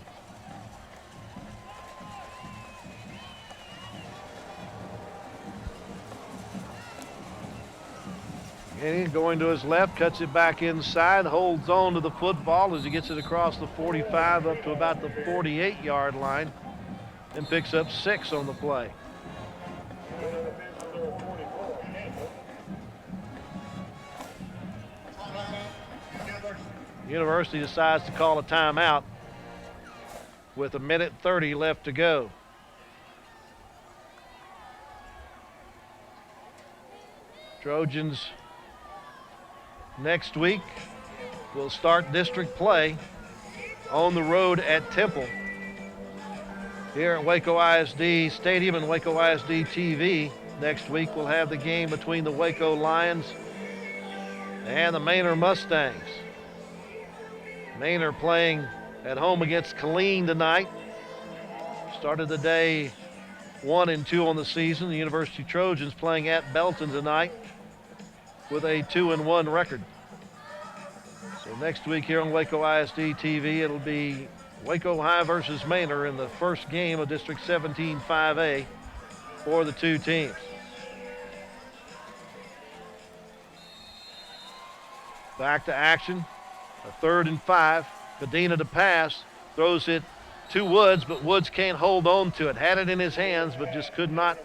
And going to his left, cuts it back inside, holds on to the football as he gets it across the 45 up to about the 48-yard line, and picks up 6 on the play. University decides to call a timeout with 1:30 left to go. Trojans next week will start district play on the road at Temple. Here at Waco ISD Stadium and Waco ISD TV next week, we'll have the game between the Waco Lions and the Manor Mustangs. Manor playing at home against Killeen tonight. Started the day 1-2 on the season. The University Trojans playing at Belton tonight with a 2-1 record. So next week here on Waco ISD TV, it'll be Waco High versus Manor in the first game of District 17 5A for the two teams. Back to action, a 3rd and 5. Cadena to pass, throws it to Woods, but Woods can't hold on to it. Had it in his hands, but just could not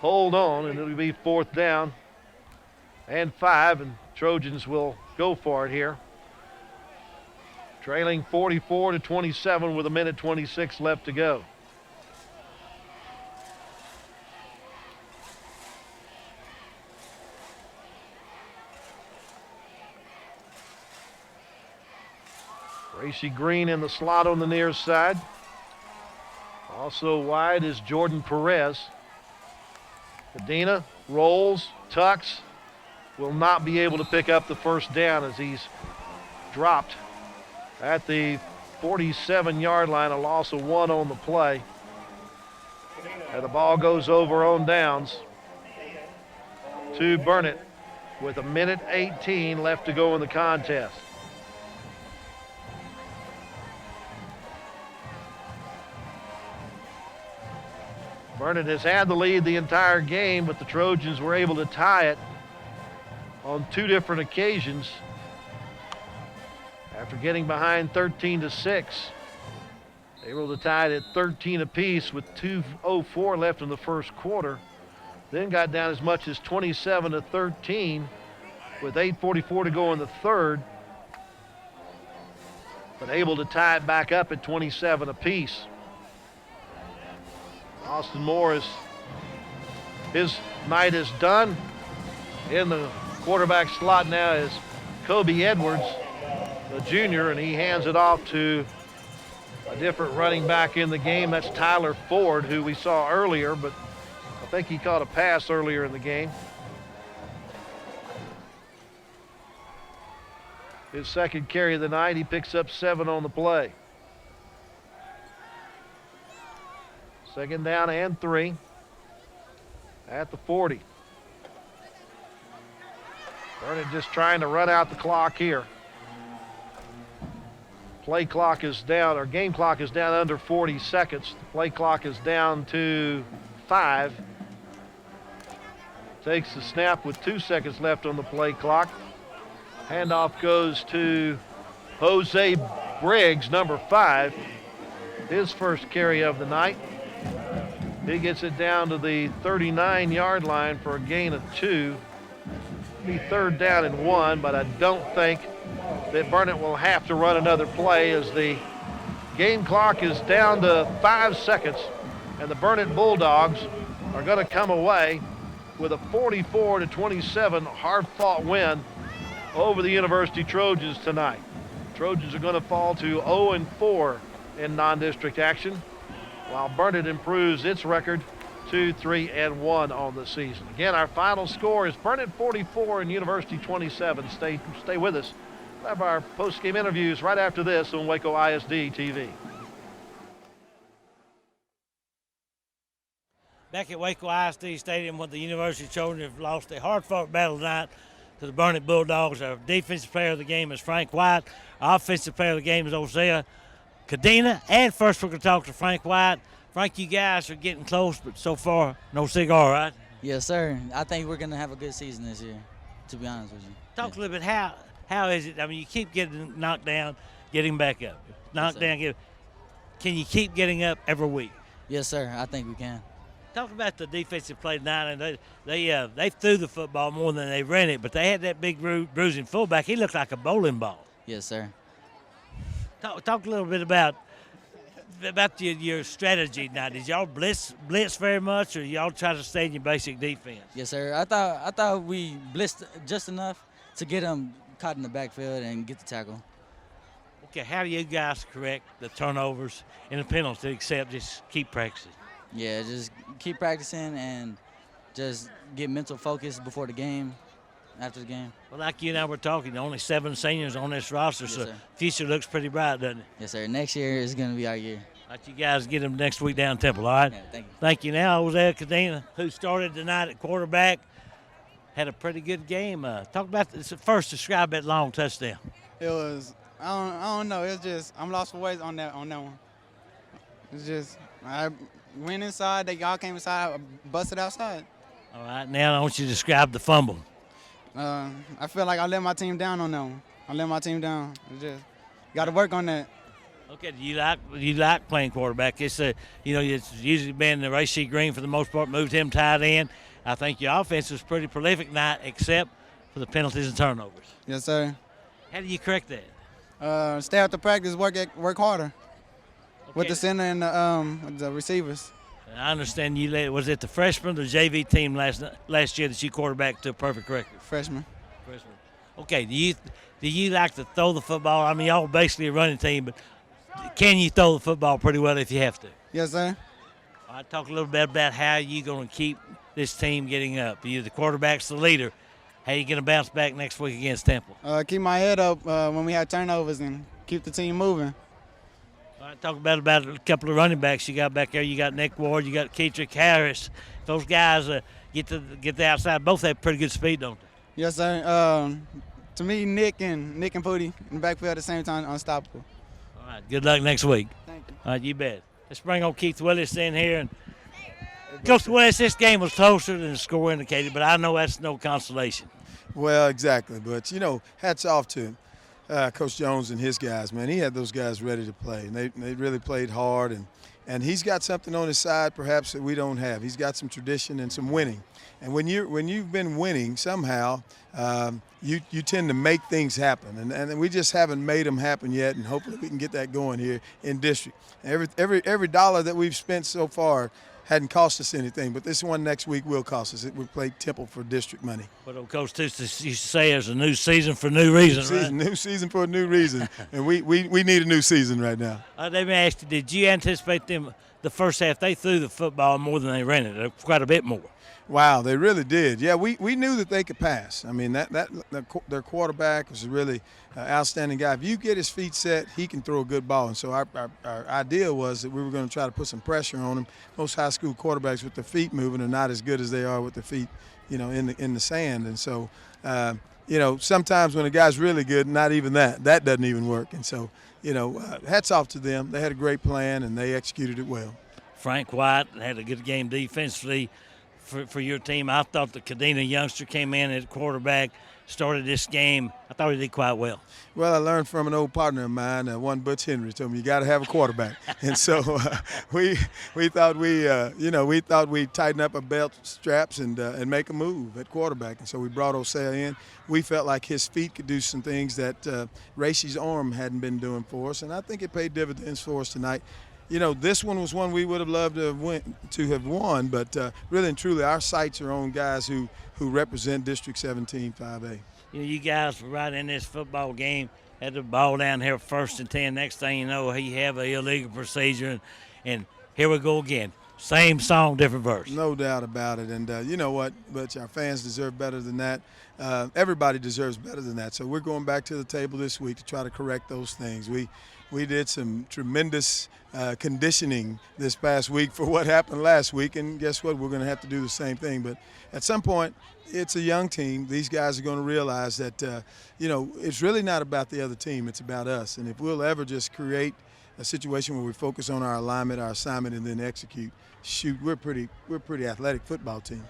hold on, and it'll be 4th down and 5, and Trojans will go for it here. Trailing 44-27 with 1:26 left to go. Gracie Green in the slot on the near side. Also wide is Jordan Perez. Cadena rolls, tucks, will not be able to pick up the first down as he's dropped at the 47-yard line, a loss of 1 on the play. And the ball goes over on downs to Burnet with 1:18 left to go in the contest. Burnet has had the lead the entire game, but the Trojans were able to tie it on 2 different occasions. After getting behind 13-6, they were able to tie it at 13 apiece with 2:04 left in the first quarter. Then got down as much as 27-13 with 8:44 to go in the third, but able to tie it back up at 27 apiece. Austin Morris, his night is done. In the quarterback slot now is Kobe Edwards, the junior, and he hands it off to a different running back in the game. That's Tyler Ford, who we saw earlier, but I think he caught a pass earlier in the game. His second carry of the night, he picks up 7 on the play. Second down and 3 at the 40. Burnet just trying to run out the clock here. Play clock is down, or game clock is down under 40 seconds. The play clock is down to 5. Takes the snap with 2 seconds left on the play clock. Handoff goes to Jose Briggs, number 5. His first carry of the night. He gets it down to the 39-yard line for a gain of 2. Be 3rd down and 1, but I don't think that Burnet will have to run another play as the game clock is down to 5 seconds, and the Burnet Bulldogs are going to come away with a 44-27 hard-fought win over the University Trojans tonight. Trojans are going to fall to 0-4 in non-district action, while Burnet improves its record to 3-1 on the season. Again, our final score is Burnet 44 and University 27. Stay with us. We'll have our post-game interviews right after this on Waco ISD TV. Back at Waco ISD Stadium, when the University Trojans have lost a hard-fought battle tonight to the Burnet Bulldogs. Our defensive player of the game is Frank White. Our offensive player of the game is Hosea Cadena. And first we're going to talk to Frank White. Frank, you guys are getting close, but so far, no cigar, right? Yes, sir. I think we're going to have a good season this year, to be honest with you. Talk a little bit, how is it? I mean, you keep getting knocked down, getting back up. Knocked down, can you keep getting up every week? Yes, sir. I think we can. Talk about the defensive play tonight, and they threw the football more than they ran it, but they had that big bruising fullback. He looked like a bowling ball. Yes, sir. Talk a little bit about your strategy tonight. Did y'all blitz very much, or y'all try to stay in your basic defense? Yes, sir. I thought we blitzed just enough to get them caught in the backfield and get the tackle. Okay, how do you guys correct the turnovers and the penalty, except just keep practicing? Yeah, just keep practicing and just get mental focus before the game, after the game. Well, like you and I were talking, only 7 seniors on this roster, Yes, so sir. future looks pretty bright, doesn't it? Yes, sir. Next year is going to be our year. Like you guys get them next week down Temple, all right? Yeah, thank you. Thank you. Now, Jose Cadena, who started tonight at quarterback, had a pretty good game. Talk about this. First, describe that long touchdown. It was, I don't know. It's just, I'm lost for words on that one. It's just, I went inside. They all came inside. I busted outside. All right. Now, I want you to describe the fumble. I feel like I let my team down on that one. I let my team down. It's just, got to work on that. Okay. Do you like playing quarterback? It's it's usually been the Ray C. Green for the most part, moved him tight end. I think your offense was pretty prolific tonight, except for the penalties and turnovers. Yes, sir. How do you correct that? Stay after practice, work harder with the center and the receivers. I understand you led. Was it the freshman or JV team last year that you quarterbacked to a perfect record? Freshman. Okay. Do you like to throw the football? I mean, y'all basically a running team, but can you throw the football pretty well if you have to? Yes, sir. All right, talk a little bit about how you going to keep this team getting up. You, the quarterback's the leader. How you going to bounce back next week against Temple? Keep my head up when we have turnovers and keep the team moving. All right, talk about a couple of running backs you got back there. You got Nick Ward, you got Keetrick Harris. Those guys get the outside. Both have pretty good speed, don't they? Yes, sir. To me, Nick and Pooty in the backfield at the same time, unstoppable. All right, good luck next week. Thank you. All right, you bet. Let's bring on Keith Willis in here. And Coach Willis, this game was closer than the score indicated, but I know that's no consolation. Well, exactly. But, hats off to him. Coach Jones and his guys, man. He had those guys ready to play, and they really played hard. And he's got something on his side perhaps that we don't have. He's got some tradition and some winning. And when you've been winning, somehow you tend to make things happen. And we just haven't made them happen yet, and hopefully we can get that going here in district. Every dollar that we've spent so far hadn't cost us anything, but this one next week will cost us. We play Temple for district money. But Coach Toots used to say there's a new season for new reasons, right? New season for a new reason, and we need a new season right now. Let me ask you, did you anticipate them the first half? They threw the football more than they ran it, quite a bit more. Wow, they really did. Yeah, we knew that they could pass. I mean, their quarterback was a really outstanding guy. If you get his feet set, he can throw a good ball. And so our idea was that we were going to try to put some pressure on him. Most high school quarterbacks with their feet moving are not as good as they are with their feet, in the sand. And so sometimes when a guy's really good, not even that doesn't even work. And so, hats off to them. They had a great plan, and they executed it well. Frank White had a good game defensively for your team. I thought the Kadena youngster came in at quarterback, started this game. I thought he did quite well. Well, I learned from an old partner of mine, one Butch Henry, told me you got to have a quarterback. And so we thought we'd tighten up our belt straps and make a move at quarterback. And so we brought Osea in. We felt like his feet could do some things that Racy's arm hadn't been doing for us, and I think it paid dividends for us tonight. This one was one we would have loved to have won, but really and truly our sights are on guys who represent District 17 5A. You guys were right in this football game, had the ball down here 1st and 10. Next thing you know, he have an illegal procedure, and here we go again. Same song, different verse. No doubt about it. And you know what, Butch, our fans deserve better than that. Everybody deserves better than that. So we're going back to the table this week to try to correct those things. We did some tremendous conditioning this past week for what happened last week, and guess what? We're going to have to do the same thing. But at some point, it's a young team. These guys are going to realize that, it's really not about the other team. It's about us. And if we'll ever just create a situation where we focus on our alignment, our assignment, and then execute, shoot, we're a pretty athletic football team.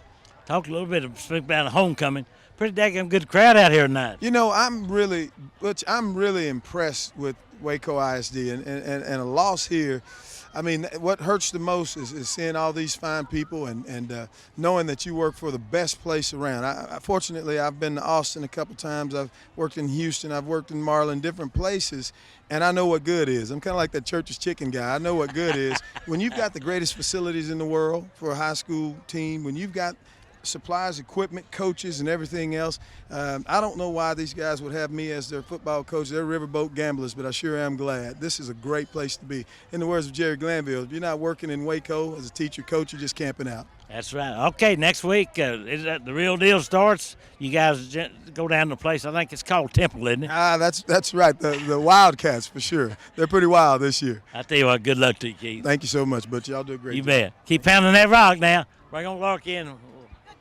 Talk a little bit about homecoming. Pretty daggone good crowd out here tonight. I'm really impressed with Waco ISD, and a loss here. I mean, what hurts the most is seeing all these fine people and knowing that you work for the best place around. Fortunately, I've been to Austin a couple times. I've worked in Houston. I've worked in Marlin, different places, and I know what good is. I'm kind of like that Church's Chicken guy. I know what good is. When you've got the greatest facilities in the world for a high school team, when you've got supplies, equipment, coaches, and everything else. I don't know why these guys would have me as their football coach. They're riverboat gamblers, but I sure am glad. This is a great place to be. In the words of Jerry Glanville, if you're not working in Waco as a teacher, coach, you're just camping out. That's right. Okay, next week, the real deal starts. You guys go down to a place, I think it's called Temple, isn't it? That's right. The Wildcats, for sure. They're pretty wild this year. I tell you what, good luck to you, Keith. Thank you so much, Butch. Y'all do a great job. You bet. Keep pounding that rock now. We're going to lock in.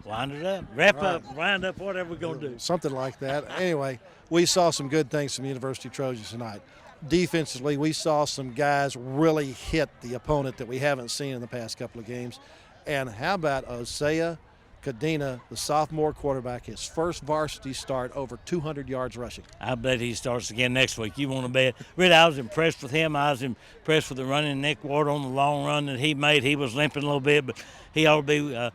Wind it up, wrap up, wind up, whatever we're going to do. Something like that. Anyway, we saw some good things from University Trojans tonight. Defensively, we saw some guys really hit the opponent that we haven't seen in the past couple of games. And how about Osea Kadena, the sophomore quarterback, his first varsity start, over 200 yards rushing. I bet he starts again next week. You want to bet? Really, I was impressed with him. I was impressed with the running Nick Ward on the long run that he made. He was limping a little bit, but he ought to be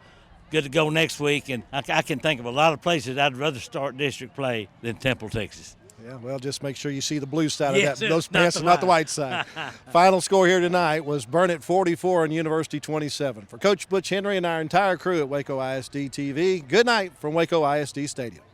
good to go next week. And I can think of a lot of places I'd rather start district play than Temple, Texas. Yeah, well, just make sure you see the blue side of those pants and not the white side. Final score here tonight was Burnet 44 and University 27. For Coach Butch Henry and our entire crew at Waco ISD TV, good night from Waco ISD Stadium.